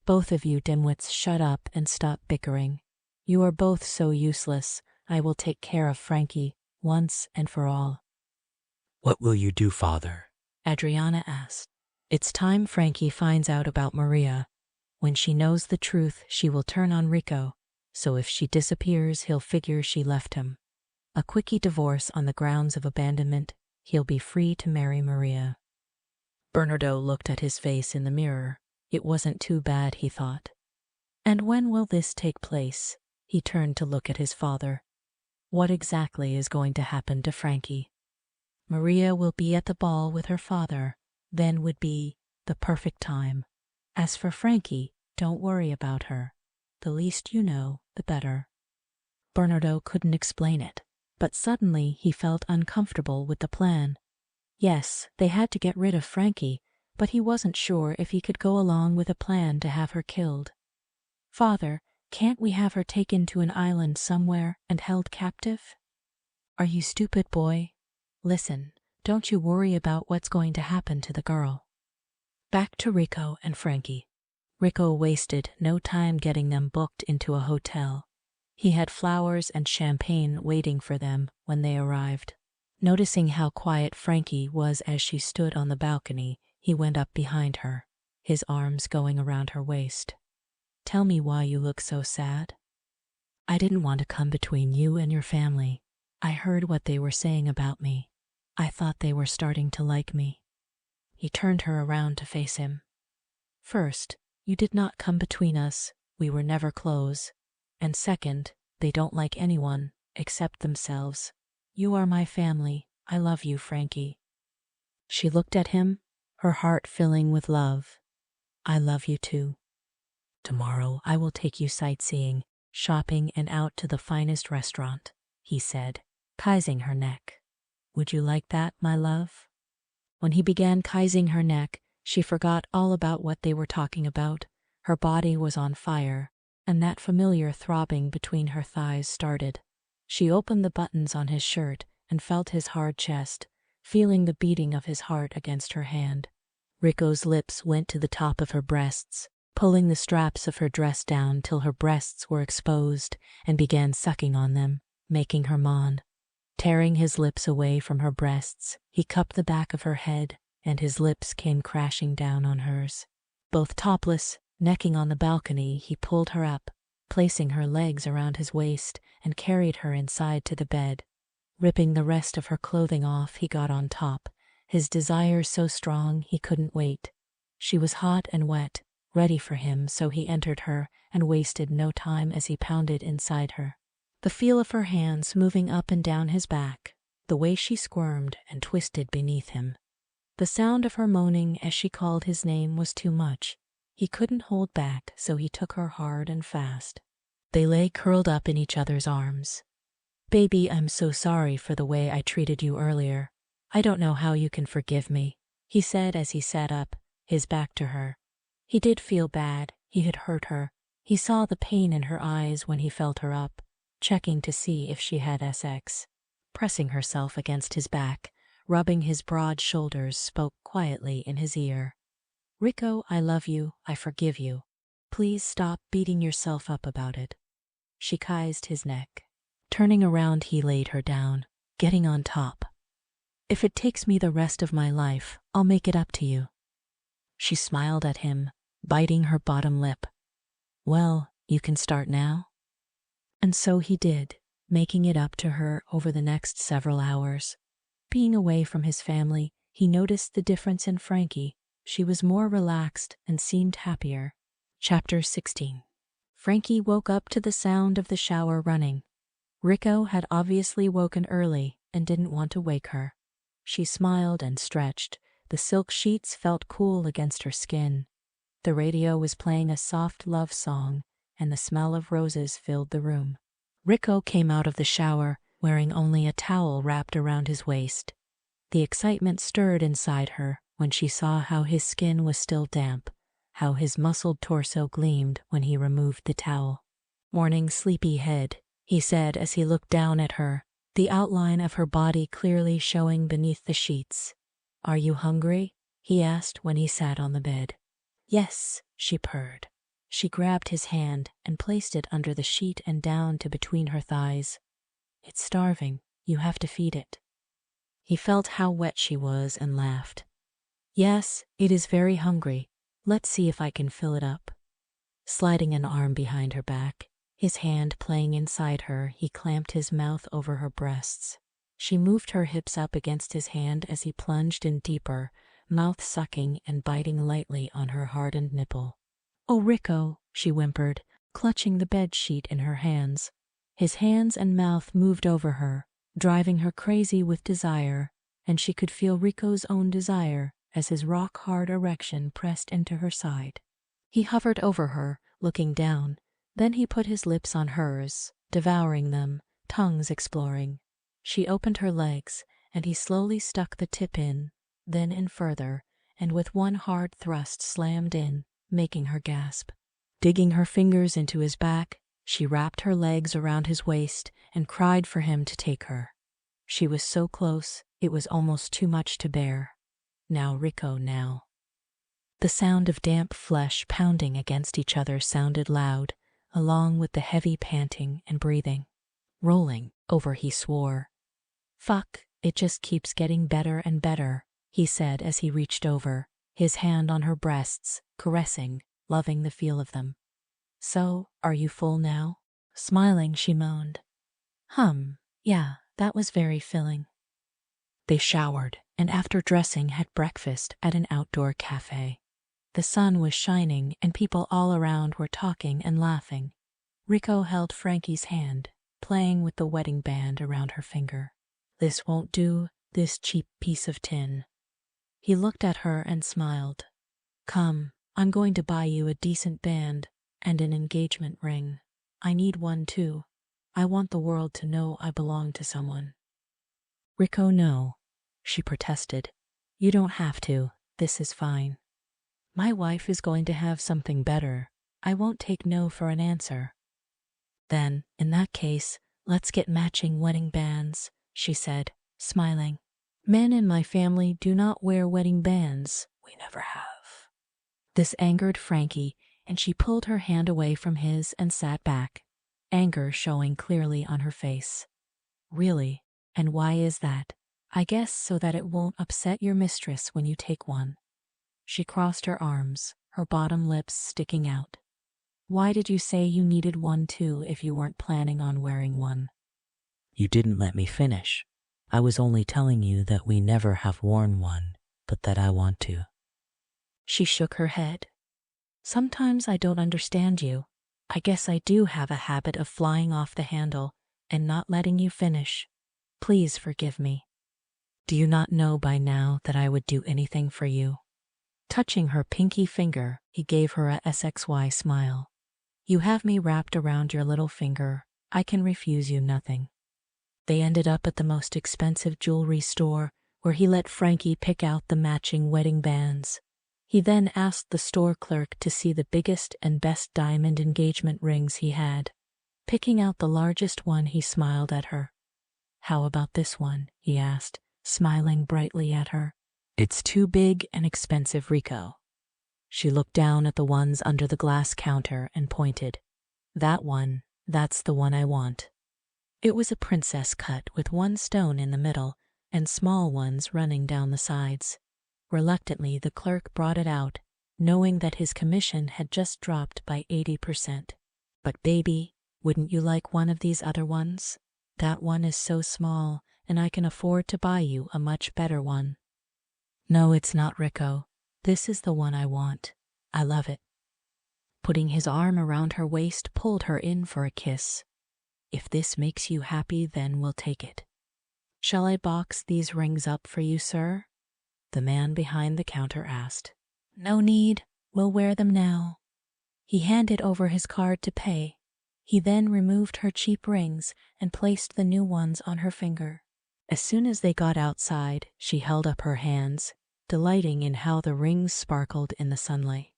Both of you dimwits, shut up and stop bickering. You are both so useless. I will take care of Frankie, once and for all. What will you do, father? Adriana asked. It's time Frankie finds out about Maria. When she knows the truth, she will turn on Rico, so if she disappears, he'll figure she left him. A quickie divorce on the grounds of abandonment, he'll be free to marry Maria. Bernardo looked at his face in the mirror. It wasn't too bad, he thought. And when will this take place? He turned to look at his father. What exactly is going to happen to Frankie? Maria will be at the ball with her father. Then would be the perfect time. As for Frankie, don't worry about her. The least you know, the better. Bernardo couldn't explain it, but suddenly he felt uncomfortable with the plan. Yes, they had to get rid of Frankie, but he wasn't sure if he could go along with a plan to have her killed. Father, can't we have her taken to an island somewhere and held captive? Are you stupid, boy? Listen, don't you worry about what's going to happen to the girl. Back to Rico and Frankie. Rico wasted no time getting them booked into a hotel. He had flowers and champagne waiting for them when they arrived. Noticing how quiet Frankie was as she stood on the balcony, he went up behind her, his arms going around her waist. "Tell me why you look so sad." "I didn't want to come between you and your family. I heard what they were saying about me. I thought they were starting to like me." He turned her around to face him. "First, you did not come between us. We were never close. And second, they don't like anyone except themselves. You are my family. I love you, Frankie." She looked at him, her heart filling with love. "I love you too. Tomorrow I will take you sightseeing, shopping, and out to the finest restaurant," he said, kissing her neck. "Would you like that, my love?" When he began kissing her neck, she forgot all about what they were talking about. Her body was on fire, and that familiar throbbing between her thighs started. She opened the buttons on his shirt and felt his hard chest, feeling the beating of his heart against her hand. Rico's lips went to the top of her breasts, pulling the straps of her dress down till her breasts were exposed, and began sucking on them, making her moan. Tearing his lips away from her breasts, he cupped the back of her head, and his lips came crashing down on hers. Both topless, necking on the balcony, he pulled her up, placing her legs around his waist, and carried her inside to the bed. Ripping the rest of her clothing off, he got on top, his desire so strong he couldn't wait. She was hot and wet, ready for him, so he entered her and wasted no time as he pounded inside her. The feel of her hands moving up and down his back, the way she squirmed and twisted beneath him. The sound of her moaning as she called his name was too much. He couldn't hold back, so he took her hard and fast. They lay curled up in each other's arms. "Baby, I'm so sorry for the way I treated you earlier. I don't know how you can forgive me," he said as he sat up, his back to her. He did feel bad. He had hurt her. He saw the pain in her eyes when he felt her up, checking to see if she had sex. Pressing herself against his back, rubbing his broad shoulders, spoke quietly in his ear. "Rico, I love you. I forgive you. Please stop beating yourself up about it." She kissed his neck. Turning around, he laid her down, getting on top. "If it takes me the rest of my life, I'll make it up to you." She smiled at him, biting her bottom lip. "Well, you can start now." And so he did, making it up to her over the next several hours. Being away from his family, he noticed the difference in Frankie. She was more relaxed and seemed happier. Chapter 16. Frankie woke up to the sound of the shower running. Rico had obviously woken early and didn't want to wake her. She smiled and stretched. The silk sheets felt cool against her skin. The radio was playing a soft love song, and the smell of roses filled the room. Rico came out of the shower, wearing only a towel wrapped around his waist. The excitement stirred inside her when she saw how his skin was still damp, how his muscled torso gleamed when he removed the towel. "Morning, sleepy head," he said as he looked down at her, the outline of her body clearly showing beneath the sheets. "Are you hungry?" he asked when he sat on the bed. "Yes," she purred. She grabbed his hand and placed it under the sheet and down to between her thighs. "It's starving. You have to feed it." He felt how wet she was and laughed. "Yes, it is very hungry. Let's see if I can fill it up." Sliding an arm behind her back, his hand playing inside her, he clamped his mouth over her breasts. She moved her hips up against his hand as he plunged in deeper, mouth sucking and biting lightly on her hardened nipple. "Oh, Rico," she whimpered, clutching the bed sheet in her hands. His hands and mouth moved over her, driving her crazy with desire, and she could feel Rico's own desire as his rock-hard erection pressed into her side. He hovered over her, looking down. Then he put his lips on hers, devouring them, tongues exploring. She opened her legs, and he slowly stuck the tip in, then in further, and with one hard thrust slammed in, making her gasp. Digging her fingers into his back, she wrapped her legs around his waist and cried for him to take her. She was so close, it was almost too much to bear. "Now, Rico, now." The sound of damp flesh pounding against each other sounded loud, along with the heavy panting and breathing. Rolling over, he swore. "Fuck, it just keeps getting better and better," he said as he reached over, his hand on her breasts, caressing, loving the feel of them. "So, are you full now?" Smiling, she moaned. Yeah, that was very filling." They showered, and after dressing had breakfast at an outdoor cafe. The sun was shining and people all around were talking and laughing. Rico held Frankie's hand, playing with the wedding band around her finger. "This won't do, this cheap piece of tin." He looked at her and smiled. "Come, I'm going to buy you a decent band and an engagement ring. I need one too. I want the world to know I belong to someone." "Rico, no," she protested. "You don't have to. This is fine. My wife is going to have something better. I won't take no for an answer." "Then, in that case, let's get matching wedding bands," she said, smiling. "Men in my family do not wear wedding bands. We never have." This angered Frankie, and she pulled her hand away from his and sat back, anger showing clearly on her face. "Really? And why is that?" "I guess so that it won't upset your mistress when you take one." She crossed her arms, her bottom lips sticking out. "Why did you say you needed one too if you weren't planning on wearing one?" You didn't let me finish. I was only telling you that we never have worn one, but that I want to. She shook her head. "Sometimes I don't understand you. I guess I do have a habit of flying off the handle and not letting you finish. Please forgive me. Do you not know by now that I would do anything for you?" Touching her pinky finger, he gave her a SXY smile. "You have me wrapped around your little finger. I can refuse you nothing." They ended up at the most expensive jewelry store, where he let Frankie pick out the matching wedding bands. He then asked the store clerk to see the biggest and best diamond engagement rings he had. Picking out the largest one, he smiled at her. "How about this one?" he asked, smiling brightly at her. "It's too big and expensive, Rico." She looked down at the ones under the glass counter and pointed. "That one, that's the one I want." It was a princess cut with one stone in the middle and small ones running down the sides. Reluctantly, the clerk brought it out, knowing that his commission had just dropped by 80%. "But baby, wouldn't you like one of these other ones? That one is so small, and I can afford to buy you a much better one." "No, it's not, Rico. This is the one I want. I love it." Putting his arm around her waist, pulled her in for a kiss. "If this makes you happy, then we'll take it." "Shall I box these rings up for you, sir?" the man behind the counter asked. "No need. We'll wear them now." He handed over his card to pay. He then removed her cheap rings and placed the new ones on her finger. As soon as they got outside, she held up her hands, delighting in how the rings sparkled in the sunlight.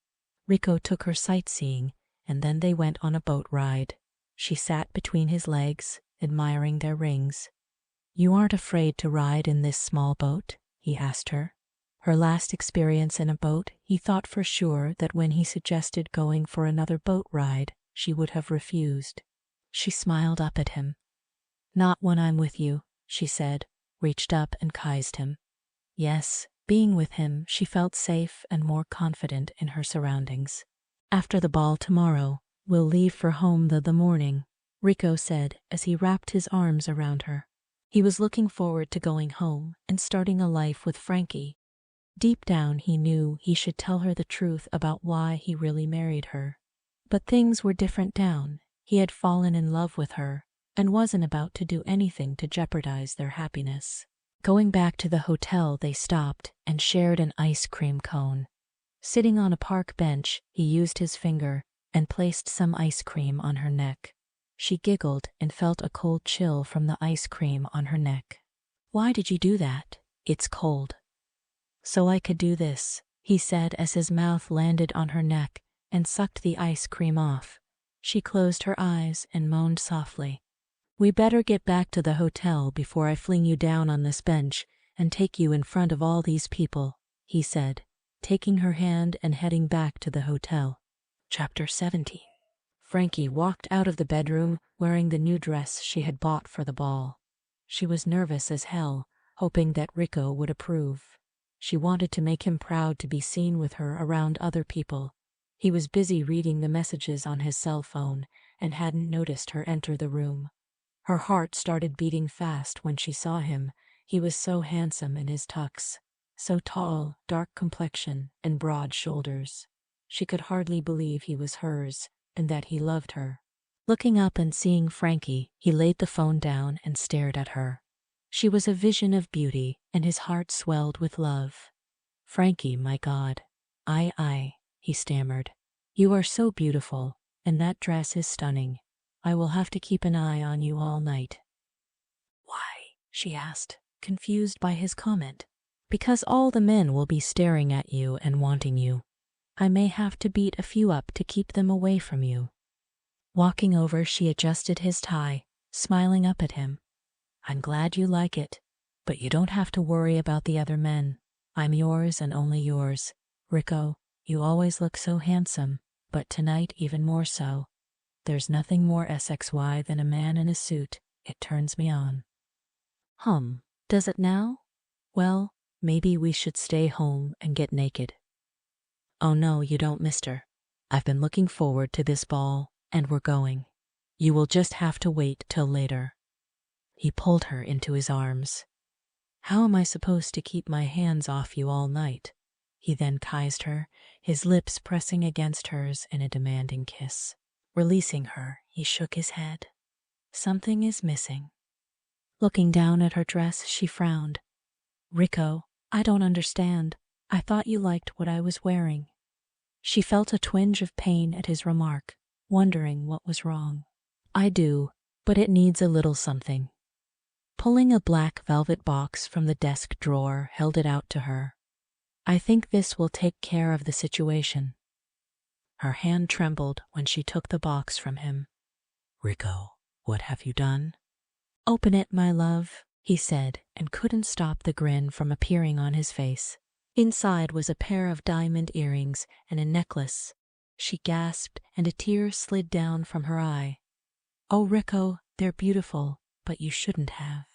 Rico took her sightseeing, and then they went on a boat ride. She sat between his legs, admiring their rings. "You aren't afraid to ride in this small boat?" he asked her. Her last experience in a boat, he thought for sure that when he suggested going for another boat ride, she would have refused. She smiled up at him. "Not when I'm with you," she said, reached up and kissed him. Yes, being with him, she felt safe and more confident in her surroundings. "After the ball tomorrow, we'll leave for home the morning," Rico said as he wrapped his arms around her. He was looking forward to going home and starting a life with Frankie. Deep down, he knew he should tell her the truth about why he really married her. But things were different down. He had fallen in love with her and wasn't about to do anything to jeopardize their happiness. Going back to the hotel, they stopped and shared an ice cream cone. Sitting on a park bench, he used his finger and placed some ice cream on her neck. She giggled and felt a cold chill from the ice cream on her neck. "Why did you do that?" "It's cold." "So I could do this," he said as his mouth landed on her neck and sucked the ice cream off. She closed her eyes and moaned softly. "We better get back to the hotel before I fling you down on this bench and take you in front of all these people," he said, taking her hand and heading back to the hotel. Chapter 17. Frankie walked out of the bedroom wearing the new dress she had bought for the ball. She was nervous as hell, hoping that Rico would approve. She wanted to make him proud to be seen with her around other people. He was busy reading the messages on his cell phone and hadn't noticed her enter the room. Her heart started beating fast when she saw him. He was so handsome in his tux, so tall, dark complexion, and broad shoulders. She could hardly believe he was hers and that he loved her. Looking up and seeing Frankie, he laid the phone down and stared at her. She was a vision of beauty, and his heart swelled with love. "Frankie, my God." I, he stammered. "You are so beautiful, and that dress is stunning. I will have to keep an eye on you all night." "Why?" she asked, confused by his comment. "Because all the men will be staring at you and wanting you. I may have to beat a few up to keep them away from you." Walking over, she adjusted his tie, smiling up at him. "I'm glad you like it, but you don't have to worry about the other men. I'm yours and only yours. Rico, you always look so handsome, but tonight even more so. There's nothing more SXY than a man in a suit. It turns me on." Does it now? Well, maybe we should stay home and get naked." "Oh no, you don't, mister. I've been looking forward to this ball, and we're going. You will just have to wait till later." He pulled her into his arms. "How am I supposed to keep my hands off you all night?" He then kissed her, his lips pressing against hers in a demanding kiss. Releasing her, he shook his head. "Something is missing." Looking down at her dress, she frowned. "Rico, I don't understand. I thought you liked what I was wearing." She felt a twinge of pain at his remark, wondering what was wrong. "I do, but it needs a little something." Pulling a black velvet box from the desk drawer, held it out to her. "I think this will take care of the situation." Her hand trembled when she took the box from him. "Rico, what have you done?" "Open it, my love," he said, and couldn't stop the grin from appearing on his face. Inside was a pair of diamond earrings and a necklace. She gasped, and a tear slid down from her eye. "Oh, Rico, they're beautiful, but you shouldn't have."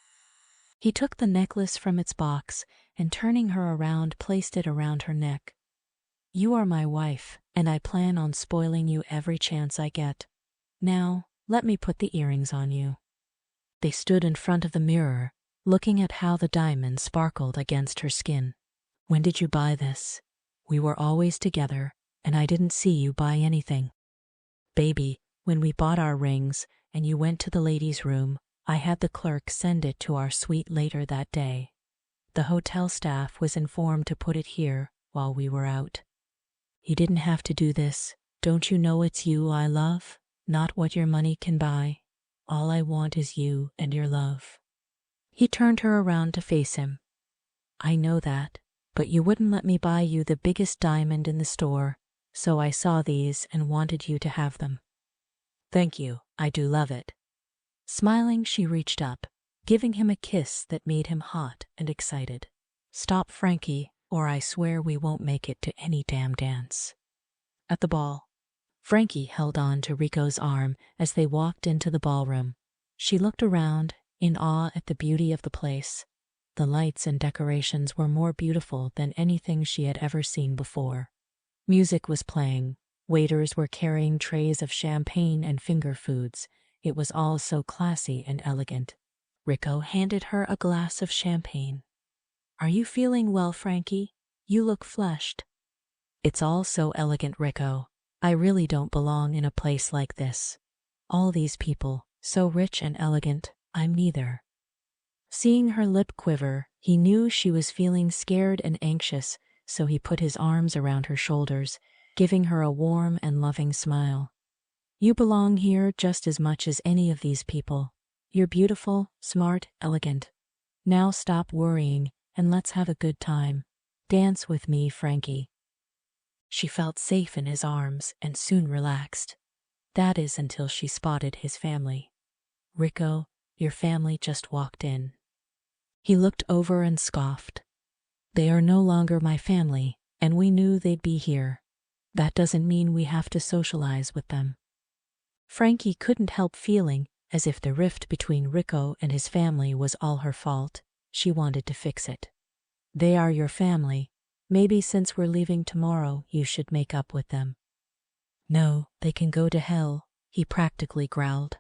He took the necklace from its box and, turning her around, placed it around her neck. "You are my wife, and I plan on spoiling you every chance I get. Now, let me put the earrings on you." They stood in front of the mirror, looking at how the diamonds sparkled against her skin. "When did you buy this? We were always together, and I didn't see you buy anything." "Baby, when we bought our rings and you went to the ladies' room, I had the clerk send it to our suite later that day. The hotel staff was informed to put it here while we were out. You didn't have to do this. Don't you know it's you I love, not what your money can buy? All I want is you and your love." He turned her around to face him. "I know that, but you wouldn't let me buy you the biggest diamond in the store, so I saw these and wanted you to have them." "Thank you, I do love it." Smiling, she reached up, giving him a kiss that made him hot and excited. "Stop, Frankie, or I swear we won't make it to any damn dance." At the ball, Frankie held on to Rico's arm as they walked into the ballroom. She looked around, in awe at the beauty of the place. The lights and decorations were more beautiful than anything she had ever seen before. Music was playing. Waiters were carrying trays of champagne and finger foods. It was all so classy and elegant. Rico handed her a glass of champagne. "Are you feeling well, Frankie? You look flushed." "It's all so elegant, Rico. I really don't belong in a place like this. All these people, so rich and elegant, I'm neither." Seeing her lip quiver, he knew she was feeling scared and anxious, so he put his arms around her shoulders, giving her a warm and loving smile. "You belong here just as much as any of these people. You're beautiful, smart, elegant. Now stop worrying and let's have a good time. Dance with me, Frankie." She felt safe in his arms and soon relaxed. That is until she spotted his family. "Rico, your family just walked in." He looked over and scoffed. "They are no longer my family, and we knew they'd be here. That doesn't mean we have to socialize with them." Frankie couldn't help feeling as if the rift between Rico and his family was all her fault. She wanted to fix it. They are your family. Maybe since we're leaving tomorrow, you should make up with them. No, they can go to hell, he practically growled.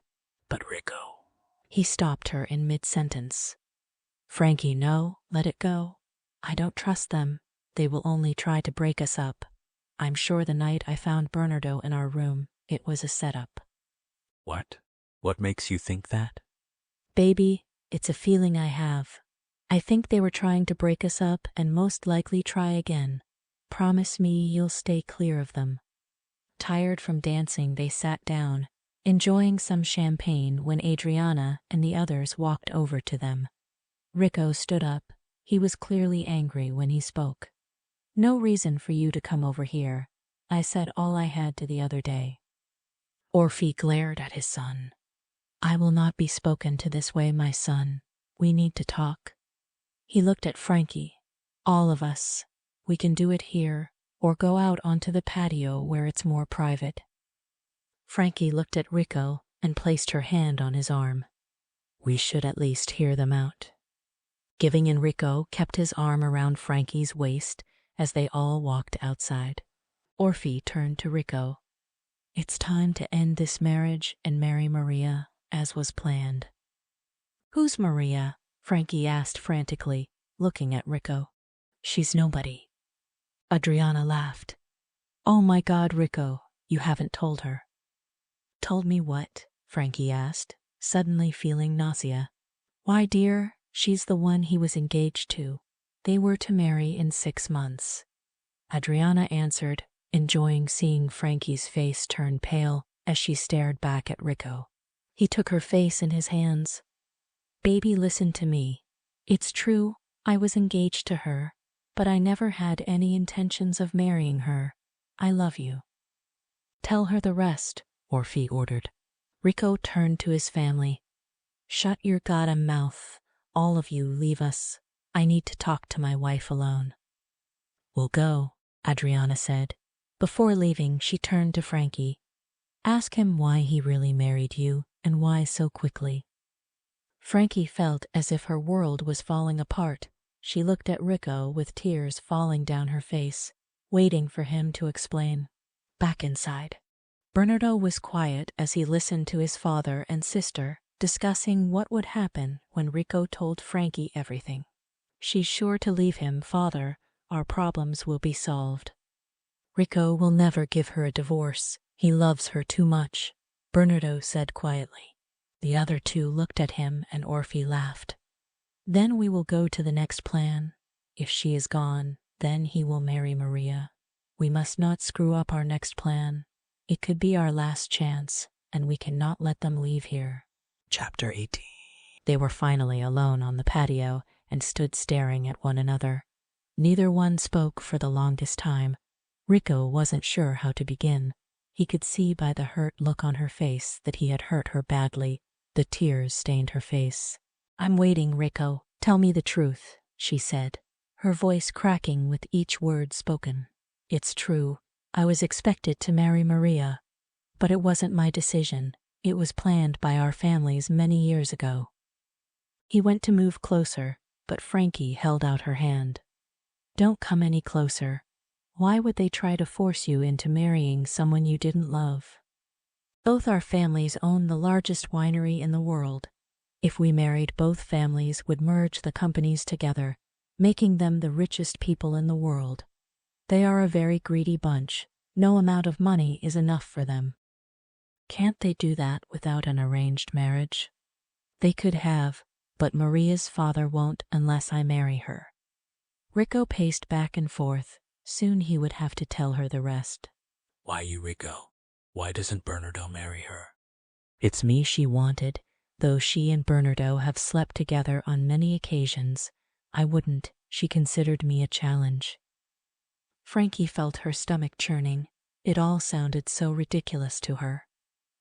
But Rico. He stopped her in mid-sentence. Frankie, no, let it go. I don't trust them. They will only try to break us up. I'm sure the night I found Bernardo in our room, it was a setup. What? What makes you think that? Baby, it's a feeling I have. I think they were trying to break us up and most likely try again. Promise me you'll stay clear of them. Tired from dancing, they sat down, enjoying some champagne when Adriana and the others walked over to them. Rico stood up. He was clearly angry when he spoke. No reason for you to come over here. I said all I had to the other day. Orphe glared at his son. I will not be spoken to this way, my son. We need to talk. He looked at Frankie. All of us. We can do it here, or go out onto the patio where it's more private. Frankie looked at Rico and placed her hand on his arm. We should at least hear them out. Giving in, Rico kept his arm around Frankie's waist as they all walked outside. Orphe turned to Rico. It's time to end this marriage and marry Maria, as was planned. Who's Maria? Frankie asked frantically, looking at Rico. She's nobody. Adriana laughed. Oh my God, Rico, you haven't told her. Told me what? Frankie asked, suddenly feeling nausea. Why, dear, she's the one he was engaged to. They were to marry in 6 months. Adriana answered, enjoying seeing Frankie's face turn pale as she stared back at Rico. He took her face in his hands. Baby, listen to me. It's true, I was engaged to her, but I never had any intentions of marrying her. I love you. Tell her the rest, Orphe ordered. Rico turned to his family. Shut your goddamn mouth. All of you leave us. I need to talk to my wife alone. We'll go, Adriana said. Before leaving, she turned to Frankie. Ask him why he really married you and why so quickly. Frankie felt as if her world was falling apart. She looked at Rico with tears falling down her face, waiting for him to explain. Back inside, Bernardo was quiet as he listened to his father and sister discussing what would happen when Rico told Frankie everything. She's sure to leave him, father. Our problems will be solved. Rico will never give her a divorce. He loves her too much, Bernardo said quietly. The other two looked at him and Orphe laughed. Then we will go to the next plan. If she is gone, then he will marry Maria. We must not screw up our next plan. It could be our last chance, and we cannot let them leave here. Chapter 18. They were finally alone on the patio and stood staring at one another. Neither one spoke for the longest time. Rico wasn't sure how to begin. He could see by the hurt look on her face that he had hurt her badly. The tears stained her face. I'm waiting, Rico. Tell me the truth, she said, her voice cracking with each word spoken. It's true. I was expected to marry Maria, but it wasn't my decision. It was planned by our families many years ago. He went to move closer, but Frankie held out her hand. Don't come any closer. Why would they try to force you into marrying someone you didn't love? Both our families own the largest winery in the world. If we married, both families would merge the companies together, making them the richest people in the world. They are a very greedy bunch. No amount of money is enough for them. Can't they do that without an arranged marriage? They could have, but Maria's father won't unless I marry her. Rico paced back and forth. Soon he would have to tell her the rest. Why you, Rico? Why doesn't Bernardo marry her? It's me she wanted, though she and Bernardo have slept together on many occasions. I wouldn't. She considered me a challenge. Frankie felt her stomach churning. It all sounded so ridiculous to her.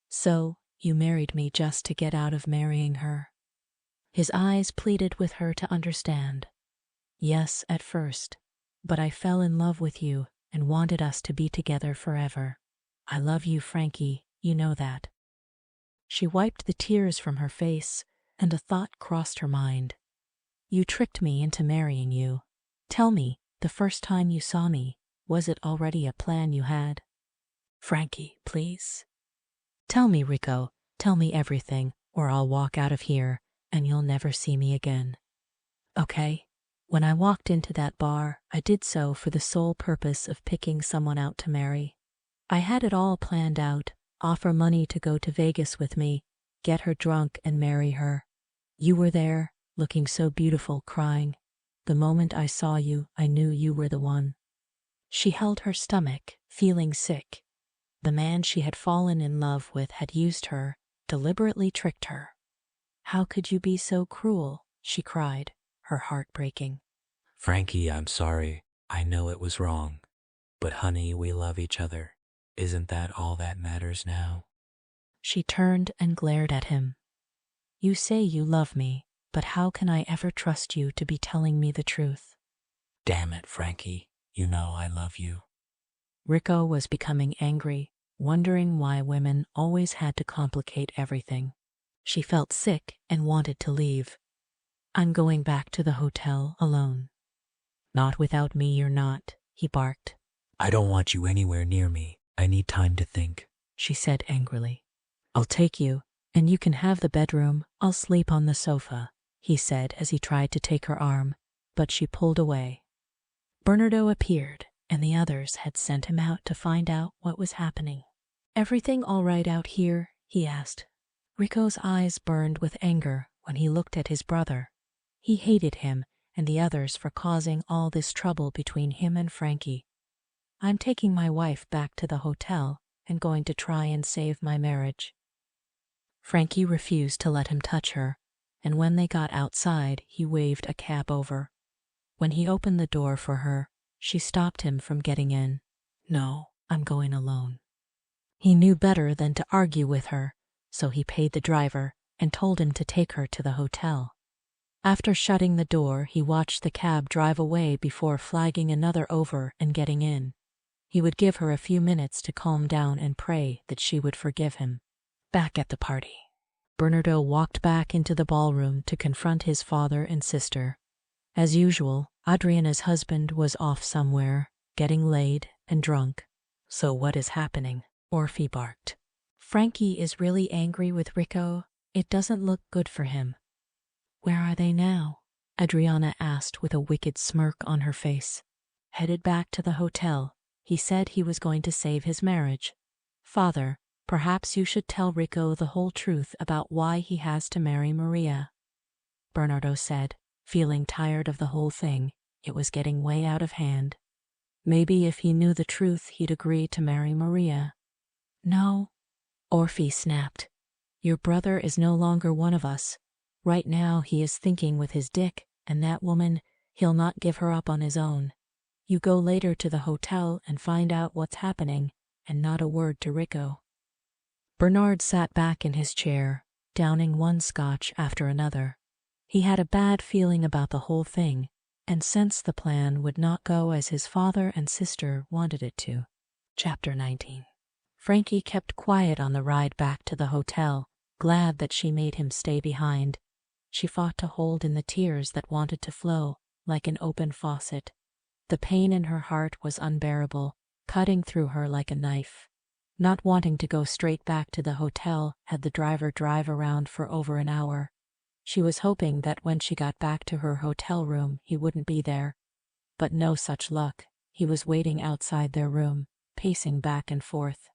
So, you married me just to get out of marrying her? His eyes pleaded with her to understand. Yes, at first. But I fell in love with you and wanted us to be together forever. I love you, Frankie, you know that. She wiped the tears from her face, and a thought crossed her mind. You tricked me into marrying you. Tell me, the first time you saw me, was it already a plan you had? Frankie, please. Tell me, Rico. Tell me everything, or I'll walk out of here, and you'll never see me again. Okay? When I walked into that bar, I did so for the sole purpose of picking someone out to marry. I had it all planned out, offer money to go to Vegas with me, get her drunk and marry her. You were there, looking so beautiful, crying. The moment I saw you, I knew you were the one. She held her stomach, feeling sick. The man she had fallen in love with had used her, deliberately tricked her. How could you be so cruel? She cried, her heart breaking. Frankie, I'm sorry. I know it was wrong. But honey, we love each other. Isn't that all that matters now? She turned and glared at him. You say you love me, but how can I ever trust you to be telling me the truth? Damn it, Frankie. You know I love you. Rico was becoming angry, wondering why women always had to complicate everything. She felt sick and wanted to leave. I'm going back to the hotel alone. Not without me, you're not, he barked. I don't want you anywhere near me. I need time to think, she said angrily. I'll take you, and you can have the bedroom. I'll sleep on the sofa, he said as he tried to take her arm, but she pulled away. Bernardo appeared, and the others had sent him out to find out what was happening. Everything all right out here? He asked. Rico's eyes burned with anger when he looked at his brother. He hated him and the others for causing all this trouble between him and Frankie. I'm taking my wife back to the hotel and going to try and save my marriage. Frankie refused to let him touch her, and when they got outside, he waved a cab over. When he opened the door for her, she stopped him from getting in. No, I'm going alone. He knew better than to argue with her, so he paid the driver and told him to take her to the hotel. After shutting the door, he watched the cab drive away before flagging another over and getting in. He would give her a few minutes to calm down and pray that she would forgive him. Back at the party, Bernardo walked back into the ballroom to confront his father and sister. As usual, Adriana's husband was off somewhere, getting laid and drunk. So what is happening? Orphe barked. Frankie is really angry with Rico. It doesn't look good for him. Where are they now? Adriana asked with a wicked smirk on her face. Headed back to the hotel. He said he was going to save his marriage. Father, perhaps you should tell Rico the whole truth about why he has to marry Maria. Bernardo said, feeling tired of the whole thing. It was getting way out of hand. Maybe if he knew the truth, he'd agree to marry Maria. No, Orphe snapped. Your brother is no longer one of us. Right now he is thinking with his dick, and that woman, he'll not give her up on his own. You go later to the hotel and find out what's happening, and not a word to Rico. Bernard sat back in his chair, downing one scotch after another. He had a bad feeling about the whole thing, and sensed the plan would not go as his father and sister wanted it to. Chapter 19. Frankie kept quiet on the ride back to the hotel, glad that she made him stay behind. She fought to hold in the tears that wanted to flow, like an open faucet. The pain in her heart was unbearable, cutting through her like a knife. Not wanting to go straight back to the hotel had the driver drive around for over an hour. She was hoping that when she got back to her hotel room, he wouldn't be there. But no such luck. He was waiting outside their room, pacing back and forth.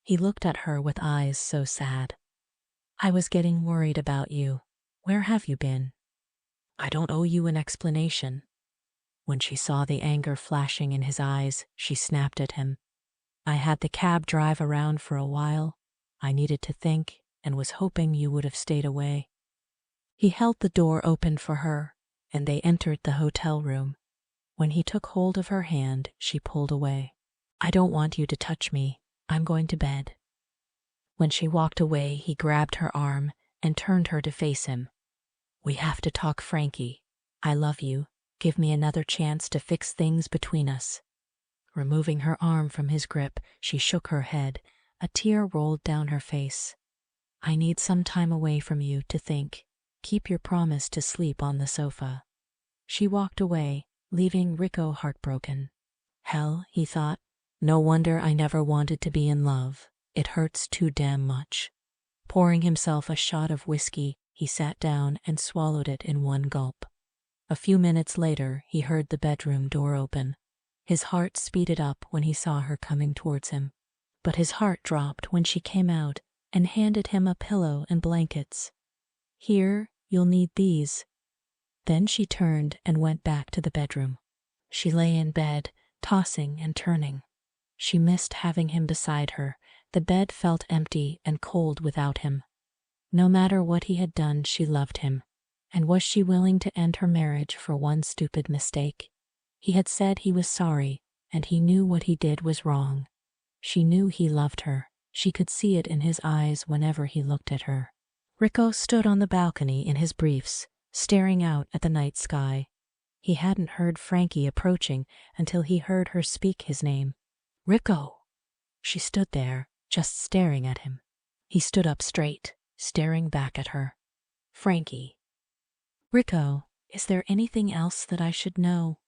He looked at her with eyes so sad. I was getting worried about you. Where have you been? I don't owe you an explanation. When she saw the anger flashing in his eyes, she snapped at him. I had the cab drive around for a while. I needed to think and was hoping you would have stayed away. He held the door open for her, and they entered the hotel room. When he took hold of her hand, she pulled away. I don't want you to touch me. I'm going to bed. When she walked away, he grabbed her arm and turned her to face him. We have to talk, Frankie. I love you. Give me another chance to fix things between us. Removing her arm from his grip, she shook her head. A tear rolled down her face. I need some time away from you to think. Keep your promise to sleep on the sofa. She walked away, leaving Rico heartbroken. Hell, he thought. No wonder I never wanted to be in love. It hurts too damn much. Pouring himself a shot of whiskey, he sat down and swallowed it in one gulp. A few minutes later, he heard the bedroom door open. His heart speeded up when he saw her coming towards him. But his heart dropped when she came out and handed him a pillow and blankets. Here, you'll need these. Then she turned and went back to the bedroom. She lay in bed, tossing and turning. She missed having him beside her. The bed felt empty and cold without him. No matter what he had done, she loved him. And was she willing to end her marriage for one stupid mistake? He had said he was sorry, and he knew what he did was wrong. She knew he loved her. She could see it in his eyes whenever he looked at her. Rico stood on the balcony in his briefs, staring out at the night sky. He hadn't heard Frankie approaching until he heard her speak his name. Rico! She stood there, just staring at him. He stood up straight, staring back at her. Frankie. Rico, is there anything else that I should know?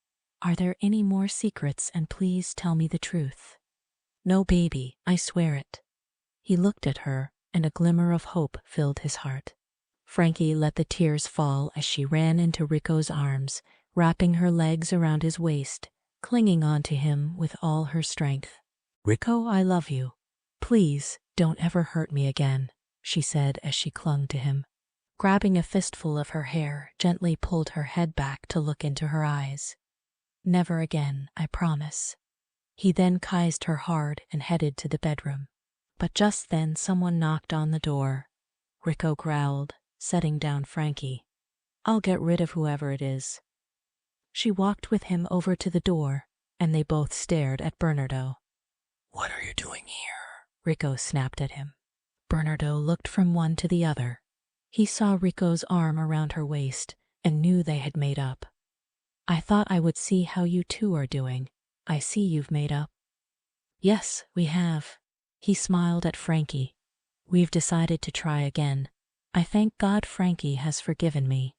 Are there any more secrets, and please tell me the truth? No, baby, I swear it. He looked at her, and a glimmer of hope filled his heart. Frankie let the tears fall as she ran into Rico's arms, wrapping her legs around his waist, clinging onto him with all her strength. Rico, I love you. Please, don't ever hurt me again, she said as she clung to him. Grabbing a fistful of her hair, gently pulled her head back to look into her eyes. Never again, I promise. He then kissed her hard and headed to the bedroom. But just then someone knocked on the door. Rico growled, setting down Frankie. I'll get rid of whoever it is. She walked with him over to the door, and they both stared at Bernardo. What are you doing here? Rico snapped at him. Bernardo looked from one to the other. He saw Rico's arm around her waist and knew they had made up. I thought I would see how you two are doing. I see you've made up. Yes, we have. He smiled at Frankie. We've decided to try again. I thank God Frankie has forgiven me.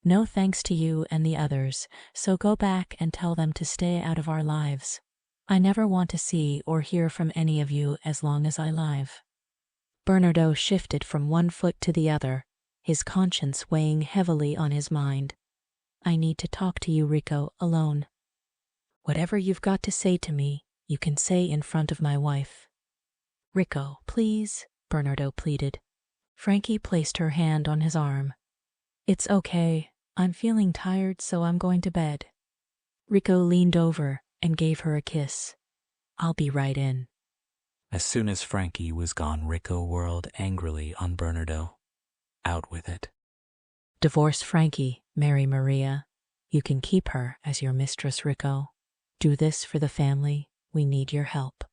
No thanks to you and the others, so go back and tell them to stay out of our lives. I never want to see or hear from any of you as long as I live. Bernardo shifted from one foot to the other, his conscience weighing heavily on his mind. I need to talk to you, Rico, alone. Whatever you've got to say to me, you can say in front of my wife. Rico, please, Bernardo pleaded. Frankie placed her hand on his arm. It's okay. I'm feeling tired, so I'm going to bed. Rico leaned over and gave her a kiss. I'll be right in. As soon as Frankie was gone, Rico whirled angrily on Bernardo. Out with it. Divorce Frankie, marry Maria. You can keep her as your mistress, Rico. Do this for the family. We need your help.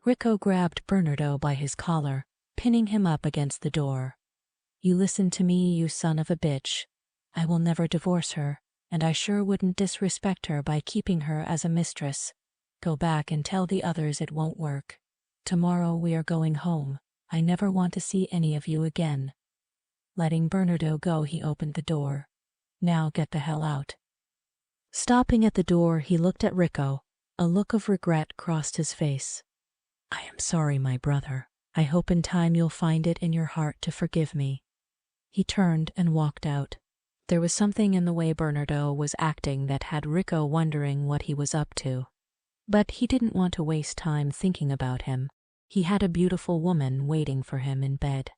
Rico grabbed Bernardo by his collar, pinning him up against the door. You listen to me, you son of a bitch. I will never divorce her, and I sure wouldn't disrespect her by keeping her as a mistress. Go back and tell the others it won't work. Tomorrow we are going home. I never want to see any of you again. Letting Bernardo go, he opened the door. Now get the hell out. Stopping at the door, he looked at Rico. A look of regret crossed his face. I am sorry, my brother. I hope in time you'll find it in your heart to forgive me. He turned and walked out. There was something in the way Bernardo was acting that had Rico wondering what he was up to. But he didn't want to waste time thinking about him. He had a beautiful woman waiting for him in bed.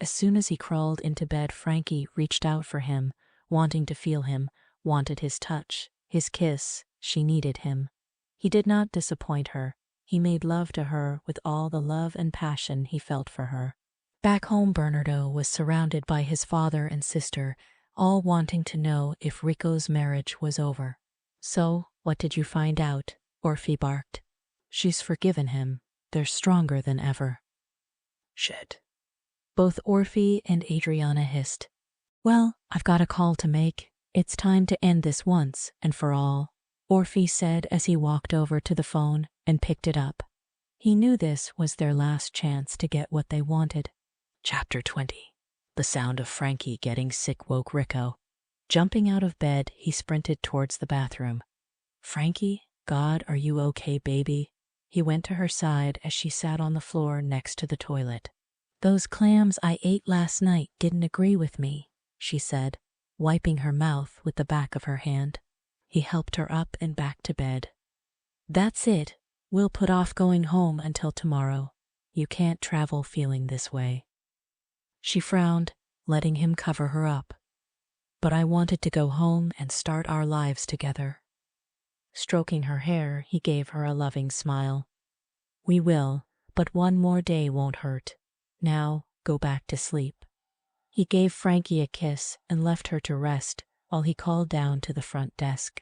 As soon as he crawled into bed, Frankie reached out for him, wanting to feel him, wanted his touch, his kiss. She needed him. He did not disappoint her. He made love to her with all the love and passion he felt for her. Back home, Bernardo was surrounded by his father and sister, all wanting to know if Rico's marriage was over. So, what did you find out? Orphe barked. She's forgiven him. They're stronger than ever. Shit. Both Orphe and Adriana hissed. Well, I've got a call to make. It's time to end this once and for all, Orphe said as he walked over to the phone and picked it up. He knew this was their last chance to get what they wanted. Chapter 20. The sound of Frankie getting sick woke Rico. Jumping out of bed, he sprinted towards the bathroom. "Frankie, God, are you okay, baby?" He went to her side as she sat on the floor next to the toilet. "Those clams I ate last night didn't agree with me," she said, wiping her mouth with the back of her hand. He helped her up and back to bed. "That's it. We'll put off going home until tomorrow. You can't travel feeling this way." She frowned, letting him cover her up. "But I wanted to go home and start our lives together." Stroking her hair, he gave her a loving smile. "We will, but one more day won't hurt. Now, go back to sleep." He gave Frankie a kiss and left her to rest while he called down to the front desk.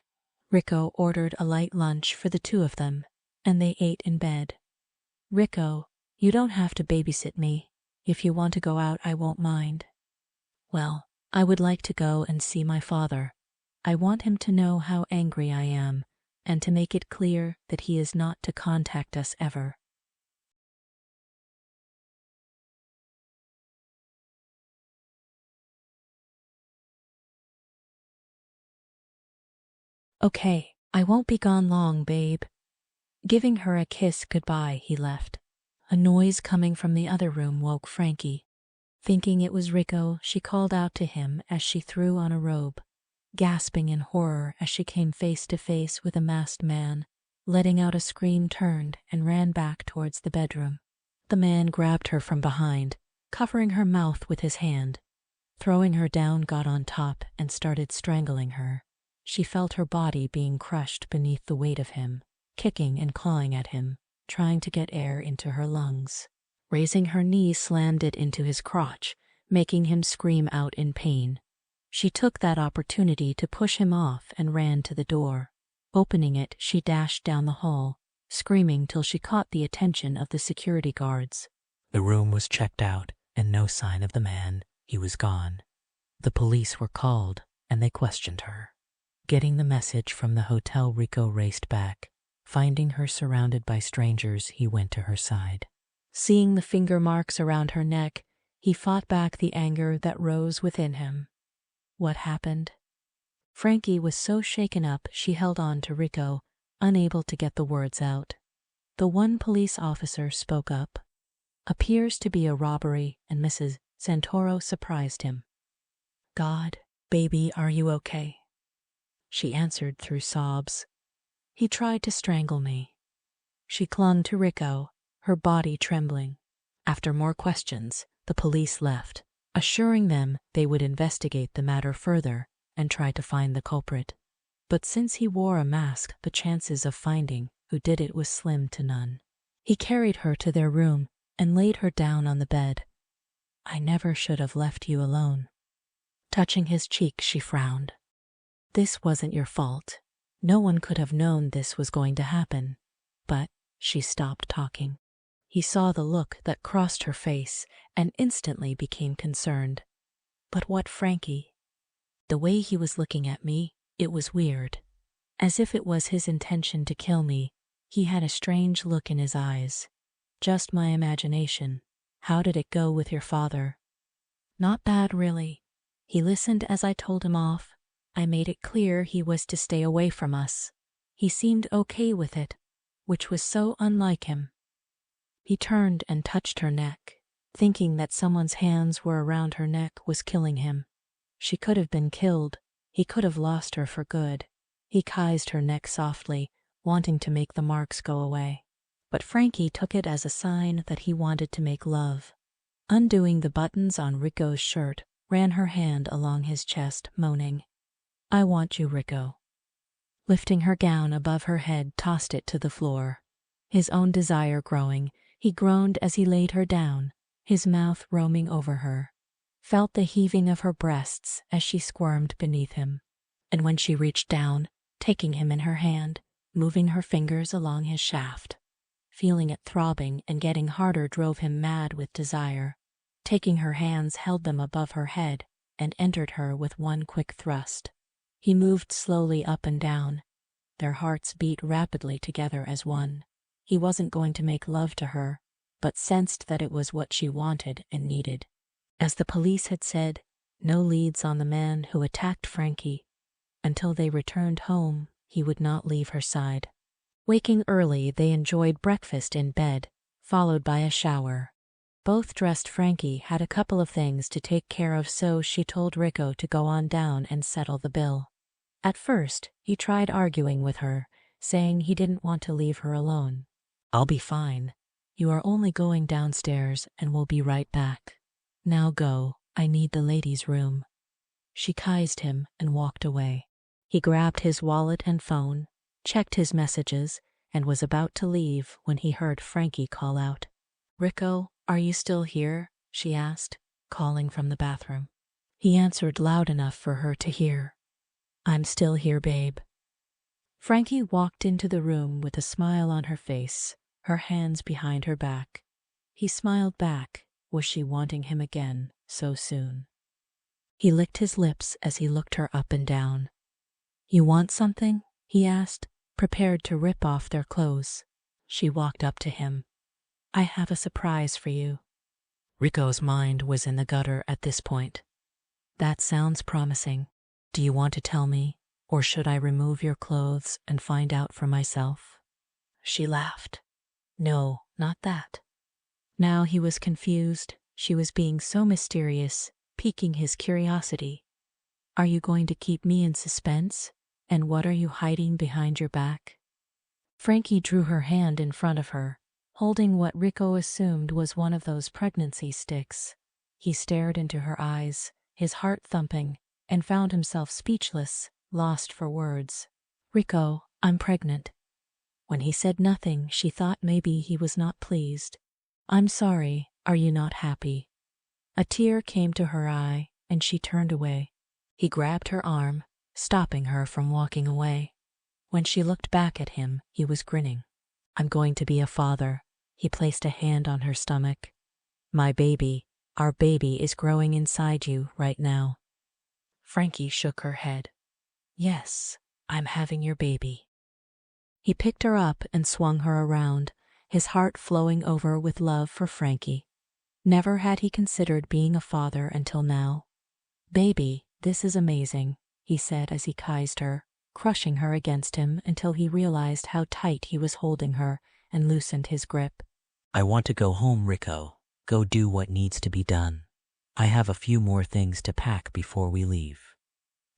Rico ordered a light lunch for the two of them, and they ate in bed. "Rico, you don't have to babysit me. If you want to go out, I won't mind." "Well, I would like to go and see my father. I want him to know how angry I am, and to make it clear that he is not to contact us ever." "Okay, I won't be gone long, babe." Giving her a kiss goodbye, he left. A noise coming from the other room woke Frankie. Thinking it was Rico, she called out to him as she threw on a robe, gasping in horror as she came face to face with a masked man. Letting out a scream, turned and ran back towards the bedroom. The man grabbed her from behind, covering her mouth with his hand. Throwing her down, got on top and started strangling her. She felt her body being crushed beneath the weight of him, kicking and clawing at him, trying to get air into her lungs. Raising her knee, slammed it into his crotch, making him scream out in pain. She took that opportunity to push him off and ran to the door. Opening it, she dashed down the hall, screaming till she caught the attention of the security guards. The room was checked out and no sign of the man. He was gone. The police were called and they questioned her. Getting the message from the hotel, Rico raced back. Finding her surrounded by strangers, he went to her side. Seeing the finger marks around her neck, he fought back the anger that rose within him. What happened? Frankie was so shaken up she held on to Rico, unable to get the words out. The one police officer spoke up. "Appears to be a robbery," and Mrs. Santoro surprised him. "God, baby, are you okay?" She answered through sobs. "He tried to strangle me." She clung to Rico, her body trembling. After more questions, the police left, assuring them they would investigate the matter further and try to find the culprit. But since he wore a mask, the chances of finding who did it was slim to none. He carried her to their room and laid her down on the bed. "I never should have left you alone." Touching his cheek, she frowned. "This wasn't your fault. No one could have known this was going to happen." But she stopped talking. He saw the look that crossed her face and instantly became concerned. "But what, Frankie?" "The way he was looking at me, it was weird. As if it was his intention to kill me. He had a strange look in his eyes." "Just my imagination. How did it go with your father?" "Not bad, really. He listened as I told him off. I made it clear he was to stay away from us. He seemed okay with it, which was so unlike him." He turned and touched her neck, thinking that someone's hands were around her neck was killing him. She could have been killed. He could have lost her for good. He kissed her neck softly, wanting to make the marks go away. But Frankie took it as a sign that he wanted to make love. Undoing the buttons on Rico's shirt, ran her hand along his chest, moaning, "I want you, Rico." Lifting her gown above her head, tossed it to the floor. His own desire growing, he groaned as he laid her down, his mouth roaming over her. Felt the heaving of her breasts as she squirmed beneath him. And when she reached down, taking him in her hand, moving her fingers along his shaft. Feeling it throbbing and getting harder drove him mad with desire. Taking her hands, held them above her head and entered her with one quick thrust. He moved slowly up and down. Their hearts beat rapidly together as one. He wasn't going to make love to her. but sensed that it was what she wanted and needed. As the police had said, no leads on the man who attacked Frankie. Until they returned home, he would not leave her side. Waking early, they enjoyed breakfast in bed, followed by a shower. Both dressed. Frankie had a couple of things to take care of, so she told 𝑬𝒂𝒑 to go on down and settle the bill. At first, he tried arguing with her, saying he didn't want to leave her alone. "I'll be fine. You are only going downstairs and we'll be right back. Now go, I need the ladies' room." She kissed him and walked away. He grabbed his wallet and phone, checked his messages, and was about to leave when he heard Frankie call out. "Rico, are you still here?" she asked, calling from the bathroom. He answered loud enough for her to hear. "I'm still here, babe." Frankie walked into the room with a smile on her face, her hands behind her back. He smiled back. Was she wanting him again so soon? He licked his lips as he looked her up and down. "You want something?" he asked, prepared to rip off their clothes. She walked up to him. "I have a surprise for you." Rico's mind was in the gutter at this point. "That sounds promising. Do you want to tell me, or should I remove your clothes and find out for myself?" She laughed. "No, not that." Now he was confused. She was being so mysterious, piquing his curiosity. "Are you going to keep me in suspense? And what are you hiding behind your back?" Frankie drew her hand in front of her, holding what 𝑬𝒂𝒑 assumed was one of those pregnancy sticks. He stared into her eyes, his heart thumping, and found himself speechless, lost for words. "Rico, I'm pregnant." When he said nothing, she thought maybe he was not pleased. "I'm sorry, are you not happy?" A tear came to her eye, and she turned away. He grabbed her arm, stopping her from walking away. When she looked back at him, he was grinning. "I'm going to be a father." He placed a hand on her stomach. "My baby, our baby is growing inside you right now." Frankie shook her head. "Yes, I'm having your baby." He picked her up and swung her around, his heart flowing over with love for Frankie. Never had he considered being a father until now. "Baby, this is amazing," he said as he kissed her, crushing her against him until he realized how tight he was holding her and loosened his grip. "I want to go home, Rico. Go do what needs to be done. I have a few more things to pack before we leave."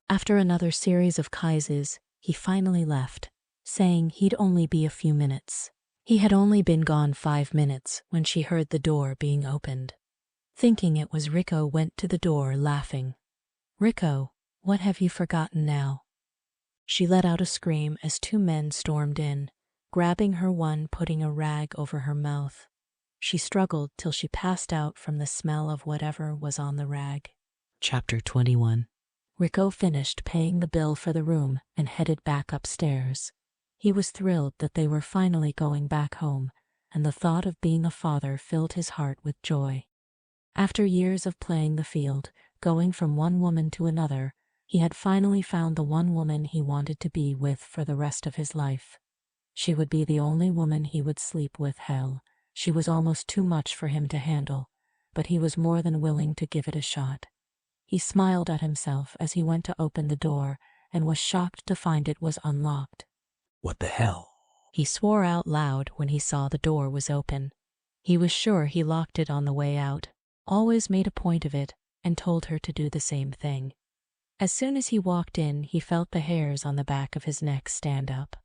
After another series of kisses, he finally left, saying he'd only be a few minutes. He had only been gone 5 minutes when she heard the door being opened. Thinking it was 𝑬𝒂𝒑, went to the door laughing. "Rico, what have you forgotten now?" She let out a scream as 2 men stormed in, grabbing her, one putting a rag over her mouth. She struggled till she passed out from the smell of whatever was on the rag. Chapter 21. 𝑬𝒂𝒑 finished paying the bill for the room and headed back upstairs. He was thrilled that they were finally going back home, and the thought of being a father filled his heart with joy. After years of playing the field, going from one woman to another, he had finally found the one woman he wanted to be with for the rest of his life. She would be the only woman he would sleep with. Hell, she was almost too much for him to handle, but he was more than willing to give it a shot. He smiled at himself as he went to open the door and was shocked to find it was unlocked. "What the hell?" He swore out loud when he saw the door was open. He was sure he locked it on the way out, always made a point of it, and told her to do the same thing. As soon as he walked in, he felt the hairs on the back of his neck stand up.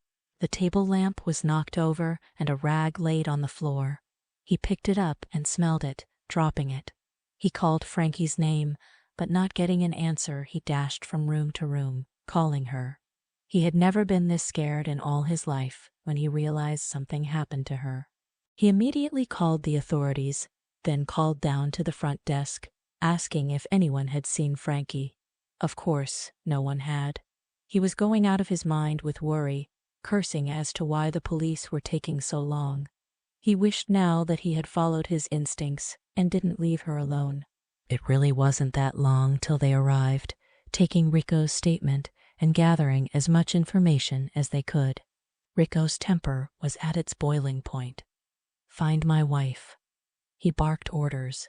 The table lamp was knocked over and a rag laid on the floor. He picked it up and smelled it, dropping it. He called Frankie's name, but not getting an answer, he dashed from room to room, calling her. He had never been this scared in all his life when he realized something happened to her. He immediately called the authorities, then called down to the front desk, asking if anyone had seen Frankie. Of course, no one had. He was going out of his mind with worry, cursing as to why the police were taking so long. He wished now that he had followed his instincts and didn't leave her alone. It really wasn't that long till they arrived, taking 𝑬𝒂𝒑's statement and gathering as much information as they could. 𝑬𝒂𝒑's temper was at its boiling point. "Find my wife. He barked orders.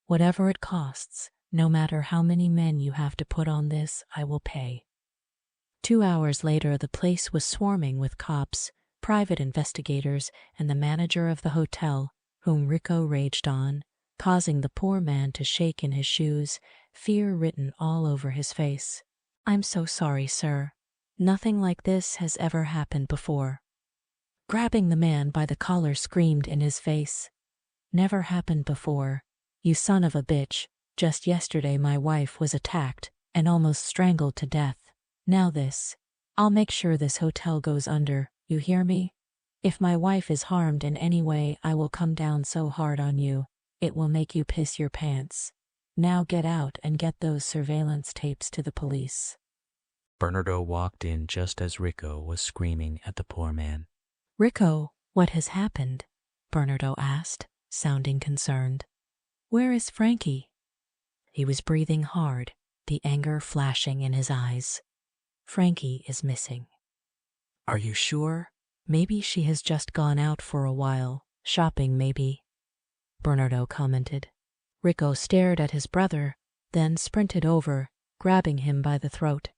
"Whatever it costs, no matter how many men you have to put on this, I will pay." 2 hours later, the place was swarming with cops, private investigators, and the manager of the hotel, whom Rico raged on, causing the poor man to shake in his shoes, fear written all over his face. "I'm so sorry, sir. Nothing like this has ever happened before." Grabbing the man by the collar, screamed in his face. "Never happened before. You son of a bitch. Just yesterday my wife was attacked and almost strangled to death. Now this. I'll make sure this hotel goes under, you hear me? If my wife is harmed in any way, I will come down so hard on you, it will make you piss your pants. Now get out and get those surveillance tapes to the police." Bernardo walked in just as Rico was screaming at the poor man. "Rico, what has happened?" Bernardo asked, sounding concerned. "Where is Frankie?" He was breathing hard, the anger flashing in his eyes. "Frankie is missing." "Are you sure?" "Maybe she has just gone out for a while, shopping maybe," Bernardo commented. Rico stared at his brother, then sprinted over, grabbing him by the throat.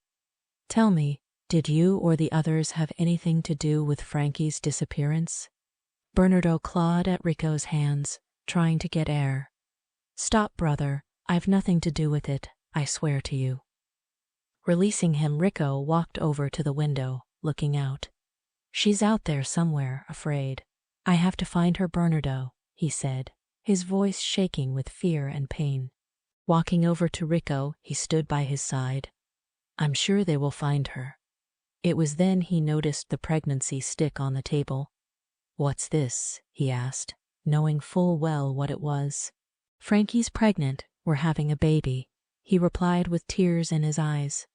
"Tell me, did you or the others have anything to do with Frankie's disappearance?" Bernardo clawed at Rico's hands, trying to get air. "Stop, brother, I've nothing to do with it, I swear to you." Releasing him, Rico walked over to the window, looking out. "She's out there somewhere, afraid. I have to find her, Bernardo," he said, his voice shaking with fear and pain. Walking over to Rico, he stood by his side. "I'm sure they will find her." It was then he noticed the pregnancy stick on the table. "What's this?" he asked, knowing full well what it was. "Frankie's pregnant, we're having a baby," he replied with tears in his eyes.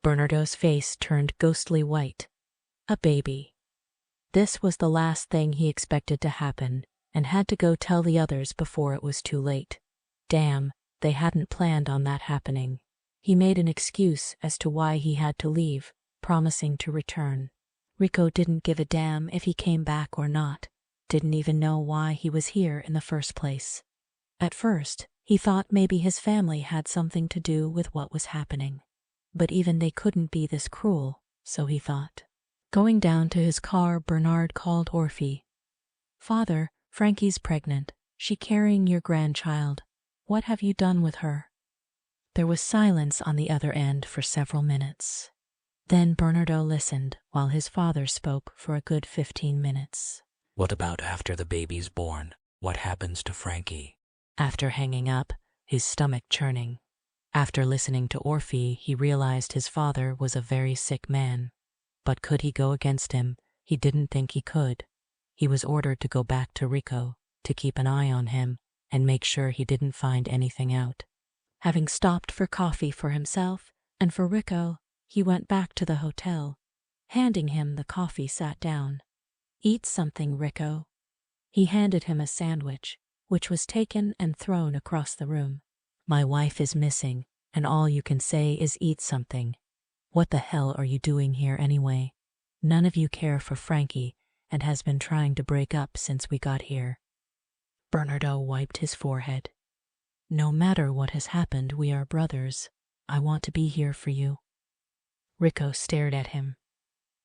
Bernardo's face turned ghostly white. A baby. This was the last thing he expected to happen, and had to go tell the others before it was too late. Damn, they hadn't planned on that happening. He made an excuse as to why he had to leave, promising to return. Rico didn't give a damn if he came back or not, didn't even know why he was here in the first place. At first, he thought maybe his family had something to do with what was happening. But even they couldn't be this cruel, so he thought. Going down to his car, Bernard called Orphe. "Father, Frankie's pregnant. She carrying your grandchild. What have you done with her?" There was silence on the other end for several minutes. Then Bernardo listened while his father spoke for a good 15 minutes. "What about after the baby's born? What happens to Frankie?" After hanging up, his stomach churning. After listening to Orphe, he realized his father was a very sick man. But could he go against him? He didn't think he could. He was ordered to go back to Rico, to keep an eye on him, and make sure he didn't find anything out. Having stopped for coffee for himself and for Rico, he went back to the hotel. Handing him the coffee, sat down. "Eat something, Rico." He handed him a sandwich, which was taken and thrown across the room. "My wife is missing, and all you can say is eat something. What the hell are you doing here anyway? None of you care for Frankie and has been trying to break up since we got here." Bernardo wiped his forehead. "No matter what has happened, we are brothers. I want to be here for you." Rico stared at him.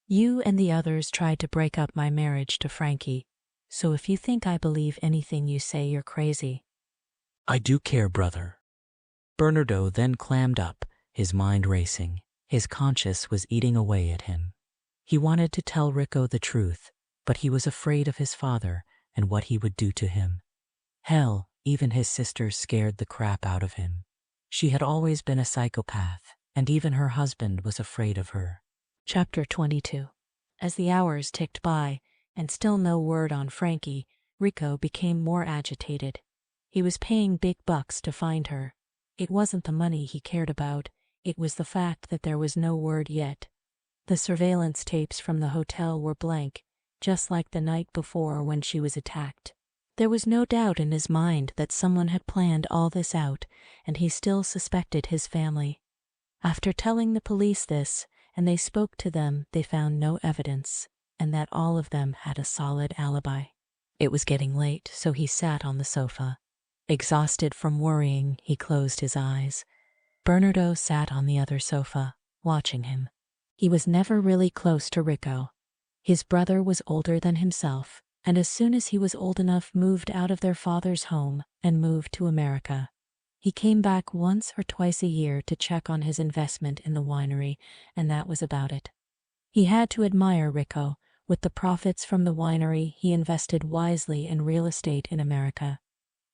"You and the others tried to break up my marriage to Frankie, so if you think I believe anything you say, you're crazy." "I do care, brother." Bernardo then clammed up, his mind racing. His conscience was eating away at him. He wanted to tell Rico the truth, but he was afraid of his father and what he would do to him. Hell, even his sister scared the crap out of him. She had always been a psychopath, and even her husband was afraid of her. Chapter 22. As the hours ticked by, and still no word on Frankie, Rico became more agitated. He was paying big bucks to find her. It wasn't the money he cared about, it was the fact that there was no word yet. The surveillance tapes from the hotel were blank, just like the night before when she was attacked. There was no doubt in his mind that someone had planned all this out, and he still suspected his family. After telling the police this, and they spoke to them, they found no evidence, and that all of them had a solid alibi. It was getting late, so he sat on the sofa, Exhausted from worrying, he closed his eyes. Bernardo sat on the other sofa, watching him. He was never really close to Rico. His brother was older than himself, and as soon as he was old enough moved out of their father's home and moved to America. He came back once or twice a year to check on his investment in the winery, and that was about it. He had to admire Rico. With the profits from the winery, he invested wisely in real estate in America.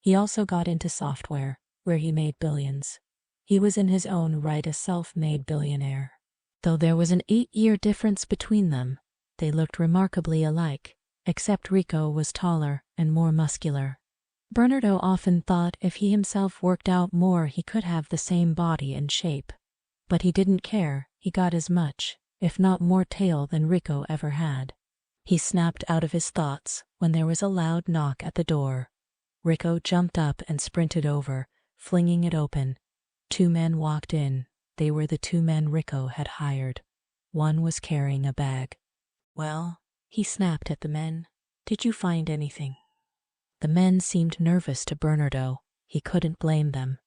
He also got into software, where he made billions. He was in his own right a self-made billionaire. Though there was an 8-year difference between them, they looked remarkably alike, except Rico was taller and more muscular. Bernardo often thought if he himself worked out more he could have the same body and shape. But he didn't care. He got as much, if not more tail than Rico ever had. He snapped out of his thoughts when there was a loud knock at the door. Rico jumped up and sprinted over, flinging it open. 2 men walked in. They were the 2 men Rico had hired. One was carrying a bag. "Well," he snapped at the men, "did you find anything?" The men seemed nervous to Bernardo. He couldn't blame them.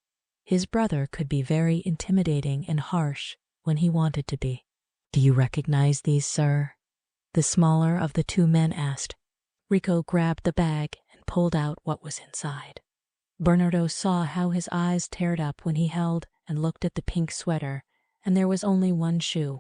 His brother could be very intimidating and harsh when he wanted to be. "Do you recognize these, sir?" the smaller of the 2 men asked. Rico grabbed the bag and pulled out what was inside. Bernardo saw how his eyes teared up when he held and looked at the pink sweater, and there was only 1 shoe.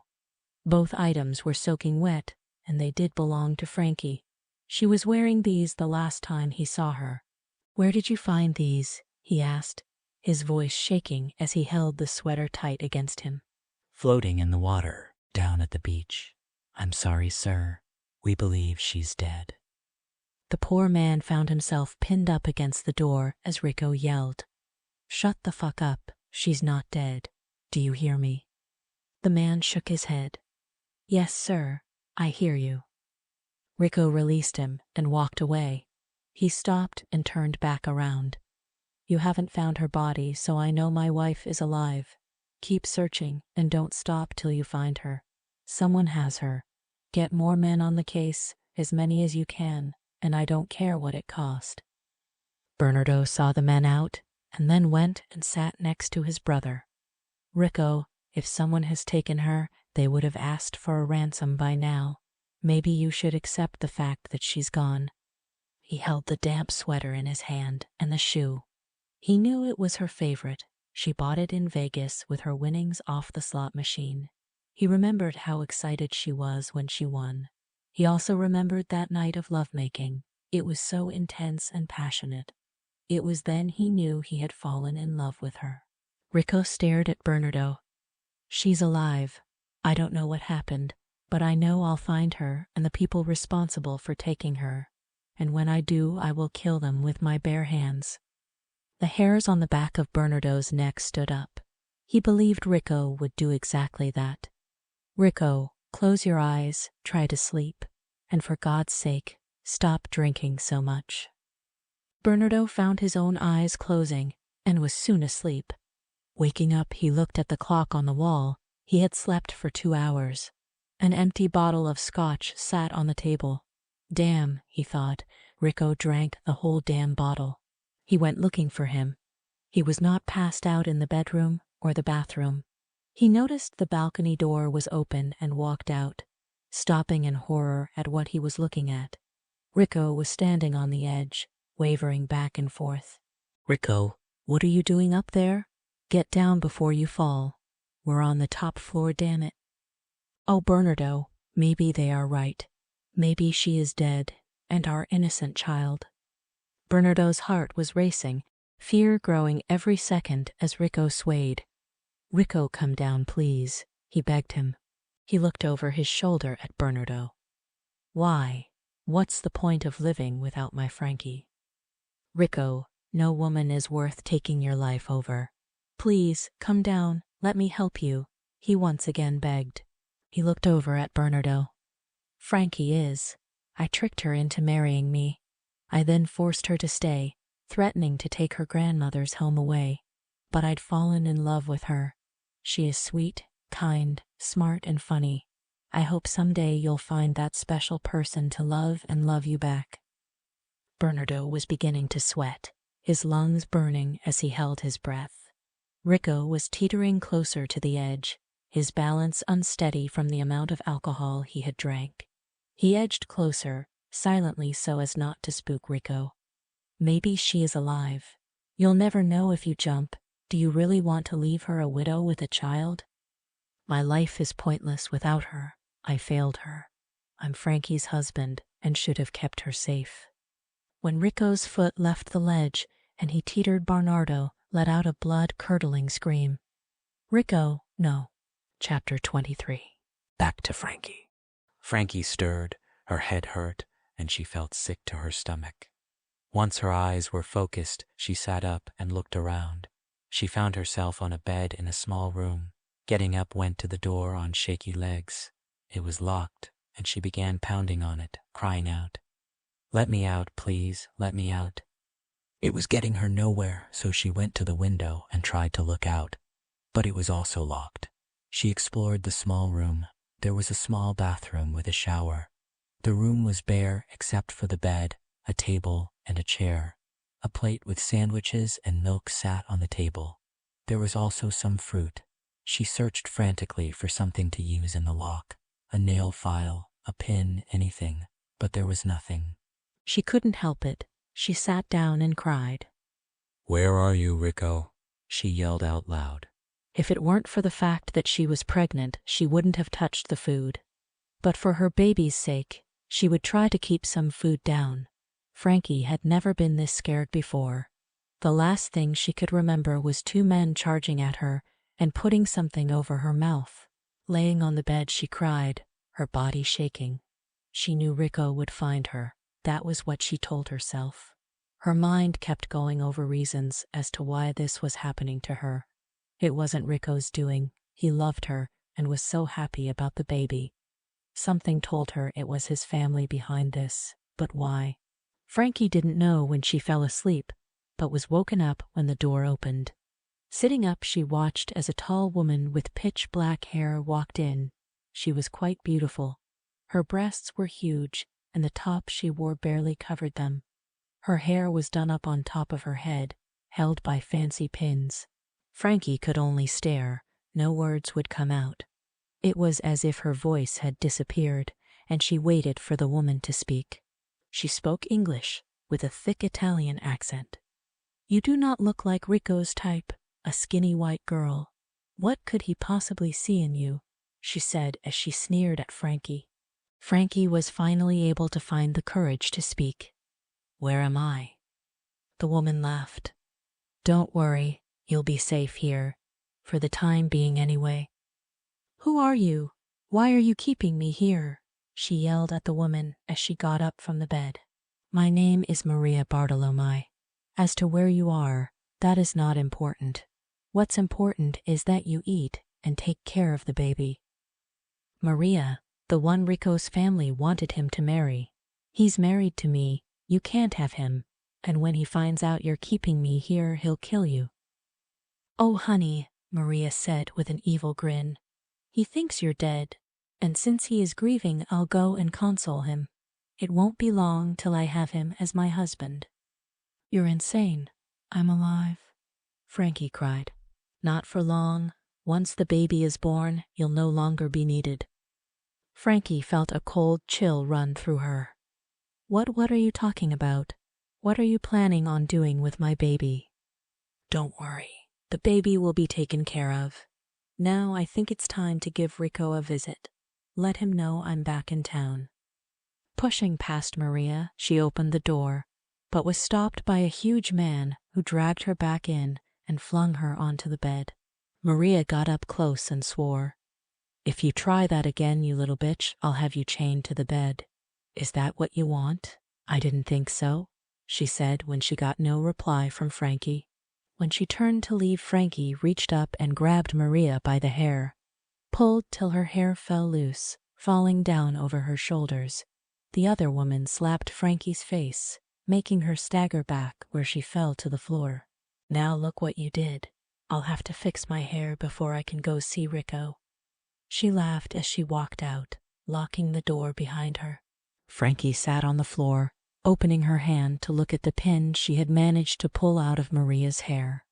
Both items were soaking wet, and they did belong to Frankie. She was wearing these the last time he saw her. "Where did you find these?" he asked, his voice shaking as he held the sweater tight against him. "Floating in the water, down at the beach. I'm sorry, sir. We believe she's dead." The poor man found himself pinned up against the door as Rico yelled, "Shut the fuck up. She's not dead. Do you hear me?" The man shook his head. "Yes, sir. I hear you." Rico released him and walked away. He stopped and turned back around. "You haven't found her body, so I know my wife is alive. Keep searching and don't stop till you find her. Someone has her. Get more men on the case, as many as you can, and I don't care what it cost." Bernardo saw the men out and then went and sat next to his brother. "Rico, if someone has taken her, they would have asked for a ransom by now. Maybe you should accept the fact that she's gone." He held the damp sweater in his hand and the shoe. He knew it was her favorite. She bought it in Vegas with her winnings off the slot machine. He remembered how excited she was when she won. He also remembered that night of lovemaking. It was so intense and passionate. It was then he knew he had fallen in love with her. Rico stared at Bernardo. "She's alive. I don't know what happened, but I know I'll find her and the people responsible for taking her. And when I do, I will kill them with my bare hands." The hairs on the back of Bernardo's neck stood up. He believed Rico would do exactly that. "Rico, close your eyes, try to sleep, and for God's sake, stop drinking so much." Bernardo found his own eyes closing and was soon asleep. Waking up, he looked at the clock on the wall. He had slept for 2 hours. An empty bottle of scotch sat on the table. Damn, he thought, Rico drank the whole damn bottle. He went looking for him. He was not passed out in the bedroom or the bathroom. He noticed the balcony door was open and walked out, stopping in horror at what he was looking at. Rico was standing on the edge, wavering back and forth. "Rico, what are you doing up there? Get down before you fall. We're on the top floor, damn it." "Oh, Bernardo, maybe they are right. Maybe she is dead, and our innocent child." Bernardo's heart was racing, fear growing every second as Rico swayed. "Rico, come down, please," he begged him. He looked over his shoulder at Bernardo. "Why? What's the point of living without my Frankie?" "Rico, no woman is worth taking your life over. Please, come down, let me help you," he once again begged. He looked over at Bernardo. "Frankie is. I tricked her into marrying me. I then forced her to stay, threatening to take her grandmother's home away. But I'd fallen in love with her. She is sweet, kind, smart, and funny. I hope someday you'll find that special person to love and love you back." Bernardo was beginning to sweat. his lungs burning as he held his breath. Rico was teetering closer to the edge, his balance unsteady from the amount of alcohol he had drank. He edged closer, silently so as not to spook Rico. Maybe she is alive. You'll never know if you jump. Do you really want to leave her a widow with a child? My life is pointless without her. I failed her. I'm Frankie's husband and should have kept her safe. When Rico's foot left the ledge and he teetered, Bernardo let out a blood-curdling scream. Rico, no. Chapter 23. Back to Frankie. Frankie stirred, her head hurt, and she felt sick to her stomach. Once her eyes were focused, she sat up and looked around. She found herself on a bed in a small room. Getting up, went to the door on shaky legs. It was locked, and she began pounding on it, crying out, "Let me out, please, let me out." It was getting her nowhere, so she went to the window and tried to look out, but it was also locked. She explored the small room. There was a small bathroom with a shower. The room was bare except for the bed, a table, and a chair. A plate with sandwiches and milk sat on the table. There was also some fruit. She searched frantically for something to use in the lock, a nail file, a pin, anything, but there was nothing. She couldn't help it. She sat down and cried. "Where are you, Rico?" she yelled out loud. If it weren't for the fact that she was pregnant, she wouldn't have touched the food. But for her baby's sake, she would try to keep some food down. Frankie had never been this scared before. The last thing she could remember was two men charging at her and putting something over her mouth. Laying on the bed, she cried, her body shaking. She knew Rico would find her. That was what she told herself. Her mind kept going over reasons as to why this was happening to her. It wasn't Rico's doing. He loved her and was so happy about the baby. Something told her it was his family behind this, but why? Frankie didn't know when she fell asleep, but was woken up when the door opened. Sitting up, she watched as a tall woman with pitch black hair walked in. She was quite beautiful. Her breasts were huge, and the top she wore barely covered them. Her hair was done up on top of her head, held by fancy pins. Frankie could only stare. No words would come out. It was as if her voice had disappeared, and she waited for the woman to speak. She spoke English, with a thick Italian accent. "You do not look like Rico's type, a skinny white girl. What could he possibly see in you?" she said as she sneered at Frankie. Frankie was finally able to find the courage to speak. "Where am I?" The woman laughed. "Don't worry, you'll be safe here, for the time being anyway." "Who are you? Why are you keeping me here?" she yelled at the woman as she got up from the bed. "My name is Maria Bartolomei. As to where you are, that is not important. What's important is that you eat and take care of the baby." "Maria, the one Rico's family wanted him to marry. He's married to me. You can't have him. And when he finds out you're keeping me here, he'll kill you." "Oh, honey," Maria said with an evil grin. "He thinks you're dead. And since he is grieving, I'll go and console him. It won't be long till I have him as my husband." "You're insane. I'm alive," Frankie cried. "Not for long. Once the baby is born, you'll no longer be needed." Frankie felt a cold chill run through her. What are you talking about? What are you planning on doing with my baby?" "Don't worry. The baby will be taken care of. Now I think it's time to give Rico a visit. Let him know I'm back in town." Pushing past Maria, she opened the door, but was stopped by a huge man who dragged her back in and flung her onto the bed. Maria got up close and swore, "If you try that again, you little bitch, I'll have you chained to the bed." "Is that what you want?" "I didn't think so," she said when she got no reply from Frankie. When she turned to leave, Frankie reached up and grabbed Maria by the hair, pulled till her hair fell loose, falling down over her shoulders. The other woman slapped Frankie's face, making her stagger back where she fell to the floor. "Now look what you did. I'll have to fix my hair before I can go see Rico." She laughed as she walked out, locking the door behind her. Frankie sat on the floor, opening her hand to look at the pin she had managed to pull out of Maria's hair.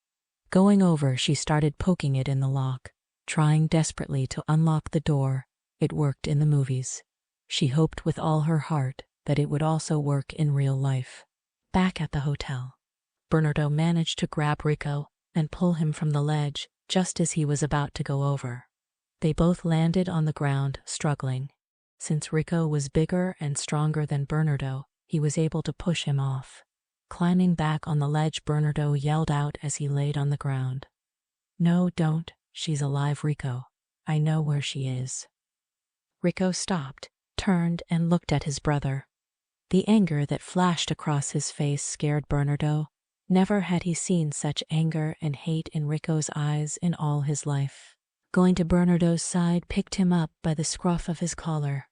Going over, she started poking it in the lock, trying desperately to unlock the door. It worked in the movies. She hoped with all her heart that it would also work in real life. Back at the hotel, Bernardo managed to grab Rico and pull him from the ledge just as he was about to go over. They both landed on the ground, struggling. Since Rico was bigger and stronger than Bernardo, he was able to push him off. Climbing back on the ledge, Bernardo yelled out as he laid on the ground. "No, don't. She's alive, Rico. I know where she is." Rico stopped, turned, and looked at his brother. The anger that flashed across his face scared Bernardo. Never had he seen such anger and hate in Rico's eyes in all his life. Going to Bernardo's side, picked him up by the scruff of his collar.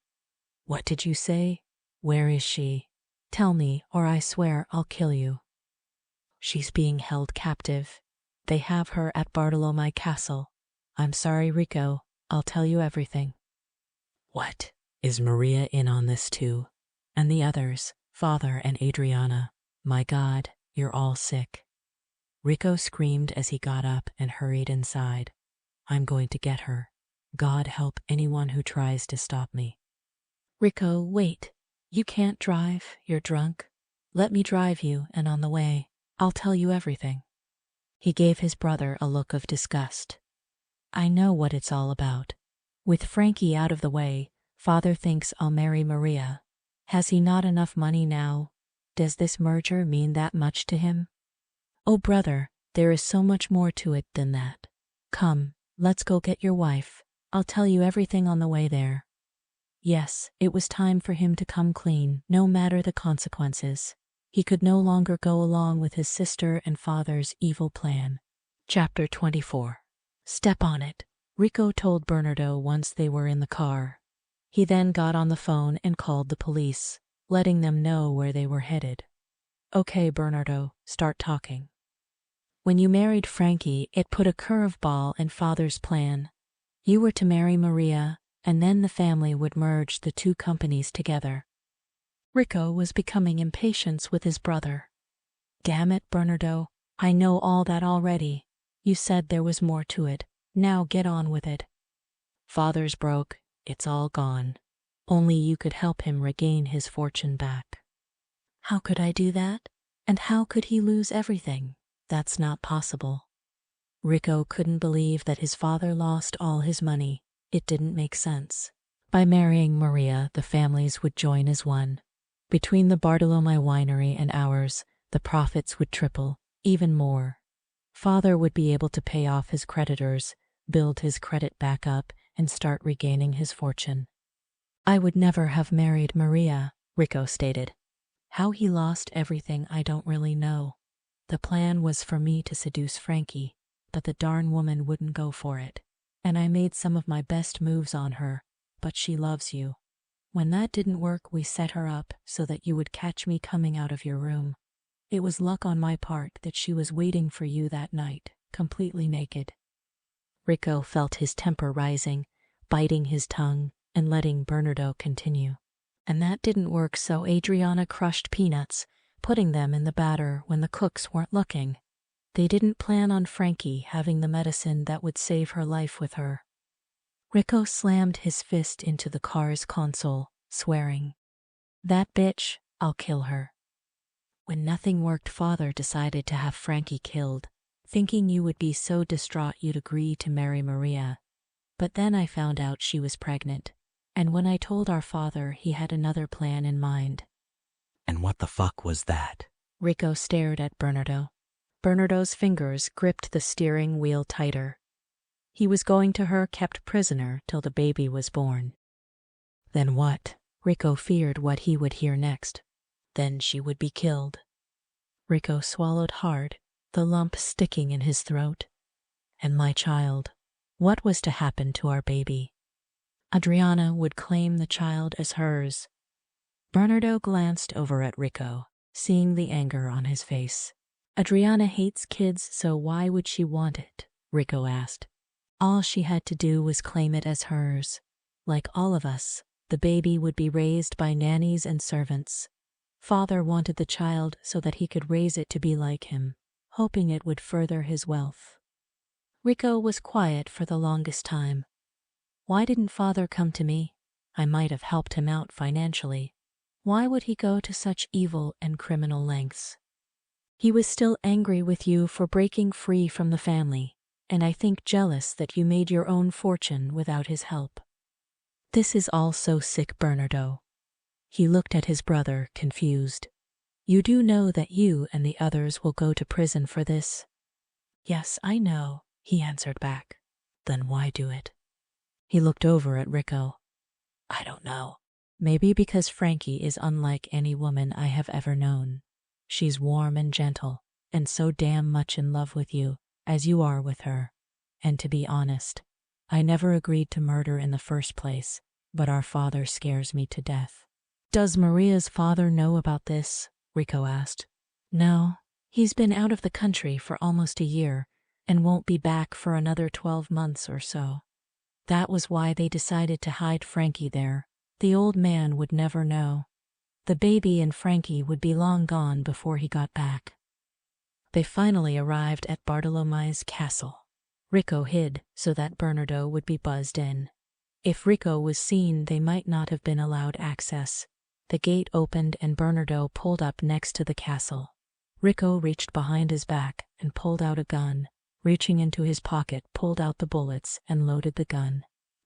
"What did you say? Where is she? Tell me, or I swear I'll kill you." "She's being held captive. They have her at Bartolomé Castle. I'm sorry, Rico. I'll tell you everything." "What? Is Maria in on this too? And the others, Father and Adriana? My God, you're all sick." Rico screamed as he got up and hurried inside. "I'm going to get her. God help anyone who tries to stop me." "Rico, wait. You can't drive. You're drunk. Let me drive you, and on the way, I'll tell you everything." He gave his brother a look of disgust. "I know what it's all about. With Frankie out of the way, Father thinks I'll marry Maria. Has he not enough money now? Does this merger mean that much to him?" "Oh, brother, there is so much more to it than that. Come, let's go get your wife. I'll tell you everything on the way there." Yes, it was time for him to come clean, no matter the consequences. He could no longer go along with his sister and father's evil plan. Chapter 24. "Step on it," Rico told Bernardo once they were in the car. He then got on the phone and called the police, letting them know where they were headed. "Okay, Bernardo, start talking." "When you married Frankie, it put a curveball in Father's plan. You were to marry Maria, and then the family would merge the two companies together." Rico was becoming impatient with his brother. "Damn it, Bernardo, I know all that already. You said there was more to it. Now get on with it. Father's broke. It's all gone. Only you could help him regain his fortune back." "How could I do that? And how could he lose everything? That's not possible." Rico couldn't believe that his father lost all his money. It didn't make sense. By marrying Maria, the families would join as one. Between the Bartolomé winery and ours, the profits would triple, even more. Father would be able to pay off his creditors, build his credit back up, and start regaining his fortune. "I would never have married Maria," Rico stated. "How he lost everything I don't really know. The plan was for me to seduce Frankie, but the darn woman wouldn't go for it. And I made some of my best moves on her, but she loves you. When that didn't work, we set her up so that you would catch me coming out of your room. It was luck on my part that she was waiting for you that night, completely naked." Rico felt his temper rising, biting his tongue and letting Bernardo continue. "And that didn't work, so Adriana crushed peanuts, putting them in the batter when the cooks weren't looking. They didn't plan on Frankie having the medicine that would save her life with her." Rico slammed his fist into the car's console, swearing, "That bitch, I'll kill her." When nothing worked, Father decided to have Frankie killed, thinking you would be so distraught you'd agree to marry Maria. But then I found out she was pregnant, and when I told our father, he had another plan in mind. "And what the fuck was that?" Rico stared at Bernardo. Bernardo's fingers gripped the steering wheel tighter. He was going to her kept prisoner till the baby was born. Then what? Rico feared what he would hear next. Then she would be killed. Rico swallowed hard, the lump sticking in his throat. And my child, what was to happen to our baby? Adriana would claim the child as hers. Bernardo glanced over at Rico, seeing the anger on his face. "Adriana hates kids, so why would she want it?" Rico asked. "All she had to do was claim it as hers. Like all of us, the baby would be raised by nannies and servants. Father wanted the child so that he could raise it to be like him, hoping it would further his wealth. Rico was quiet for the longest time. Why didn't father come to me? I might have helped him out financially. Why would he go to such evil and criminal lengths? He was still angry with you for breaking free from the family, and I think jealous that you made your own fortune without his help. This is all so sick, Bernardo. He looked at his brother, confused. You do know that you and the others will go to prison for this? Yes, I know, he answered back. Then why do it? He looked over at Rico. I don't know. Maybe because Frankie is unlike any woman I have ever known. She's warm and gentle, and so damn much in love with you, as you are with her. And to be honest, I never agreed to murder in the first place, but our father scares me to death. Does Maria's father know about this? Rico asked. No, he's been out of the country for almost a year, and won't be back for another 12 months or so. That was why they decided to hide Frankie there. The old man would never know. The baby and Frankie would be long gone before he got back. They finally arrived at Bartolomei's castle. Rico hid so that Bernardo would be buzzed in. If Rico was seen, they might not have been allowed access. The gate opened and Bernardo pulled up next to the castle. Rico reached behind his back and pulled out a gun. Reaching into his pocket, pulled out the bullets and loaded the gun.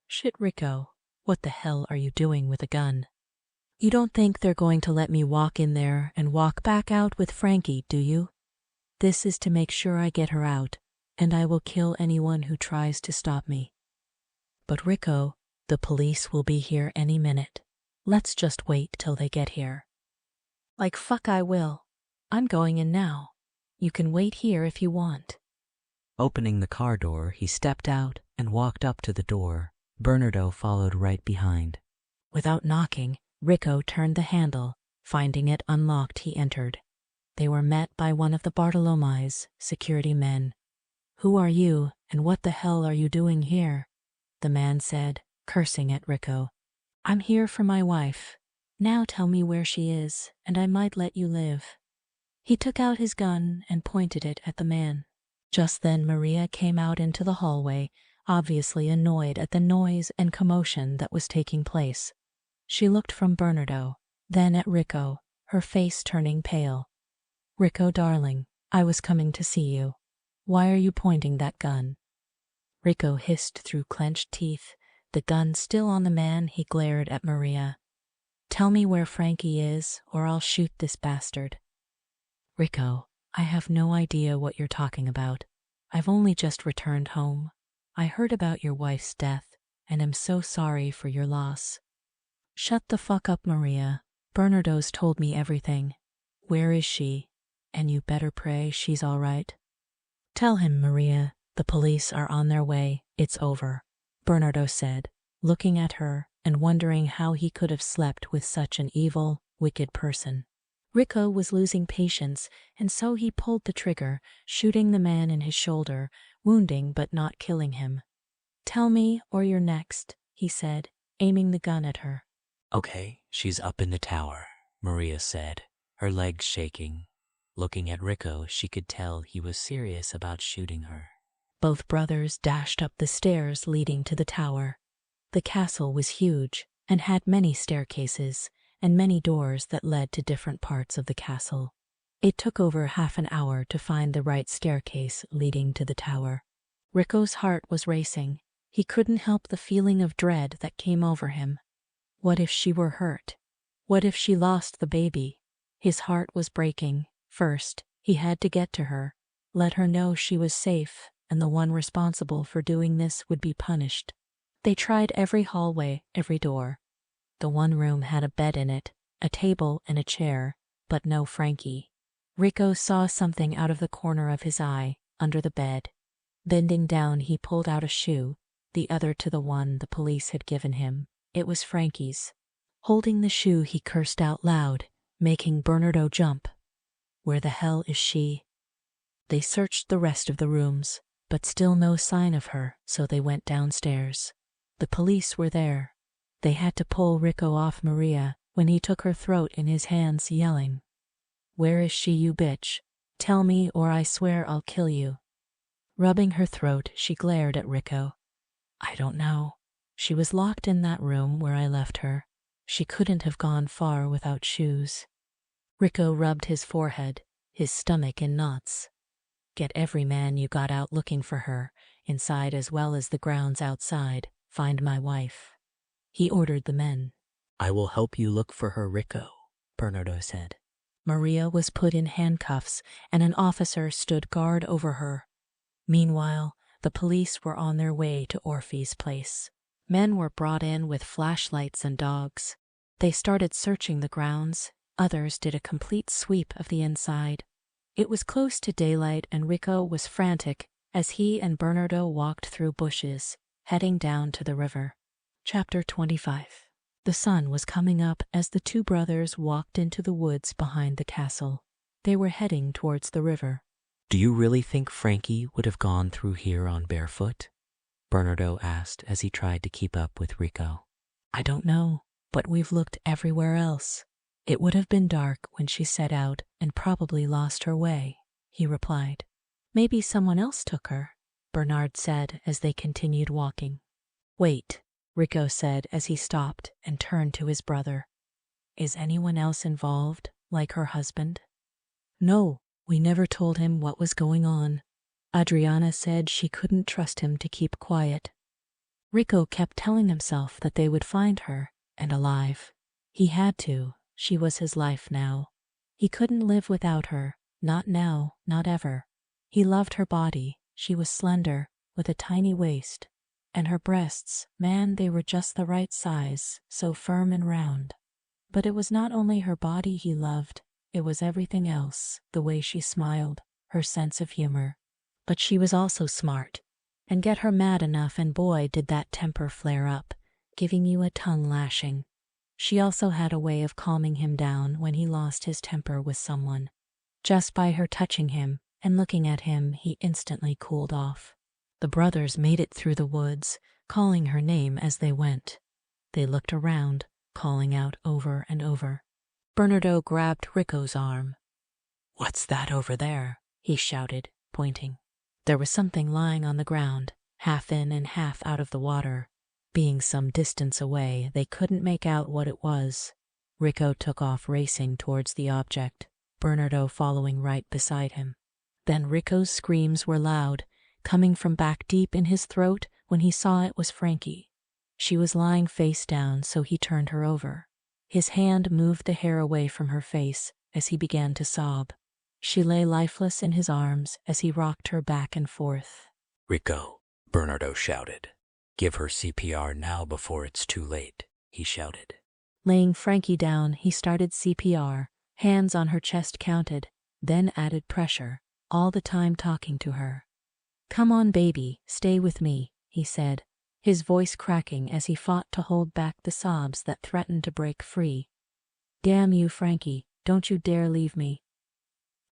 Shit, Rico, what the hell are you doing with a gun? You don't think they're going to let me walk in there and walk back out with Frankie, do you? This is to make sure I get her out, and I will kill anyone who tries to stop me. But Rico, the police will be here any minute. Let's just wait till they get here. Like fuck I will. I'm going in now. You can wait here if you want. Opening the car door, he stepped out and walked up to the door. Bernardo followed right behind. Without knocking, Rico turned the handle. Finding it unlocked, he entered. They were met by one of the Bartolomei's security men. Who are you, and what the hell are you doing here? The man said, cursing at Rico. I'm here for my wife. Now tell me where she is, and I might let you live. He took out his gun and pointed it at the man. Just then Maria came out into the hallway, obviously annoyed at the noise and commotion that was taking place. She looked from Bernardo, then at Rico, her face turning pale. Rico, darling, I was coming to see you. Why are you pointing that gun? Rico hissed through clenched teeth. The gun still on the man, he glared at Maria. Tell me where Frankie is, or I'll shoot this bastard. Rico, I have no idea what you're talking about. I've only just returned home. I heard about your wife's death, and am so sorry for your loss. Shut the fuck up, Maria. Bernardo's told me everything. Where is she? And you better pray she's all right. Tell him, Maria, the police are on their way. It's over, Bernardo said, looking at her and wondering how he could have slept with such an evil, wicked person. Rico was losing patience, and so he pulled the trigger, shooting the man in his shoulder, wounding but not killing him. Tell me, or you're next, he said, aiming the gun at her. Okay, she's up in the tower, Maria said, her legs shaking. Looking at Rico, she could tell he was serious about shooting her. Both brothers dashed up the stairs leading to the tower. The castle was huge and had many staircases and many doors that led to different parts of the castle. It took over half an hour to find the right staircase leading to the tower. Rico's heart was racing. He couldn't help the feeling of dread that came over him. What if she were hurt? What if she lost the baby? His heart was breaking. First, he had to get to her, let her know she was safe, and the one responsible for doing this would be punished. They tried every hallway, every door. The one room had a bed in it, a table and a chair, but no Frankie. Rico saw something out of the corner of his eye, under the bed. Bending down, he pulled out a shoe, the other to the one the police had given him. It was Frankie's. Holding the shoe, he cursed out loud, making Bernardo jump. Where the hell is she? They searched the rest of the rooms, but still no sign of her, so they went downstairs. The police were there. They had to pull Rico off Maria, when he took her throat in his hands, yelling, "Where is she, you bitch? Tell me or I swear I'll kill you." Rubbing her throat, she glared at 𝑟ico. "I don't know. She was locked in that room where I left her. She couldn't have gone far without shoes." 𝑟ico rubbed his forehead, his stomach in knots. "Get every man you got out looking for her, inside as well as the grounds outside. Find my wife." He ordered the men. "I will help you look for her, 𝑟ico," Bernardo said. Maria was put in handcuffs and an officer stood guard over her. Meanwhile, the police were on their way to Orphe's place. Men were brought in with flashlights and dogs. They started searching the grounds. Others did a complete sweep of the inside. It was close to daylight and 𝑟ico was frantic as he and Bernardo walked through bushes, heading down to the river. Chapter 25. The sun was coming up as the two brothers walked into the woods behind the castle. They were heading towards the river. "Do you really think Frankie would have gone through here on barefoot?" Bernardo asked as he tried to keep up with 𝑟ico. "I don't know, but we've looked everywhere else. It would have been dark when she set out and probably lost her way," he replied. "Maybe someone else took her," Bernard said as they continued walking. "Wait," 𝑟ico said as he stopped and turned to his brother. "Is anyone else involved, like her husband?" "No, we never told him what was going on. Adriana said she couldn't trust him to keep quiet." 𝑟ico kept telling himself that they would find her, and alive. He had to. She was his life now. He couldn't live without her, not now, not ever. He loved her body. She was slender, with a tiny waist. And her breasts, man, they were just the right size, so firm and round. But it was not only her body he loved, it was everything else, the way she smiled, her sense of humor. But she was also smart, and get her mad enough and boy did that temper flare up, giving you a tongue lashing. She also had a way of calming him down when he lost his temper with someone. Just by her touching him and looking at him, he instantly cooled off. The brothers made it through the woods, calling her name as they went. They looked around, calling out over and over. Bernardo grabbed 𝑟ico's arm. "What's that over there?" he shouted, pointing. There was something lying on the ground, half in and half out of the water. Being some distance away, they couldn't make out what it was. 𝑟ico took off racing towards the object, Bernardo following right beside him. Then 𝑟ico's screams were loud, coming from back deep in his throat when he saw it was Frankie. She was lying face down, so he turned her over. His hand moved the hair away from her face as he began to sob. She lay lifeless in his arms as he rocked her back and forth. "𝑟ico," Bernardo shouted. "Give her CPR now before it's too late," he shouted. Laying Frankie down, he started CPR, hands on her chest counted, then added pressure, all the time talking to her. "Come on, baby, stay with me," he said, his voice cracking as he fought to hold back the sobs that threatened to break free. "Damn you, Frankie, don't you dare leave me."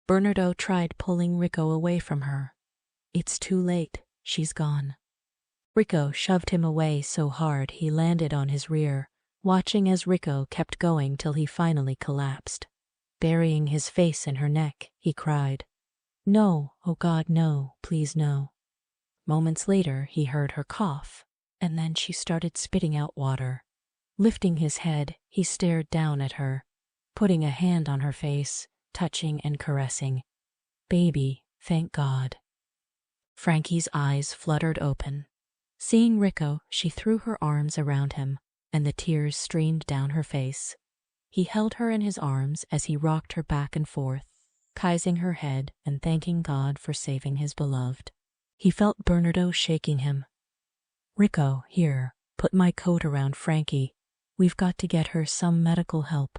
Bernardo tried pulling 𝑟ico away from her. "It's too late, she's gone." 𝑟ico shoved him away so hard he landed on his rear, watching as 𝑟ico kept going till he finally collapsed. Burying his face in her neck, he cried, "No, oh God, no, please no." Moments later, he heard her cough, and then she started spitting out water. Lifting his head, he stared down at her, putting a hand on her face, touching and caressing. "Baby, thank God." Frankie's eyes fluttered open. Seeing 𝑟ico, she threw her arms around him, and the tears streamed down her face. He held her in his arms as he rocked her back and forth, kissing her head and thanking God for saving his beloved. He felt Bernardo shaking him. "𝑟ico, here, put my coat around Frankie. We've got to get her some medical help."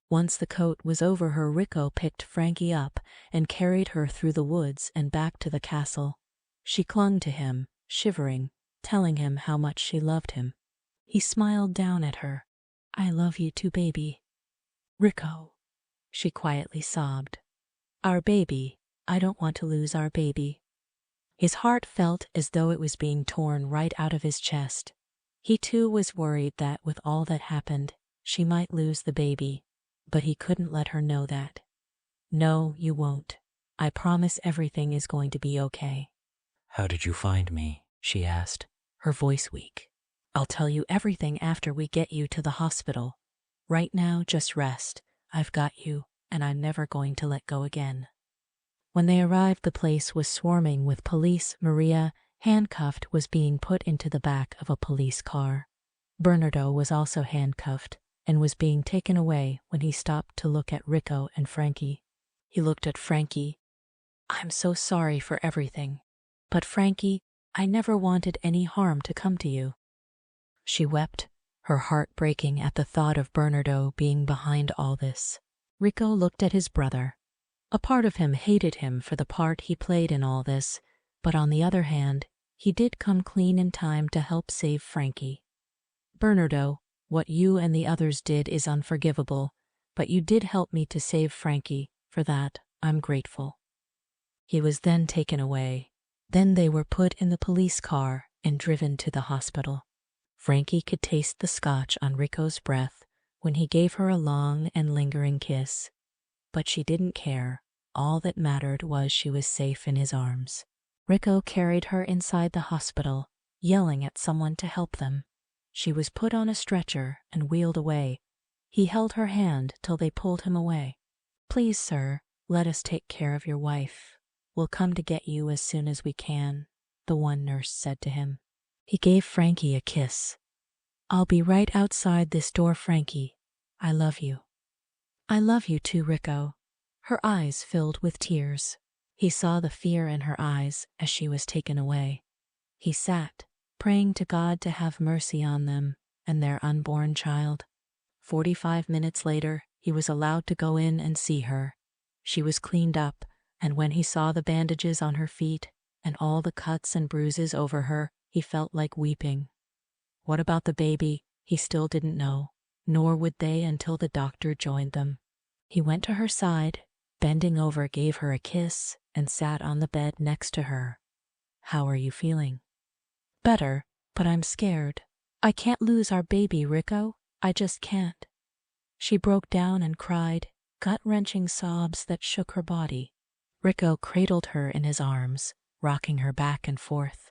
Once the coat was over her, 𝑟ico picked Frankie up and carried her through the woods and back to the castle. She clung to him, shivering, telling him how much she loved him. He smiled down at her. "I love you too, baby." "𝑟ico," she quietly sobbed. "Our baby, I don't want to lose our baby." His heart felt as though it was being torn right out of his chest. He too was worried that with all that happened, She might lose the baby, but he couldn't let her know that. No, you won't. I promise everything is going to be okay. How did you find me? She asked, her voice weak. I'll tell you everything after we get you to the hospital. Right now, just rest. I've got you, and I'm never going to let go again. When they arrived, the place was swarming with police. Maria, handcuffed, was being put into the back of a police car. Bernardo was also handcuffed and was being taken away when he stopped to look at Rico and Frankie. He looked at Frankie. I'm so sorry for everything. But Frankie, I never wanted any harm to come to you. She wept, her heart breaking at the thought of Bernardo being behind all this. Rico looked at his brother. A part of him hated him for the part he played in all this, but on the other hand, he did come clean in time to help save Frankie. Bernardo, what you and the others did is unforgivable, but you did help me to save Frankie. For that, I'm grateful. He was then taken away. Then they were put in the police car and driven to the hospital. Frankie could taste the scotch on Rico's breath when he gave her a long and lingering kiss. But she didn't care. All that mattered was she was safe in his arms. Rico carried her inside the hospital, yelling at someone to help them. She was put on a stretcher and wheeled away. He held her hand till they pulled him away. Please, sir, let us take care of your wife. We'll come to get you as soon as we can, the one nurse said to him. He gave Frankie a kiss. I'll be right outside this door, Frankie. I love you. I love you too, Rico. Her eyes filled with tears. He saw the fear in her eyes as she was taken away. He sat, praying to God to have mercy on them and their unborn child. 45 minutes later, he was allowed to go in and see her. She was cleaned up, and when he saw the bandages on her feet and all the cuts and bruises over her, he felt like weeping. What about the baby? He still didn't know, nor would they until the doctor joined them. He went to her side, bending over, gave her a kiss, and sat on the bed next to her. How are you feeling? Better, but I'm scared. I can't lose our baby, Rico. I just can't. She broke down and cried, gut-wrenching sobs that shook her body. Rico cradled her in his arms, rocking her back and forth.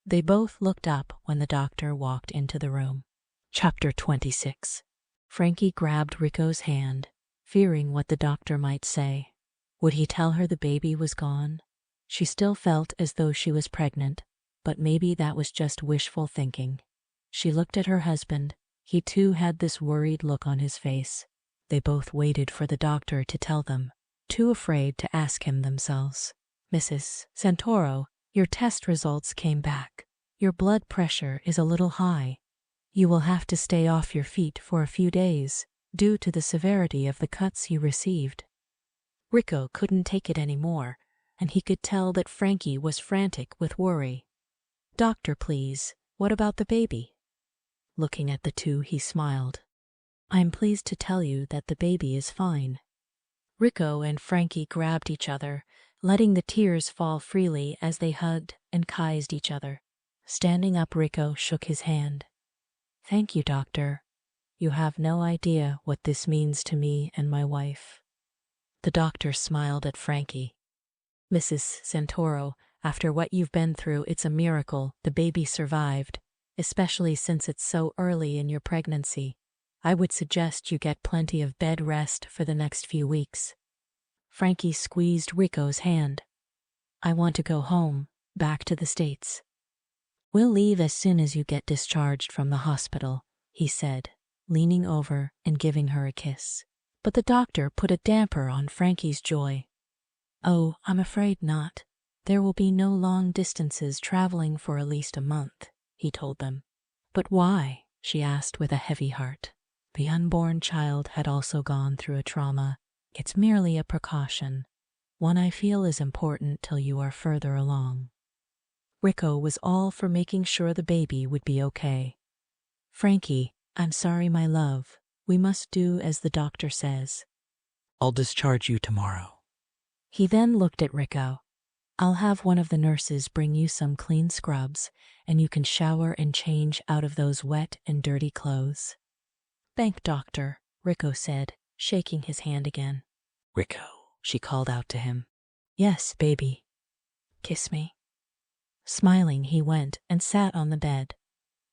They both looked up when the doctor walked into the room. Chapter 26. Frankie grabbed Rico's hand, fearing what the doctor might say. Would he tell her the baby was gone? She still felt as though she was pregnant, but maybe that was just wishful thinking. She looked at her husband. He too had this worried look on his face. They both waited for the doctor to tell them, too afraid to ask him themselves. Mrs. Santoro, your test results came back. Your blood pressure is a little high. You will have to stay off your feet for a few days, due to the severity of the cuts you received. Rico couldn't take it anymore, and he could tell that Frankie was frantic with worry. Doctor, please, what about the baby? Looking at the two, he smiled. I'm pleased to tell you that the baby is fine. Rico and Frankie grabbed each other, letting the tears fall freely as they hugged and kissed each other. Standing up, Rico shook his hand. Thank you, doctor. You have no idea what this means to me and my wife. The doctor smiled at Frankie. Mrs. Santoro, after what you've been through, it's a miracle the baby survived, especially since it's so early in your pregnancy. I would suggest you get plenty of bed rest for the next few weeks. Frankie squeezed Rico's hand. I want to go home, back to the States. We'll leave as soon as you get discharged from the hospital, he said, leaning over and giving her a kiss. But the doctor put a damper on Frankie's joy. Oh, I'm afraid not. There will be no long distances traveling for at least a month, he told them. But why? She asked with a heavy heart. The unborn child had also gone through a trauma. It's merely a precaution. One I feel is important till you are further along. Rico was all for making sure the baby would be okay. Frankie, I'm sorry, my love. We must do as the doctor says. I'll discharge you tomorrow. He then looked at Rico. I'll have one of the nurses bring you some clean scrubs, and you can shower and change out of those wet and dirty clothes. Bank doctor, Rico said, shaking his hand again. Rico, She called out to him. Yes, baby. Kiss me. Smiling, he went and sat on the bed.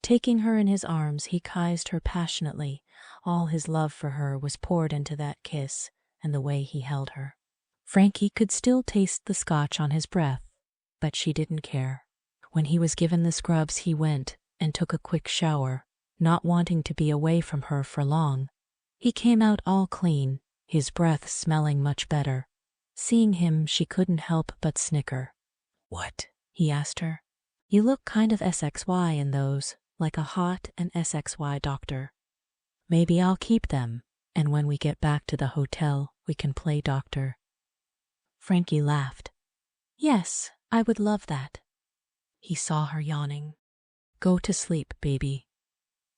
Taking her in his arms, he kissed her passionately. All his love for her was poured into that kiss and the way he held her. Frankie could still taste the scotch on his breath, but she didn't care. When he was given the scrubs, he went and took a quick shower, not wanting to be away from her for long. He came out all clean, his breath smelling much better. Seeing him, she couldn't help but snicker. what? He asked her. You look kind of SXY in those, like a hot and SXY doctor. Maybe I'll keep them, and when we get back to the hotel, we can play doctor. Frankie laughed. Yes, I would love that. He saw her yawning. Go to sleep, baby.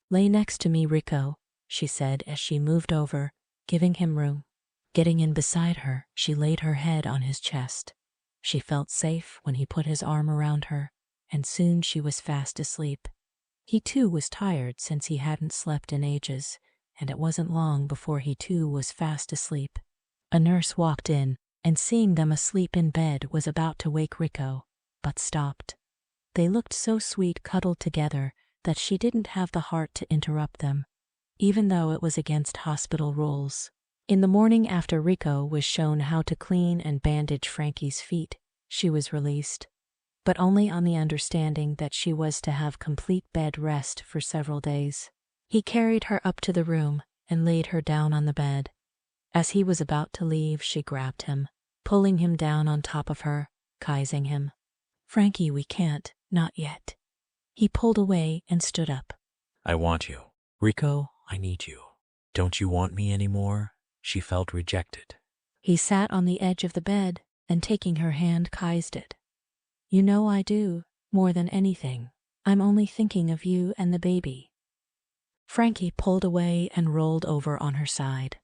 Lay next to me, Rico, she said as she moved over, giving him room. Getting in beside her, she laid her head on his chest. She felt safe when he put his arm around her, and soon she was fast asleep. He too was tired since he hadn't slept in ages, and it wasn't long before he too was fast asleep. A nurse walked in, and seeing them asleep in bed was about to wake Rico, but stopped. They looked so sweet cuddled together that she didn't have the heart to interrupt them, even though it was against hospital rules. In the morning, after Rico was shown how to clean and bandage Frankie's feet, she was released, but only on the understanding that she was to have complete bed rest for several days. He carried her up to the room and laid her down on the bed. As he was about to leave, she grabbed him, pulling him down on top of her, kissing him. Frankie, we can't, not yet. He pulled away and stood up. I want you. Rico, I need you. Don't you want me anymore? She felt rejected. He sat on the edge of the bed and taking her hand kissed it. You know I do, more than anything. I'm only thinking of you and the baby. Frankie pulled away and rolled over on her side.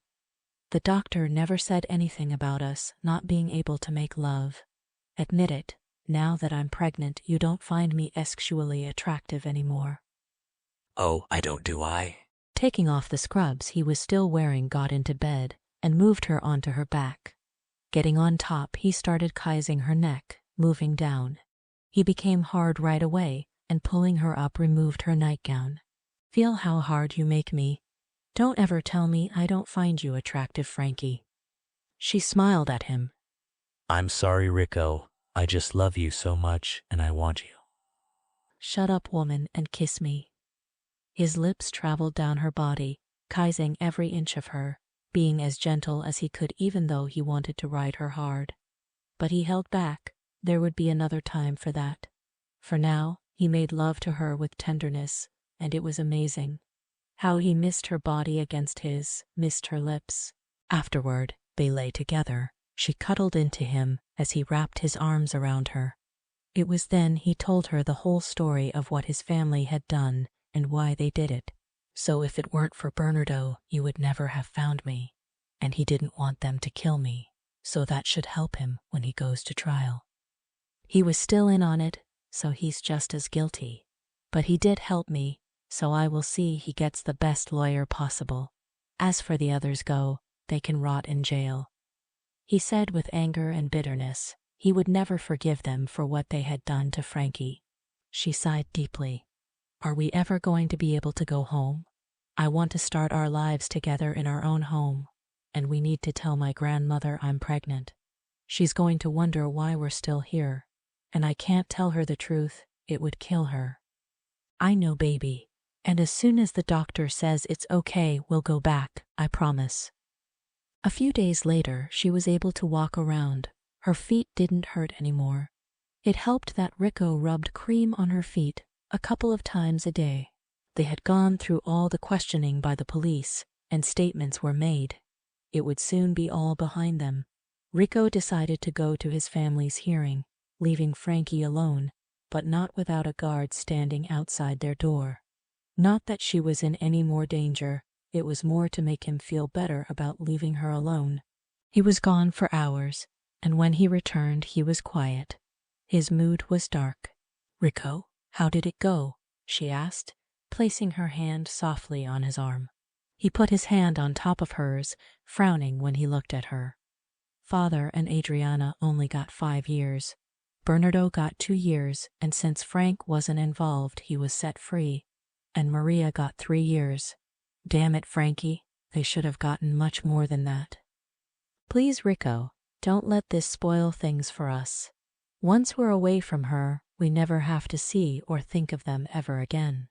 The doctor never said anything about us not being able to make love. Admit it, now that I'm pregnant, you don't find me sexually attractive anymore. Oh, I don't, do I? Taking off the scrubs he was still wearing, got into bed and moved her onto her back. Getting on top, he started kissing her neck, moving down. He became hard right away and pulling her up removed her nightgown. Feel how hard you make me. Don't ever tell me I don't find you attractive, Frankie. She smiled at him. I'm sorry, Rico. I just love you so much and I want you. Shut up, woman, and kiss me. His lips traveled down her body, kissing every inch of her, being as gentle as he could even though he wanted to ride her hard. But he held back. There would be another time for that. For now, he made love to her with tenderness, and it was amazing. How he missed her body against his, missed her lips. Afterward, they lay together. She cuddled into him as he wrapped his arms around her. It was then he told her the whole story of what his family had done and why they did it. So if it weren't for Bernardo, you would never have found me. And he didn't want them to kill me, so that should help him when he goes to trial. He was still in on it, so he's just as guilty. But he did help me, so I will see he gets the best lawyer possible. As for the others go, they can rot in jail. He said with anger and bitterness, he would never forgive them for what they had done to Frankie. She sighed deeply. Are we ever going to be able to go home? I want to start our lives together in our own home, and we need to tell my grandmother I'm pregnant. She's going to wonder why we're still here, and I can't tell her the truth, it would kill her. I know, baby, and as soon as the doctor says it's okay, we'll go back, I promise. A few days later, she was able to walk around. Her feet didn't hurt anymore. It helped that Rico rubbed cream on her feet a couple of times a day. They had gone through all the questioning by the police, and statements were made. It would soon be all behind them. Rico decided to go to his family's hearing, leaving Frankie alone, but not without a guard standing outside their door. Not that she was in any more danger, it was more to make him feel better about leaving her alone. He was gone for hours, and when he returned he was quiet. His mood was dark. Rico, how did it go? She asked, placing her hand softly on his arm. He put his hand on top of hers, frowning when he looked at her. Father and Adriana only got 5 years. Bernardo got 2 years, and since Frank wasn't involved, he was set free. And Maria got 3 years. Damn it, Frankie, they should have gotten much more than that. Please, Rico, don't let this spoil things for us. Once we're away from her, we never have to see or think of them ever again.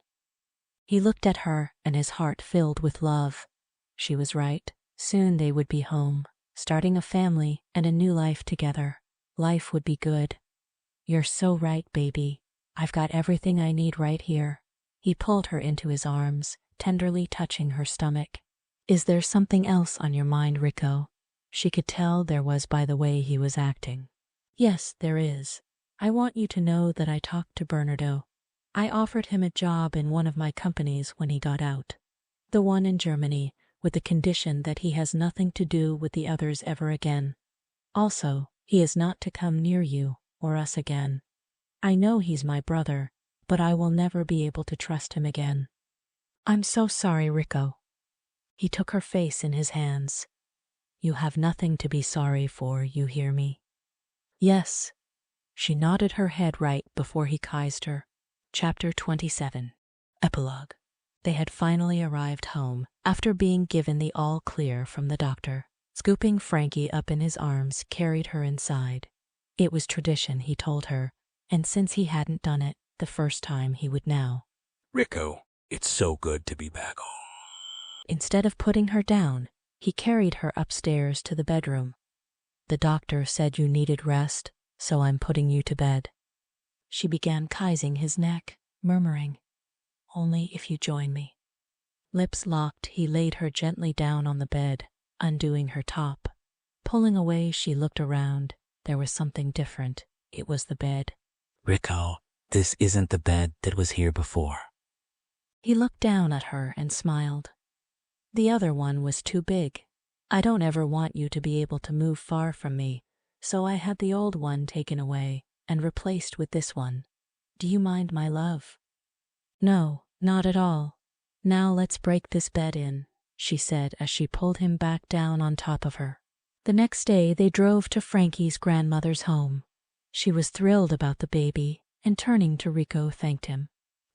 He looked at her, and his heart filled with love. She was right. Soon they would be home, starting a family and a new life together. Life would be good. You're so right, baby. I've got everything I need right here. He pulled her into his arms, tenderly touching her stomach. Is there something else on your mind, Rico? She could tell there was by the way he was acting. Yes, there is. I want you to know that I talked to Bernardo. I offered him a job in one of my companies when he got out. The one in Germany, with the condition that he has nothing to do with the others ever again. Also, he is not to come near you or us again. I know he's my brother, but I will never be able to trust him again. I'm so sorry, Rico. He took her face in his hands. You have nothing to be sorry for, you hear me? Yes. She nodded her head right before he kissed her. Chapter 27. Epilogue. They had finally arrived home after being given the all clear from the doctor. Scooping Frankie up in his arms carried her inside. It was tradition, he told her, and since he hadn't done it the first time, he would now. Rico, it's so good to be back home. Instead of putting her down, he carried her upstairs to the bedroom. The doctor said you needed rest, so I'm putting you to bed. She began kissing his neck, murmuring, Only if you join me. Lips locked, he laid her gently down on the bed, undoing her top. Pulling away, she looked around. There was something different. It was the bed. Rico, this isn't the bed that was here before. He looked down at her and smiled. The other one was too big. I don't ever want you to be able to move far from me, so I had the old one taken away and replaced with this one. Do you mind, my love? No, not at all. Now let's break this bed in, she said as she pulled him back down on top of her. The next day they drove to Frankie's grandmother's home. She was thrilled about the baby, and turning to Rico thanked him.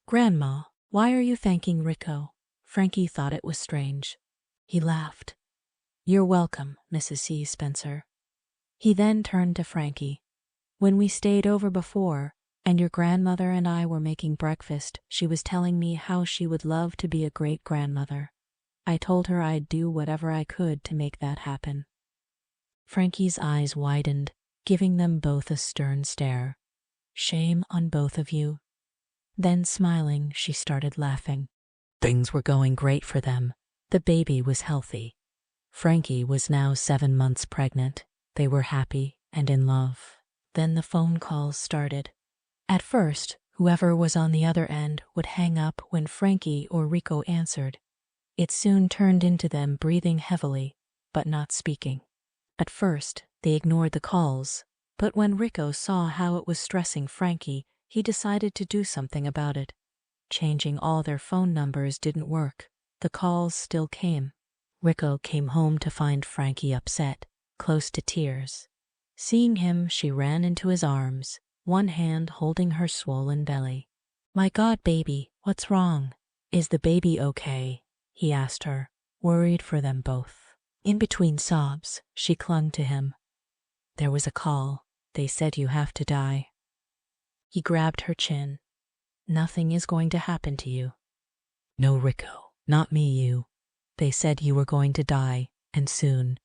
Grandma, why are you thanking Rico? Frankie thought it was strange. He laughed. You're welcome, Mrs. C. Spencer. He then turned to Frankie. When we stayed over before, and your grandmother and I were making breakfast, she was telling me how she would love to be a great-grandmother. I told her I'd do whatever I could to make that happen. Frankie's eyes widened, giving them both a stern stare. Shame on both of you. Then smiling, she started laughing. Things were going great for them. The baby was healthy. Frankie was now 7 months pregnant. They were happy and in love. Then the phone calls started. At first, whoever was on the other end would hang up when Frankie or Rico answered. It soon turned into them breathing heavily, but not speaking. At first, they ignored the calls, but when Rico saw how it was stressing Frankie, he decided to do something about it. Changing all their phone numbers didn't work. The calls still came. Rico came home to find Frankie upset, close to tears. Seeing him, she ran into his arms, one hand holding her swollen belly. My God, baby, what's wrong? Is the baby okay? He asked her, worried for them both. In between sobs, she clung to him. There was a call. They said you have to die. He grabbed her chin. Nothing is going to happen to you. No, Rico, not me, you. They said you were going to die, and soon.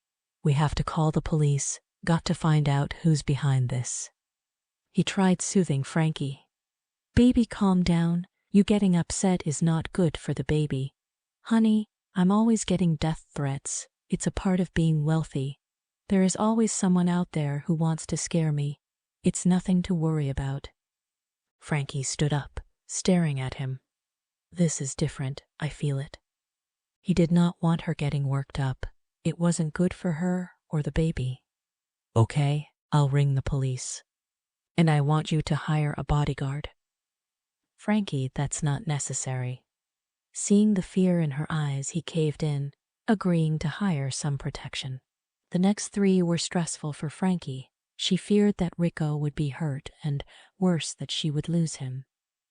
We have to call the police. Got to find out who's behind this. He tried soothing Frankie. Baby, calm down. You getting upset is not good for the baby. Honey, I'm always getting death threats. It's a part of being wealthy. There is always someone out there who wants to scare me. It's nothing to worry about. Frankie stood up, staring at him. This is different, I feel it. He did not want her getting worked up. It wasn't good for her or the baby. Okay, I'll ring the police. And I want you to hire a bodyguard. Frankie, that's not necessary. Seeing the fear in her eyes, he caved in, agreeing to hire some protection. The next 3 were stressful for Frankie. She feared that Rico would be hurt and, worse, that she would lose him.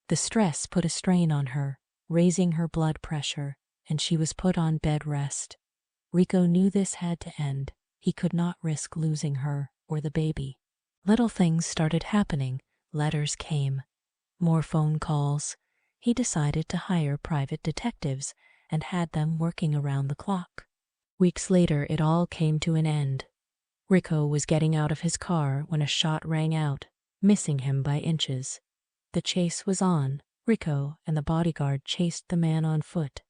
The stress put a strain on her, raising her blood pressure, and she was put on bed rest. Rico knew this had to end. He could not risk losing her or the baby. Little things started happening. Letters came. More phone calls. He decided to hire private detectives and had them working around the clock. Weeks later, it all came to an end. Rico was getting out of his car when a shot rang out, missing him by inches. The chase was on. Rico and the bodyguard chased the man on foot.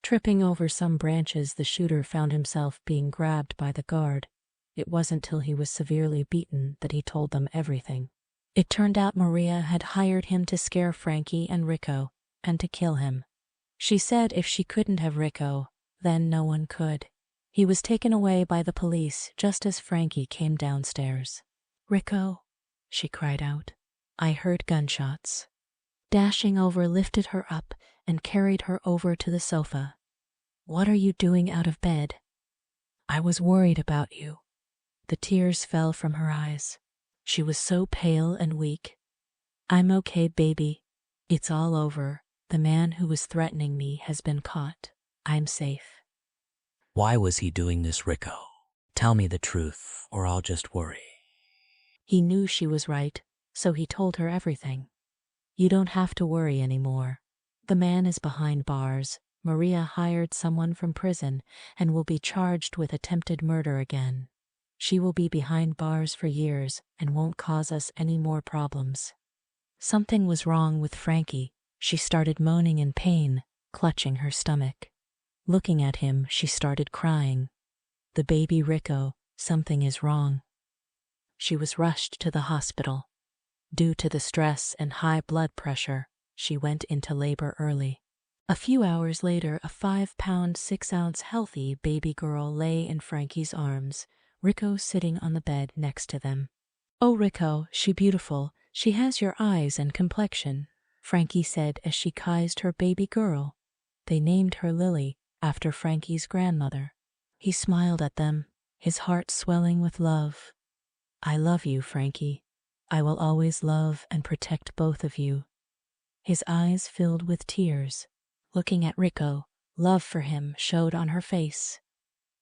Tripping over some branches, the shooter found himself being grabbed by the guard. It wasn't till he was severely beaten that he told them everything. It turned out Maria had hired him to scare Frankie and Rico and to kill him. She said if she couldn't have Rico, then no one could. He was taken away by the police just as Frankie came downstairs. "Rico," she cried out. "I heard gunshots." Dashing over, lifted her up and carried her over to the sofa. "What are you doing out of bed?" "I was worried about you." The tears fell from her eyes. She was so pale and weak. "I'm okay, baby. It's all over. The man who was threatening me has been caught. I'm safe." Why was he doing this, Rico? Tell me the truth, or I'll just worry. He knew she was right, so he told her everything. "You don't have to worry anymore. The man is behind bars. Maria hired someone from prison and will be charged with attempted murder again. She will be behind bars for years and won't cause us any more problems." Something was wrong with Frankie. She started moaning in pain, clutching her stomach. Looking at him, she started crying. "The baby Rico, something is wrong." She was rushed to the hospital. Due to the stress and high blood pressure, she went into labor early. A few hours later, a 5-pound, 6-ounce healthy baby girl lay in Frankie's arms, Rico sitting on the bed next to them. "Oh, Rico, she beautiful. She has your eyes and complexion," Frankie said as she kissed her baby girl. They named her Lily, after Frankie's grandmother. He smiled at them, his heart swelling with love. "I love you, Frankie. I will always love and protect both of you." His eyes filled with tears. Looking at Rico, love for him showed on her face.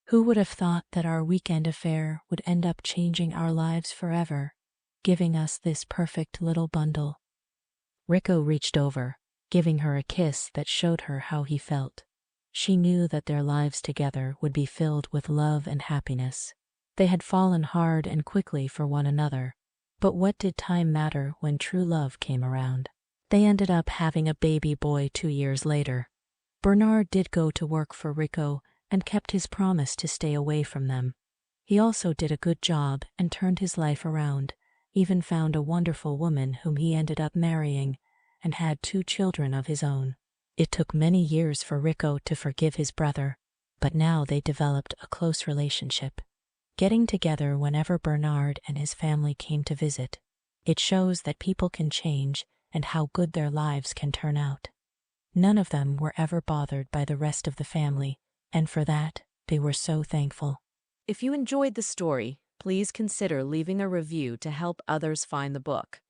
Who would have thought that our weekend affair would end up changing our lives forever, giving us this perfect little bundle? Rico reached over, giving her a kiss that showed her how he felt. She knew that their lives together would be filled with love and happiness. They had fallen hard and quickly for one another, but what did time matter when true love came around? They ended up having a baby boy 2 years later. Bernard did go to work for Rico and kept his promise to stay away from them. He also did a good job and turned his life around, even found a wonderful woman whom he ended up marrying, and had 2 children of his own. It took many years for Rico to forgive his brother, but now they developed a close relationship, getting together whenever Bernard and his family came to visit. It shows that people can change and how good their lives can turn out. None of them were ever bothered by the rest of the family, and for that, they were so thankful. If you enjoyed the story, please consider leaving a review to help others find the book.